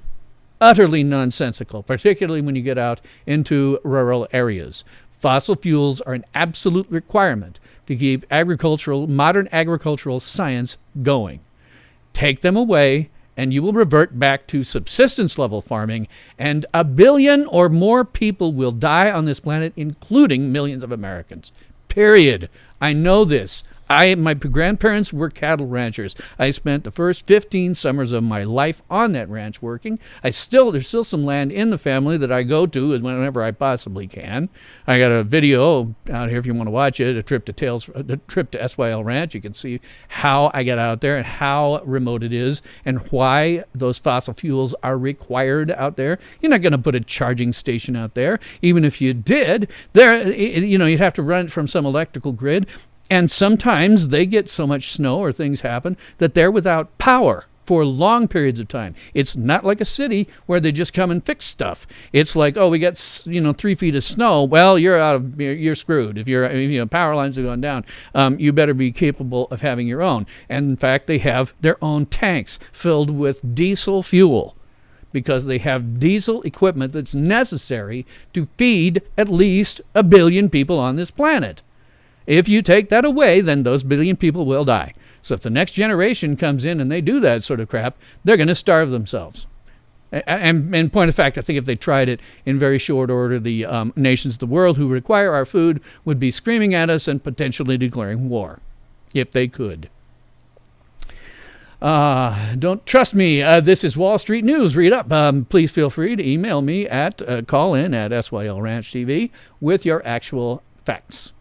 Utterly nonsensical, particularly when you get out into rural areas. Fossil fuels are an absolute requirement to keep modern agricultural science going. Take them away, and you will revert back to subsistence level farming, and 1 billion or more people will die on this planet, including millions of Americans. Period. I know this. My grandparents were cattle ranchers. I spent the first 15 summers of my life on that ranch working. There's still some land in the family that I go to whenever I possibly can. I got a video out here if you want to watch it, a trip to SYL Ranch. You can see how I get out there and how remote it is and why those fossil fuels are required out there. You're not going to put a charging station out there. Even if you did, you'd have to run it from some electrical grid. And sometimes they get so much snow or things happen that they're without power for long periods of time. It's not like a city where they just come and fix stuff. It's like, we got 3 feet of snow. Well, you're screwed. If power lines are going down, you better be capable of having your own. And in fact, they have their own tanks filled with diesel fuel, because they have diesel equipment that's necessary to feed at least 1 billion people on this planet. If you take that away, then those 1 billion people will die. So if the next generation comes in and they do that sort of crap, they're going to starve themselves. And in point of fact, I think if they tried it in very short order, the nations of the world who require our food would be screaming at us and potentially declaring war, if they could. Don't trust me. This is Wall Street News. Read up. Please feel free to email me at call-in@SYL Ranch TV with your actual facts.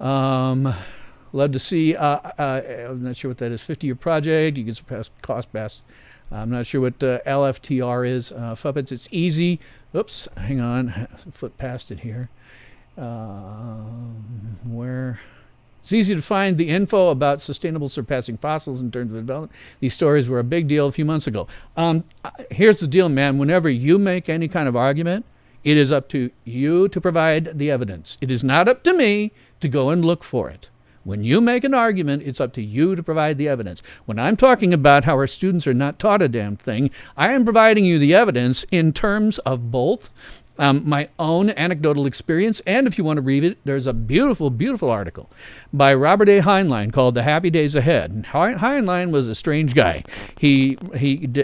Love to see, I'm not sure what that is, 50-year project, you can surpass cost best. I'm not sure what LFTR is. Fuppets, it's easy. Oops, hang on, flip past it here. Where? It's easy to find the info about sustainable surpassing fossils in terms of development. These stories were a big deal a few months ago. Here's the deal, man. Whenever you make any kind of argument, it is up to you to provide the evidence. It is not up to me to go and look for it. When you make an argument, it's up to you to provide the evidence. When I'm talking about how our students are not taught a damn thing, I am providing you the evidence in terms of both my own anecdotal experience, and if you want to read it, there's a beautiful, beautiful article by Robert A. Heinlein called The Happy Days Ahead. And Heinlein was a strange guy. He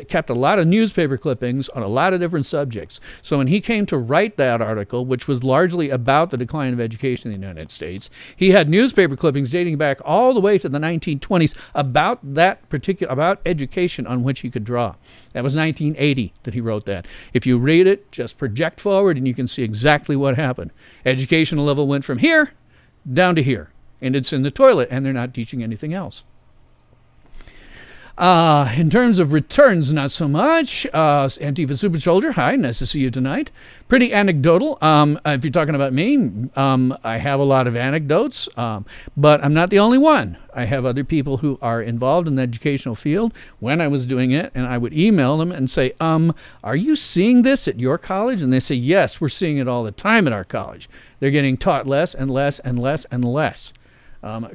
kept a lot of newspaper clippings on a lot of different subjects. So when he came to write that article, which was largely about the decline of education in the United States, he had newspaper clippings dating back all the way to the 1920s about about education on which he could draw. That was 1980 that he wrote that. If you read it, just project forward and you can see exactly what happened. Educational level went from here down to here, and it's in the toilet, and they're not teaching anything else. In terms of returns, not so much. Antifa Super Soldier, hi, nice to see you tonight. Pretty anecdotal. If you're talking about me, I have a lot of anecdotes, but I'm not the only one. I have other people who are involved in the educational field when I was doing it, and I would email them and say, are you seeing this at your college? And they say, yes, we're seeing it all the time at our college. They're getting taught less and less and less and less.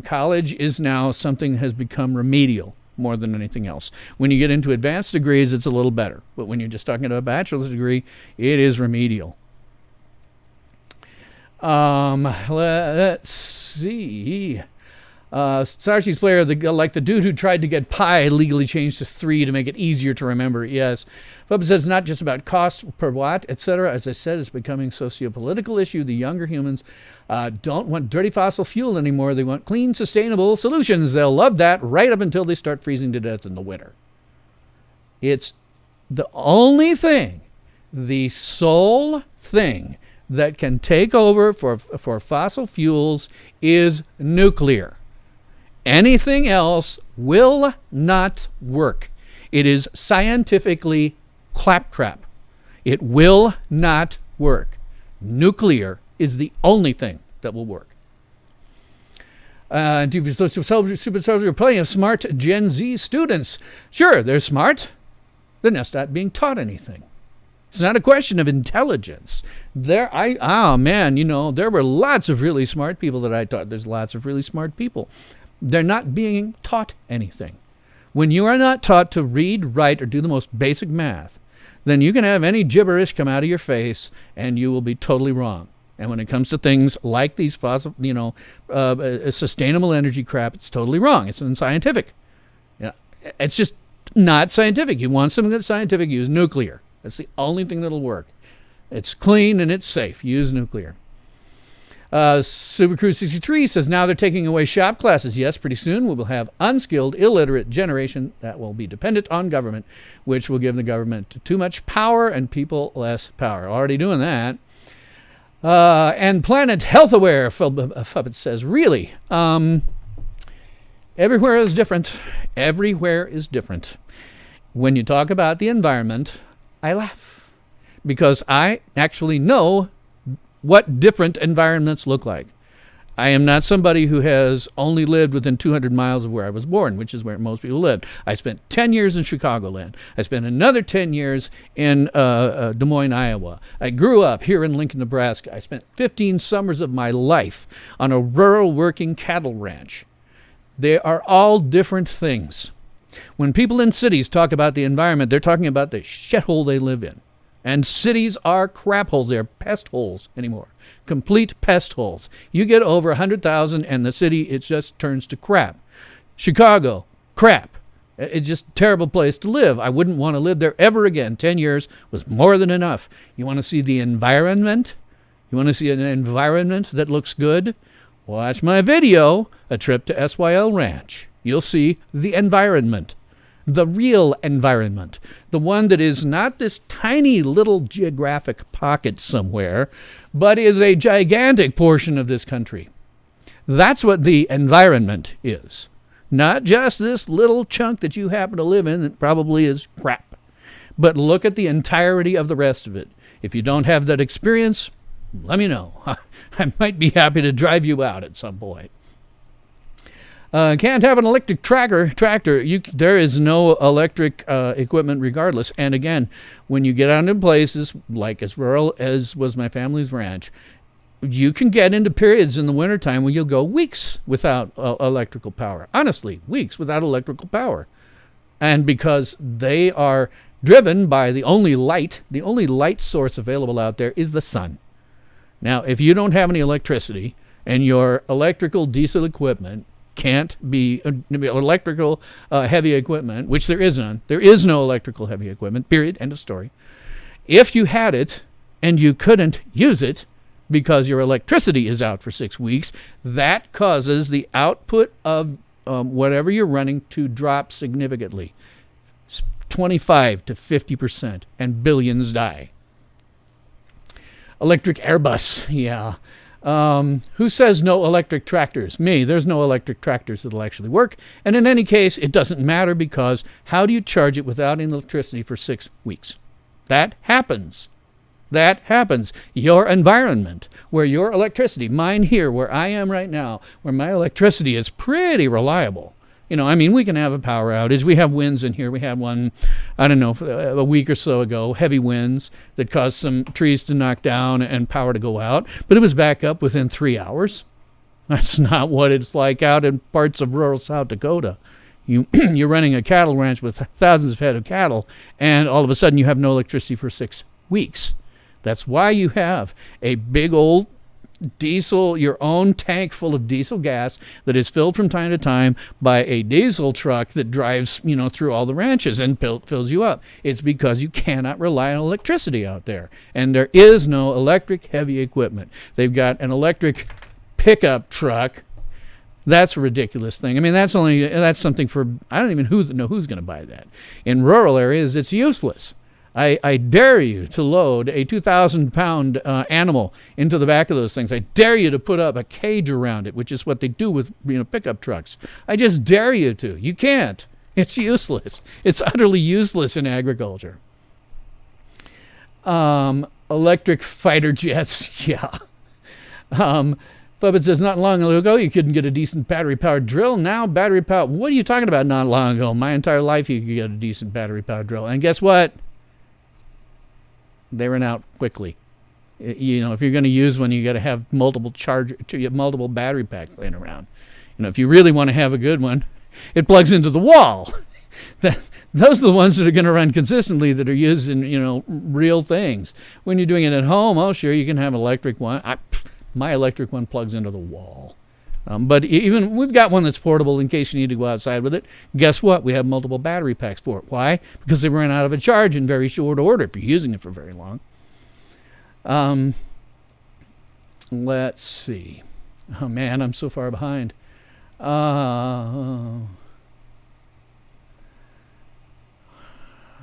College is now something that has become remedial more than anything else. When you get into advanced degrees, it's a little better. But when you're just talking about a bachelor's degree, it is remedial. Let's see. Sarshi's player, like the dude who tried to get pi legally changed to 3 to make it easier to remember. Yes. Fub says it's not just about cost per watt, etc. As I said, it's becoming a socio-political issue. The younger humans don't want dirty fossil fuel anymore. They want clean, sustainable solutions. They'll love that right up until they start freezing to death in the winter. It's the only thing, the sole thing that can take over for fossil fuels is nuclear. Anything else will not work. It is scientifically claptrap. It will not work. Nuclear is the only thing that will work. Super Soldier, plenty of smart Gen Z students. Sure, they're smart. They're just not being taught anything. It's not a question of intelligence. There were lots of really smart people that I taught. There's lots of really smart people. They're not being taught anything. When you are not taught to read, write, or do the most basic math, then you can have any gibberish come out of your face, and you will be totally wrong. And when it comes to things like these fossil, sustainable energy crap, it's totally wrong. It's unscientific. It's just not scientific. You want something that's scientific, use nuclear. That's the only thing that'll work. It's clean and it's safe. Use nuclear. Super Crew 63 says now they're taking away shop classes. Yes, pretty soon we will have unskilled, illiterate generation that will be dependent on government, which will give the government too much power and people less power. Already doing that. And Planet Health Aware, Fuppet says, really? Everywhere is different. Everywhere is different. When you talk about the environment, I laugh because I actually know what different environments look like. I am not somebody who has only lived within 200 miles of where I was born, which is where most people live. I spent 10 years in Chicagoland. I spent another 10 years in Des Moines, Iowa. I grew up here in Lincoln, Nebraska. I spent 15 summers of my life on a rural working cattle ranch. They are all different things. When people in cities talk about the environment, they're talking about the shithole they live in. And cities are crap holes. They're pest holes anymore. Complete pest holes. You get over 100,000 and the city, it just turns to crap. Chicago, crap. It's just a terrible place to live. I wouldn't want to live there ever again. 10 years was more than enough. You want to see the environment? You want to see an environment that looks good? Watch my video, A Trip to SYL Ranch. You'll see the environment. The real environment, the one that is not this tiny little geographic pocket somewhere, but is a gigantic portion of this country. That's what the environment is. Not just this little chunk that you happen to live in that probably is crap. But look at the entirety of the rest of it. If you don't have that experience, let me know. I might be happy to drive you out at some point. Can't have an electric tractor. There is no electric equipment regardless. And again, when you get out into places like as rural as was my family's ranch, you can get into periods in the wintertime when you'll go weeks without electrical power. Honestly, weeks without electrical power. And because they are driven by the only light source available out there is the sun. Now, if you don't have any electricity and your electrical diesel equipment can't be electrical heavy equipment, which there is none. There is no electrical heavy equipment, period, end of story. If you had it and you couldn't use it because your electricity is out for 6 weeks, that causes the output of whatever you're running to drop significantly, 25 to 50%, and billions die. Electric Airbus, yeah. Who says no electric tractors? Me. There's no electric tractors that'll actually work. And in any case, it doesn't matter, because how do you charge it without any electricity for 6 weeks? That happens. That happens. Your environment, where your electricity, mine here, where I am right now, where my electricity is pretty reliable. You know, I mean, we can have a power outage. We have winds in here. We had one, I don't know, a week or so ago, heavy winds that caused some trees to knock down and power to go out. But it was back up within 3 hours. That's not what it's like out in parts of rural South Dakota. You're running a cattle ranch with thousands of head of cattle, and all of a sudden you have no electricity for 6 weeks. That's why you have a big old diesel, your own tank full of diesel gas that is filled from time to time by a diesel truck that drives, through all the ranches and fills you up. It's because you cannot rely on electricity out there. And there is no electric heavy equipment. They've got an electric pickup truck. That's a ridiculous thing. I mean, that's something for, I don't even know who's going to buy that. In rural areas, it's useless. I dare you to load a 2,000-pound animal into the back of those things. I dare you to put up a cage around it, which is what they do with pickup trucks. I just dare you to. You can't. It's useless. It's utterly useless in agriculture. Electric fighter jets, yeah. Fubbit says, not long ago you couldn't get a decent battery-powered drill. Now battery-powered, what are you talking about not long ago? My entire life you could get a decent battery-powered drill. And guess what? They ran out quickly. If you're going to use one, you got to have multiple battery packs laying around. If you really want to have a good one, it plugs into the wall. Those are the ones that are going to run consistently, that are used in real things. When you're doing it at home, oh sure, you can have an electric one. My electric one plugs into the wall. But even we've got one that's portable in case you need to go outside with it. Guess what? We have multiple battery packs for it. Why? Because they ran out of a charge in very short order if you're using it for very long. Let's see. Oh, man, I'm so far behind.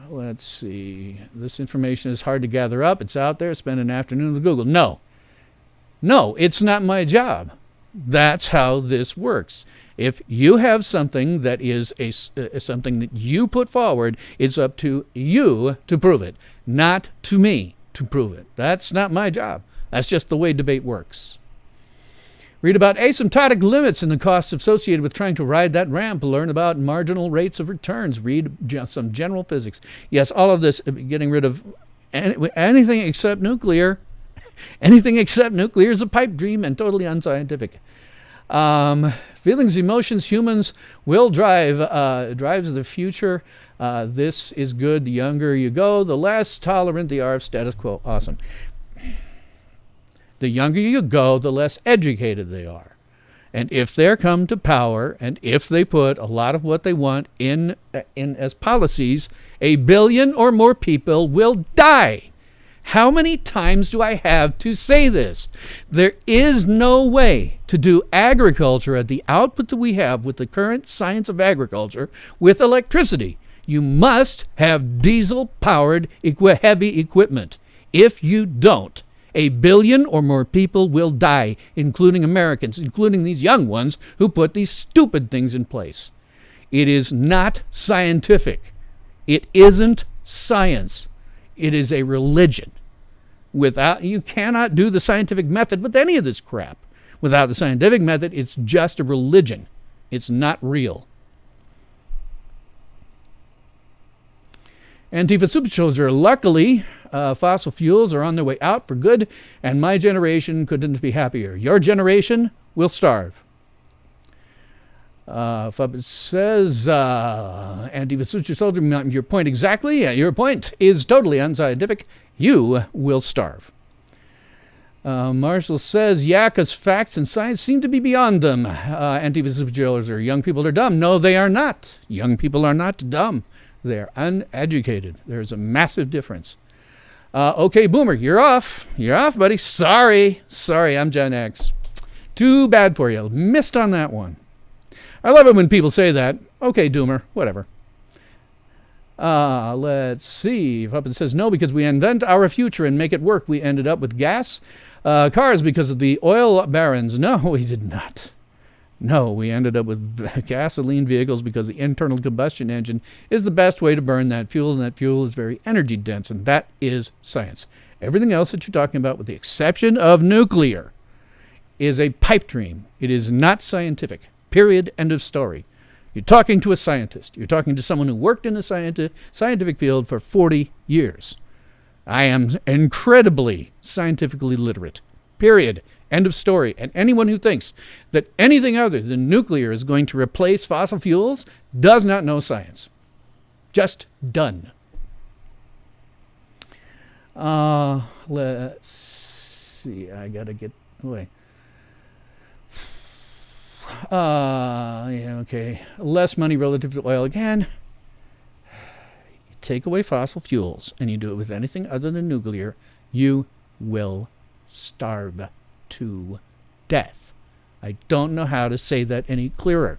Let's see. This information is hard to gather up. It's out there. Spend an afternoon with Google. No, it's not my job. That's how this works. If you have something that is something that you put forward, it's up to you to prove it, not to me to prove it. That's not my job. That's just the way debate works. Read about asymptotic limits and the costs associated with trying to ride that ramp. Learn about marginal rates of returns. Read some general physics. Yes, all of this, getting rid of anything except nuclear. Anything except nuclear is a pipe dream and totally unscientific. Feelings, emotions, humans will drives the future. This is good. The younger you go, the less tolerant they are of status quo. Awesome. The younger you go, the less educated they are. And if they come to power, and if they put a lot of what they want in as policies, 1 billion or more people will die. How many times do I have to say this? There is no way to do agriculture at the output that we have with the current science of agriculture with electricity. You must have diesel-powered heavy equipment. If you don't, 1 billion or more people will die, including Americans, including these young ones who put these stupid things in place. It is not scientific. It isn't science. It is a religion. You cannot do the scientific method with any of this crap. Without the scientific method, it's just a religion. It's not real. Antifa Super Soldier, luckily, fossil fuels are on their way out for good, and my generation couldn't be happier. Your generation will starve. Fubbit says, Anti-Vasucha Soldier, your point exactly. Your point is totally unscientific. You will starve. Marshall says, yeah, because facts and science seem to be beyond them. Anti-Vasucha Soldier, young people are dumb. No, they are not. Young people are not dumb. They're uneducated. There's a massive difference. Okay, Boomer, you're off. You're off, buddy. Sorry, I'm Gen X. Too bad for you. Missed on that one. I love it when people say that. Okay, Doomer, whatever. Let's see. Fuppin says, no, because we invent our future and make it work. We ended up with gas cars because of the oil barons. No, we did not. No, we ended up with gasoline vehicles because the internal combustion engine is the best way to burn that fuel, and that fuel is very energy dense, and that is science. Everything else that you're talking about, with the exception of nuclear, is a pipe dream. It is not scientific. Period. End of story. You're talking to a scientist. You're talking to someone who worked in the scientific field for 40 years. I am incredibly scientifically literate. Period. End of story. And anyone who thinks that anything other than nuclear is going to replace fossil fuels does not know science. Just done. Let's see. I got to get away. Yeah, okay. Less money relative to oil again. You take away fossil fuels and you do it with anything other than nuclear, you will starve to death. I don't know how to say that any clearer.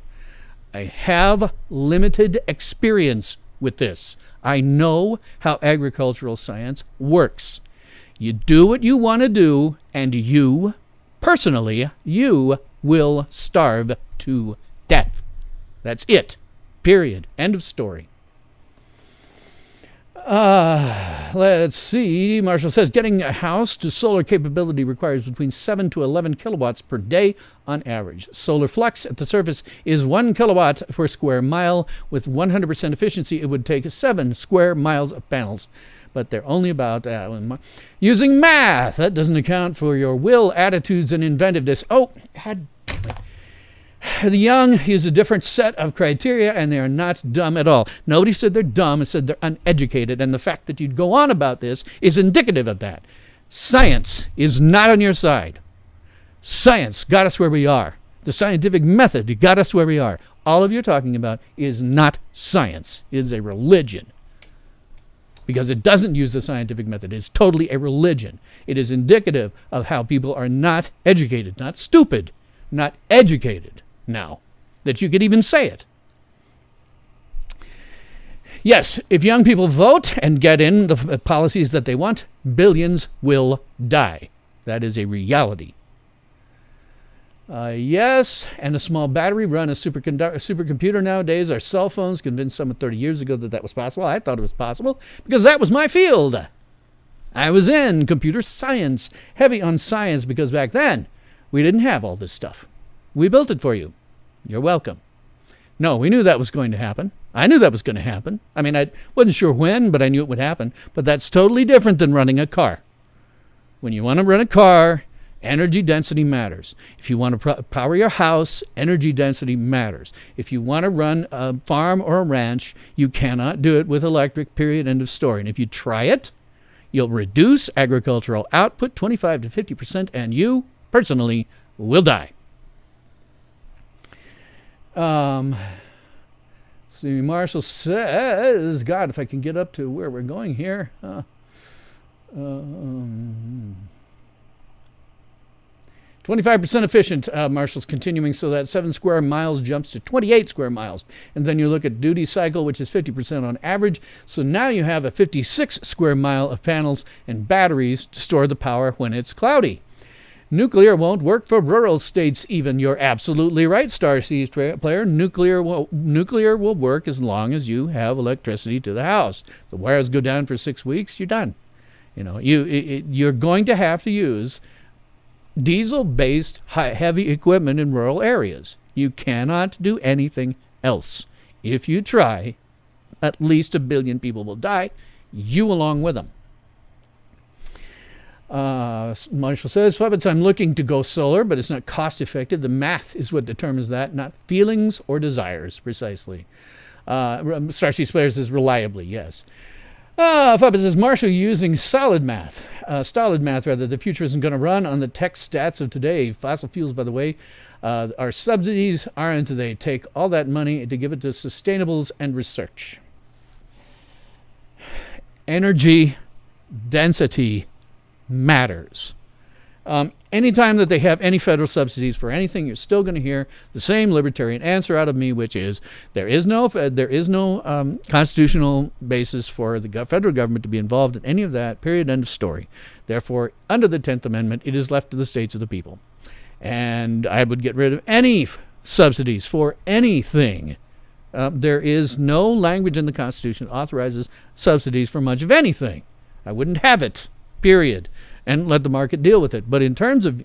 I have limited experience with this. I know how agricultural science works. You do what you want to do, and you, personally, you will starve to death. That's it. Period. End of story. Let's see. Marshall says, getting a house to solar capability requires between 7 to 11 kilowatts per day on average. Solar flux at the surface is 1 kilowatt per square mile. With 100% efficiency, it would take 7 square miles of panels. But they're only about using math. That doesn't account for your will, attitudes, and inventiveness. Oh, God. The young use a different set of criteria, and they are not dumb at all. Nobody said they're dumb. It said they're uneducated, and the fact that you'd go on about this is indicative of that. Science is not on your side. Science got us where we are. The scientific method got us where we are. All of you're talking about is not science. It is a religion. Because it doesn't use the scientific method. It's totally a religion. It is indicative of how people are not educated, not stupid, not educated now, that you could even say it. Yes, if young people vote and get in the policies that they want, billions will die. That is a reality. Yes, and a small battery run a supercomputer nowadays. Our cell phones convinced someone 30 years ago that that was possible. I thought it was possible because that was my field. I was in computer science, heavy on science, because back then we didn't have all this stuff. We built it for you. You're welcome. No, we knew that was going to happen. I knew that was going to happen. I mean, I wasn't sure when, but I knew it would happen. But that's totally different than running a car. When you want to run a car, energy density matters. If you want to power your house, energy density matters. If you want to run a farm or a ranch, you cannot do it with electric, period, end of story. And if you try it, you'll reduce agricultural output 25 to 50%, and you, personally, will die. See, Marshall says, God, if I can get up to where we're going here. 25% efficient, Marshall's continuing, so that 7 square miles jumps to 28 square miles. And then you look at duty cycle, which is 50% on average. So now you have a 56 square mile of panels and batteries to store the power when it's cloudy. Nuclear won't work for rural states even. You're absolutely right, Star Seas player. Nuclear will work as long as you have electricity to the house. The wires go down for 6 weeks, you're done. You know, you're going to have to use diesel-based heavy equipment in rural areas. You cannot do anything else. If you try, at least 1 billion people will die, you along with them. Marshall says, Fuppets, I'm looking to go solar, but it's not cost effective. The math is what determines that, not feelings or desires, precisely. Starseed Player says, reliably, yes. Fuppets says, Marshall, using stolid math, the future isn't going to run on the tech stats of today. Fossil fuels, by the way, our subsidies aren't. They take all that money to give it to sustainables and research. Energy density matters. Anytime that they have any federal subsidies for anything, you're still going to hear the same libertarian answer out of me, which is there is no constitutional basis for the federal government to be involved in any of that, period, end of story. Therefore, under the 10th Amendment, it is left to the states of the people. And I would get rid of any subsidies for anything. There is no language in the Constitution that authorizes subsidies for much of anything. I wouldn't have it, period, and let the market deal with it. But in terms of,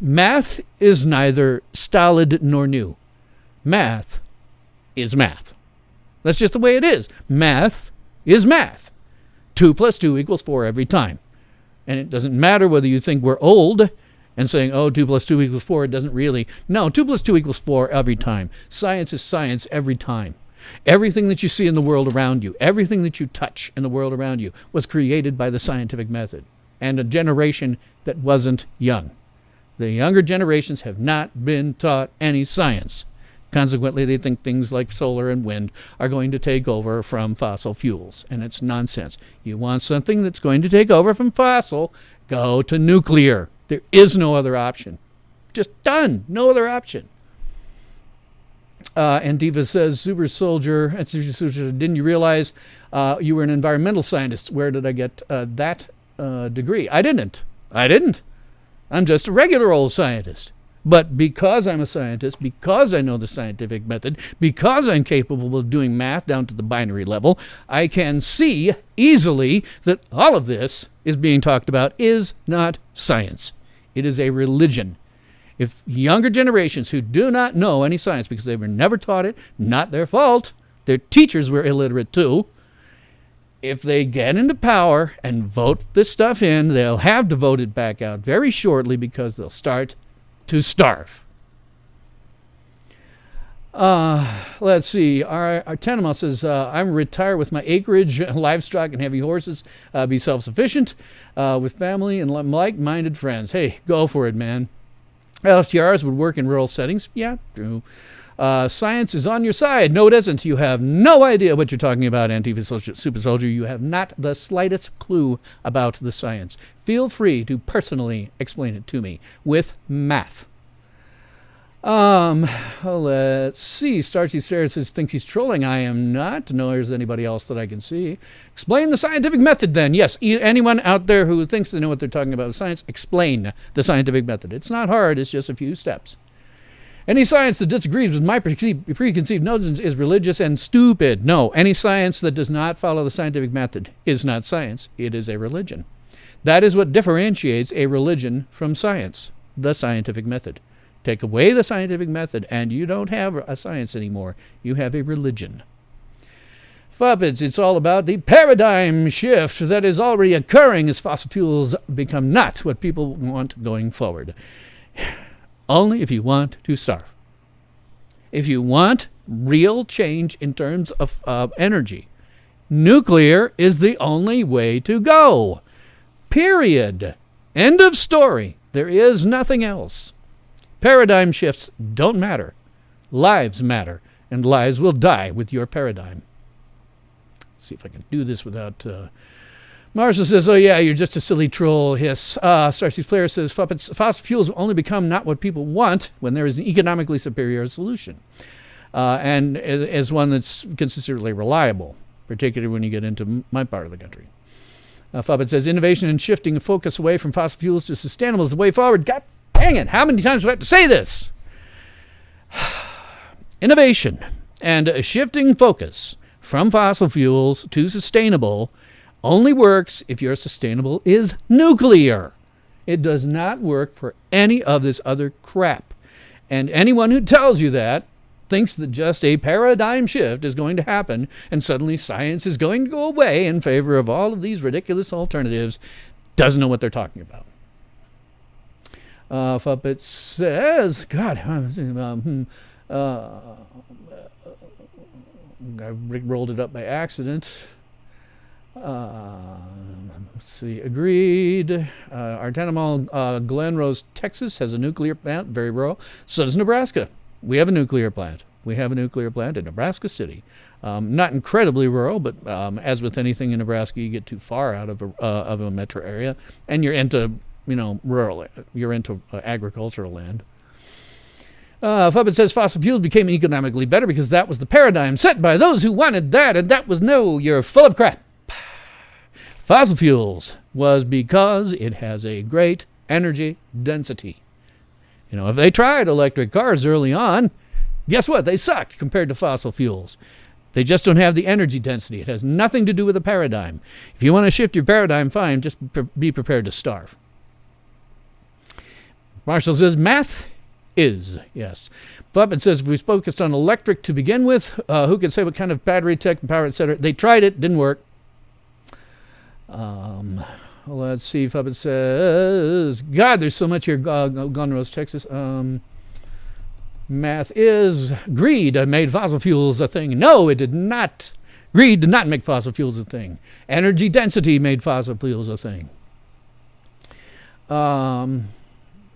math is neither stolid nor new. Math is math. That's just the way it is. Math is math. 2 + 2 = 4 every time. And it doesn't matter whether you think we're old and saying, 2 + 2 = 4, it doesn't really. No, 2 + 2 = 4 every time. Science is science every time. Everything that you see in the world around you, everything that you touch in the world around you was created by the scientific method and a generation that wasn't young. The younger generations have not been taught any science. Consequently, they think things like solar and wind are going to take over from fossil fuels, and it's nonsense. You want something that's going to take over from fossil, go to nuclear. There is no other option. Just done. No other option. And Diva says, Super Soldier, didn't you realize you were an environmental scientist? Where did I get that degree? I didn't. I'm just a regular old scientist. But because I'm a scientist, because I know the scientific method, because I'm capable of doing math down to the binary level, I can see easily that all of this is being talked about is not science. It is a religion. If younger generations who do not know any science because they were never taught it, not their fault, their teachers were illiterate too, if they get into power and vote this stuff in, they'll have to vote it back out very shortly because they'll start to starve. Let's see. Our Tanema says, I'm retired with my acreage, livestock, and heavy horses. Be self-sufficient with family and like-minded friends. Hey, go for it, man. LFTRs would work in rural settings. Yeah, true. Science is on your side. No, it isn't. You have no idea what you're talking about, Super Soldier. You have not the slightest clue about the science. Feel free to personally explain it to me with math. Let's see. Starchy Sarah says, thinks he's trolling. I am not. Nor is anybody else that I can see. Explain the scientific method then. Yes, anyone out there who thinks they know what they're talking about with science, explain the scientific method. It's not hard. It's just a few steps. Any science that disagrees with my preconceived notions is religious and stupid. No, any science that does not follow the scientific method is not science. It is a religion. That is what differentiates a religion from science, the scientific method. Take away the scientific method, and you don't have a science anymore. You have a religion. Fuppets, it's all about the paradigm shift that is already occurring as fossil fuels become not what people want going forward. Only if you want to starve. If you want real change in terms of energy, nuclear is the only way to go. Period. End of story. There is nothing else. Paradigm shifts don't matter. Lives matter, and lives will die with your paradigm. Let's see if I can do this without... Marshall says, oh yeah, you're just a silly troll. Hiss. Starseed Player says, fossil fuels will only become not what people want when there is an economically superior solution. And as one that's consistently reliable, particularly when you get into my part of the country. Fuppet says, innovation and shifting focus away from fossil fuels to sustainable is the way forward. God dang it, how many times do I have to say this? Innovation and shifting focus from fossil fuels to sustainable only works if your sustainable is nuclear. It does not work for any of this other crap. And anyone who tells you that thinks that just a paradigm shift is going to happen and suddenly science is going to go away in favor of all of these ridiculous alternatives doesn't know what they're talking about. Fuppet says, God, I rolled it up by accident. Let's see. Agreed. Our Mall, Glen Rose, Texas has a nuclear plant, very rural. So does Nebraska. We have a nuclear plant. We have a nuclear plant in Nebraska City. Not incredibly rural, but as with anything in Nebraska, you get too far out of a metro area, and you're into, rural. You're into agricultural land. Fuppet says fossil fuels became economically better because that was the paradigm set by those who wanted that, and that was no. You're full of crap. Fossil fuels was because it has a great energy density. If they tried electric cars early on, guess what? They sucked compared to fossil fuels. They just don't have the energy density. It has nothing to do with the paradigm. If you want to shift your paradigm, fine, just be prepared to starve. Marshall says math is, yes. Fuppet says we focused on electric to begin with. Who can say what kind of battery tech and power, etc.? They tried it, didn't work. Let's see. Fuppet says, God, there's so much here. Glen Rose, Texas. Math is greed made fossil fuels a thing. No, it did not. Greed did not make fossil fuels a thing. Energy density made fossil fuels a thing.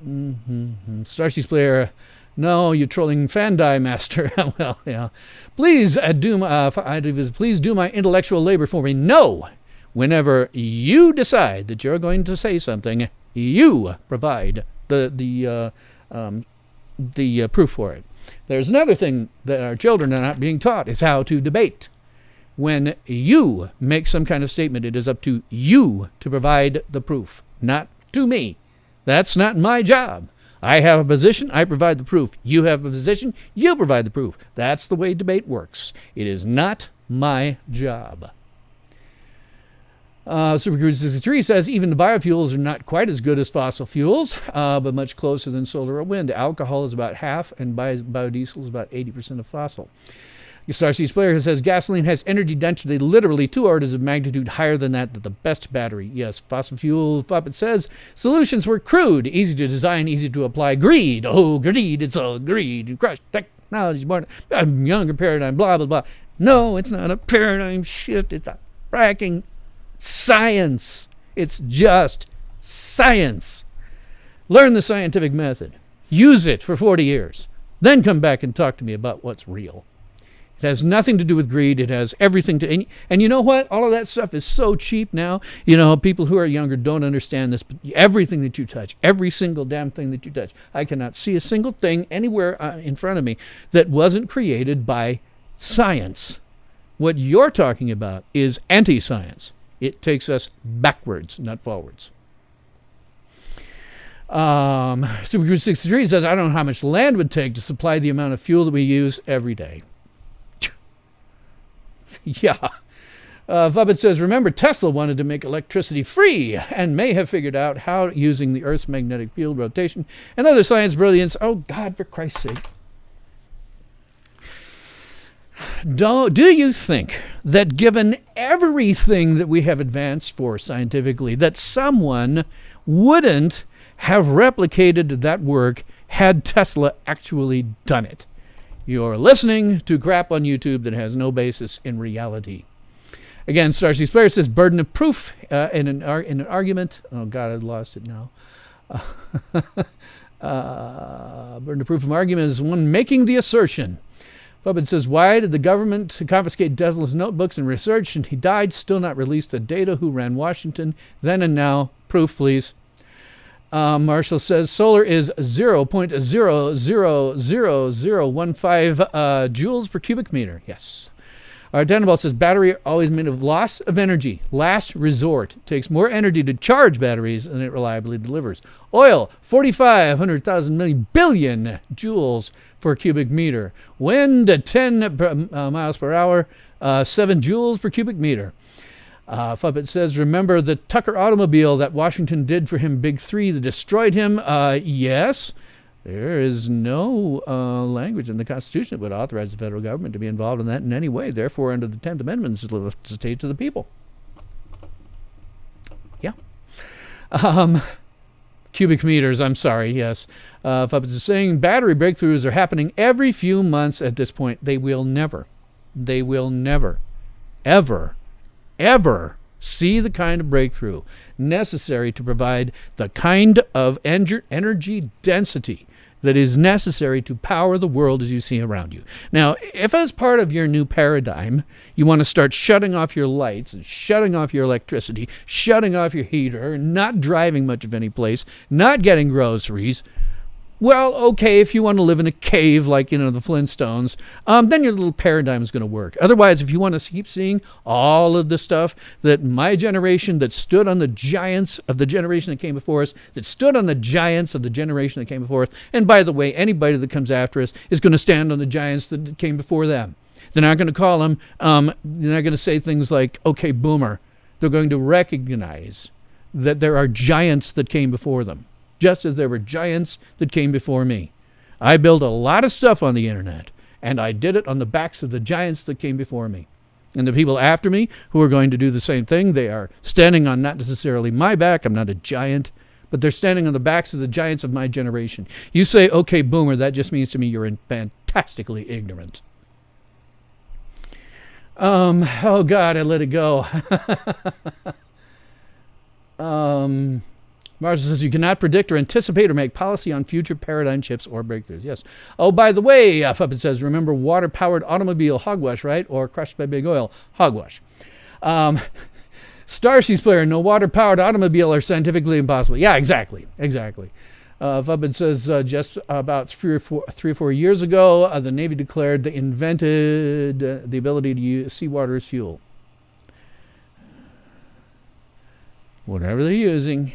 Starseeds player, no, you're trolling Fandai Master. Well, yeah. Please do my intellectual labor for me. No. Whenever you decide that you're going to say something, you provide the proof for it. There's another thing that our children are not being taught is how to debate. When you make some kind of statement, it is up to you to provide the proof, not to me. That's not my job. I have a position, I provide the proof. You have a position, you provide the proof. That's the way debate works. It is not my job. Supercruise 63 says even the biofuels are not quite as good as fossil fuels, but much closer than solar or wind. Alcohol is about half, and biodiesel is about 80% of fossil. Starseeds player says gasoline has energy density literally 2 orders of magnitude higher than that of the best battery. Yes, fossil fuel, Fuppet says, solutions were crude, easy to design, easy to apply. Greed, oh, greed, it's all greed. Crush technology's born, a younger paradigm, blah, blah, blah. No, it's not a paradigm shift. It's a fracking science. It's just science. Learn the scientific method. Use it for 40 years. Then come back and talk to me about what's real. It has nothing to do with greed. It has everything to... And you know what? All of that stuff is so cheap now. People who are younger don't understand this. But everything that you touch, every single damn thing that you touch, I cannot see a single thing anywhere in front of me that wasn't created by science. What you're talking about is anti-science. It takes us backwards, not forwards. Supercruise 63 says, I don't know how much land would take to supply the amount of fuel that we use every day. Yeah. Fuppet says, remember, Tesla wanted to make electricity free and may have figured out how using the Earth's magnetic field rotation and other science brilliance. Oh, God, for Christ's sake. Do you think that given everything that we have advanced for scientifically, that someone wouldn't have replicated that work had Tesla actually done it? You're listening to crap on YouTube that has no basis in reality. Again, Starseeds Player says burden of proof in an argument. Oh, God, I lost it now. Burden of proof of argument is one making the assertion. Fuppet says, why did the government confiscate Tesla's notebooks and research, and he died, still not released the data, who ran Washington, then and now? Proof, please. Marshall says, solar is 0.0000015 joules per cubic meter. Yes. Our Dannibal says, battery always made of loss of energy. Last resort. Takes more energy to charge batteries than it reliably delivers. Oil, 4,500,000 million billion joules per cubic meter. Wind at 10 miles per hour, 7 joules per cubic meter. Fuppet says, remember the Tucker automobile that Washington did for him, Big 3, that destroyed him? Yes. There is no language in the Constitution that would authorize the federal government to be involved in that in any way. Therefore, under the 10th Amendment, it's left to state to the people. Yeah. Cubic meters, I'm sorry, yes. If I was saying battery breakthroughs are happening every few months at this point, they will never, ever, ever see the kind of breakthrough necessary to provide the kind of energy density that is necessary to power the world as you see around you. Now, if as part of your new paradigm, you want to start shutting off your lights and shutting off your electricity, shutting off your heater, not driving much of any place, not getting groceries, well, okay, if you want to live in a cave like, the Flintstones, then your little paradigm is going to work. Otherwise, if you want to keep seeing all of the stuff that my generation that stood on the giants of the generation that came before us, that stood on the giants of the generation that came before us, and by the way, anybody that comes after us is going to stand on the giants that came before them. They're not going to call them, they're not going to say things like, okay, boomer. They're going to recognize that there are giants that came before them, just as there were giants that came before me. I built a lot of stuff on the internet, and I did it on the backs of the giants that came before me. And the people after me who are going to do the same thing, they are standing on not necessarily my back, I'm not a giant, but they're standing on the backs of the giants of my generation. You say, okay, boomer, that just means to me you're fantastically ignorant. Oh God, I let it go. Marshall says you cannot predict or anticipate or make policy on future paradigm shifts or breakthroughs. Yes. Oh, by the way, Fuppet says, remember water-powered automobile hogwash, right? Or crushed by big oil hogwash. Starseeds player, no water-powered automobile are scientifically impossible. Yeah, exactly. Fuppet says just about 3 or 4 years ago, the Navy declared they invented the ability to use seawater as fuel. Whatever they're using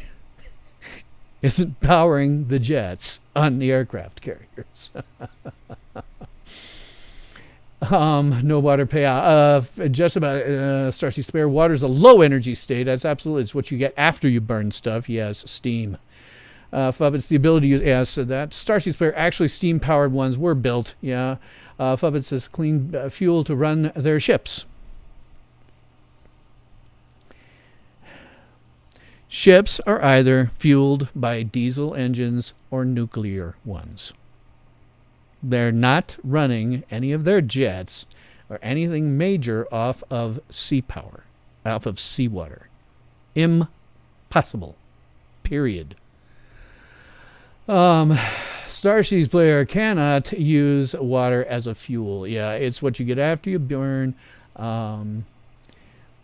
isn't powering the jets on the aircraft carriers. No water payout. Just about Starseed Spare. Water is a low energy state. That's absolutely. It's what you get after you burn stuff. Yes, steam. Fuppet's the ability to use. Yeah, so that Starseed Spare. Actually, steam powered ones were built. Yeah. Fuppet says clean fuel to run their ships. Ships are either fueled by diesel engines or nuclear ones. They're not running any of their jets or anything major off of sea power, off of seawater. Impossible. Period. Starseeds player cannot use water as a fuel. Yeah, it's what you get after you burn.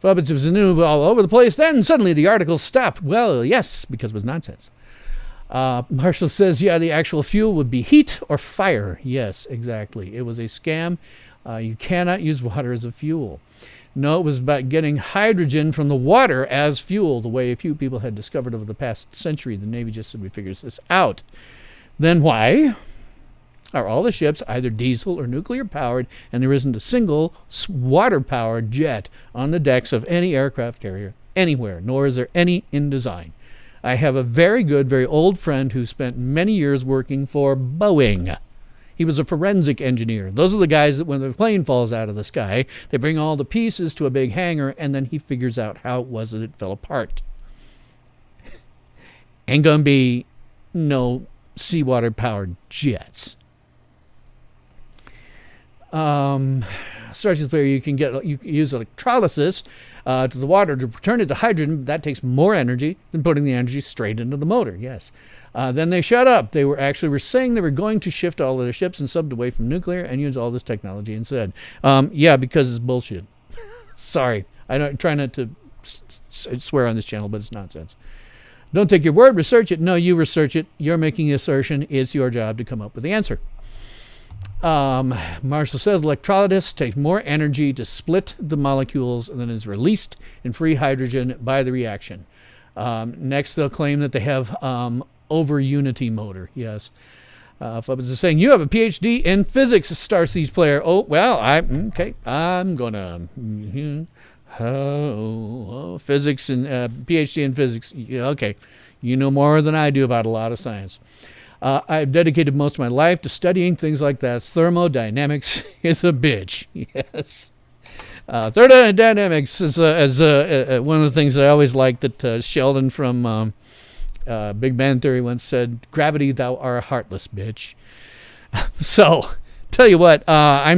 Fuppets was new all over the place. Then suddenly the article stopped. Well, yes, because it was nonsense. Marshall says, yeah, the actual fuel would be heat or fire. Yes, exactly. It was a scam. You cannot use water as a fuel. No, it was about getting hydrogen from the water as fuel, the way a few people had discovered over the past century. The Navy just said, we figures this out. Then why are all the ships either diesel or nuclear powered, and there isn't a single water-powered jet on the decks of any aircraft carrier anywhere, nor is there any in design? I have a very good, very old friend who spent many years working for Boeing. He was a forensic engineer. Those are the guys that when the plane falls out of the sky, they bring all the pieces to a big hangar, and then he figures out how it was that it fell apart. Ain't gonna be no seawater-powered jets. Starseeds player, you can use electrolysis to the water to turn it to hydrogen. That takes more energy than putting the energy straight into the motor. Yes. Then they shut up. They were saying they were going to shift all of their ships and subbed away from nuclear and use all this technology instead. Yeah, because it's bullshit. Sorry, I try not to swear on this channel, but it's nonsense. Don't take your word. Research it. No, you research it. You're making an assertion. It's your job to come up with the answer. Marshall says electrolysis takes more energy to split the molecules than is released in free hydrogen by the reaction. Next, they'll claim that they have over-unity motor. Yes. Fuppets is saying, you have a PhD in physics, Starseeds player. Oh, well, I'm going to... physics and PhD in physics. Yeah, okay. You know more than I do about a lot of science. I've dedicated most of my life to studying things like that. Thermodynamics is a bitch. Yes. Thermodynamics is one of the things that I always liked that Sheldon from Big Bang Theory once said, "Gravity, thou art a heartless bitch." So, tell you what, my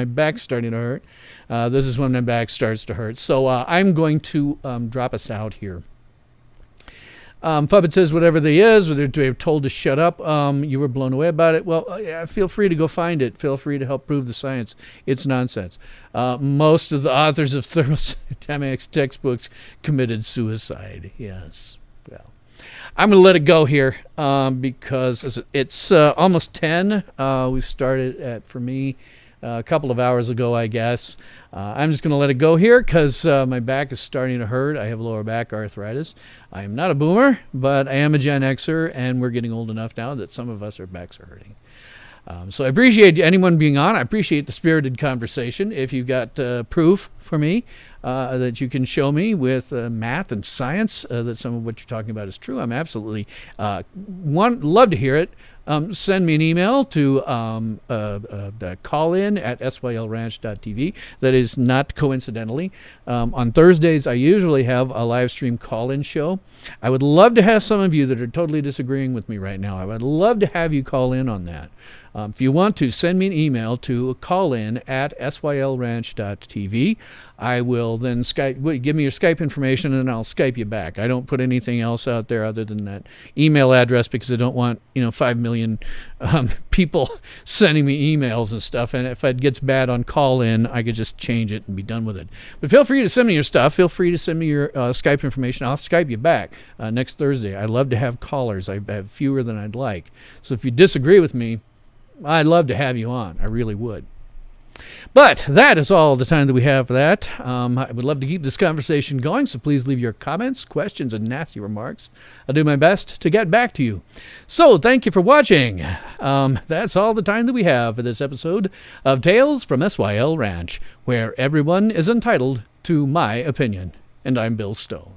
back's starting to hurt. This is when my back starts to hurt. So I'm going to drop us out here. Puppet says whatever they is, whether they're told to shut up, you were blown away about it. Well, yeah, feel free to go find it. Feel free to help prove the science. It's nonsense. Most of the authors of thermodynamics textbooks committed suicide. Yes. Well, I'm going to let it go here because it's almost 10. We started for me, a couple of hours ago, I guess. I'm just going to let it go here because my back is starting to hurt. I have lower back arthritis. I am not a boomer, but I am a Gen Xer, and we're getting old enough now that some of us, our backs are hurting. So I appreciate anyone being on. I appreciate the spirited conversation. If you've got proof for me that you can show me with math and science that some of what you're talking about is true, I'm absolutely love to hear it. Send me an email to call-in at sylranch.tv. That is not coincidentally. On Thursdays, I usually have a live stream call-in show. I would love to have some of you that are totally disagreeing with me right now. I would love to have you call in on that. If you want to, send me an email to call-in at sylranch.tv. I will then give me your Skype information, and I'll Skype you back. I don't put anything else out there other than that email address because I don't want 5 million people sending me emails and stuff. And if it gets bad on call-in, I could just change it and be done with it. But feel free to send me your stuff. Feel free to send me your Skype information. I'll Skype you back next Thursday. I love to have callers. I have fewer than I'd like. So if you disagree with me, I'd love to have you on. I really would. But that is all the time that we have for that. I would love to keep this conversation going, so please leave your comments, questions, and nasty remarks. I'll do my best to get back to you. So thank you for watching. That's all the time that we have for this episode of Tales from SYL Ranch, where everyone is entitled to my opinion. And I'm Bill Stone.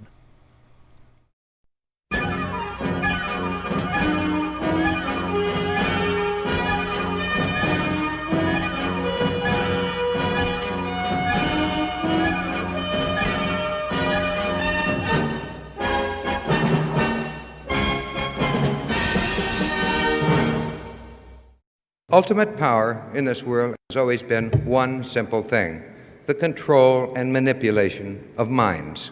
Ultimate power in this world has always been one simple thing: the control and manipulation of minds.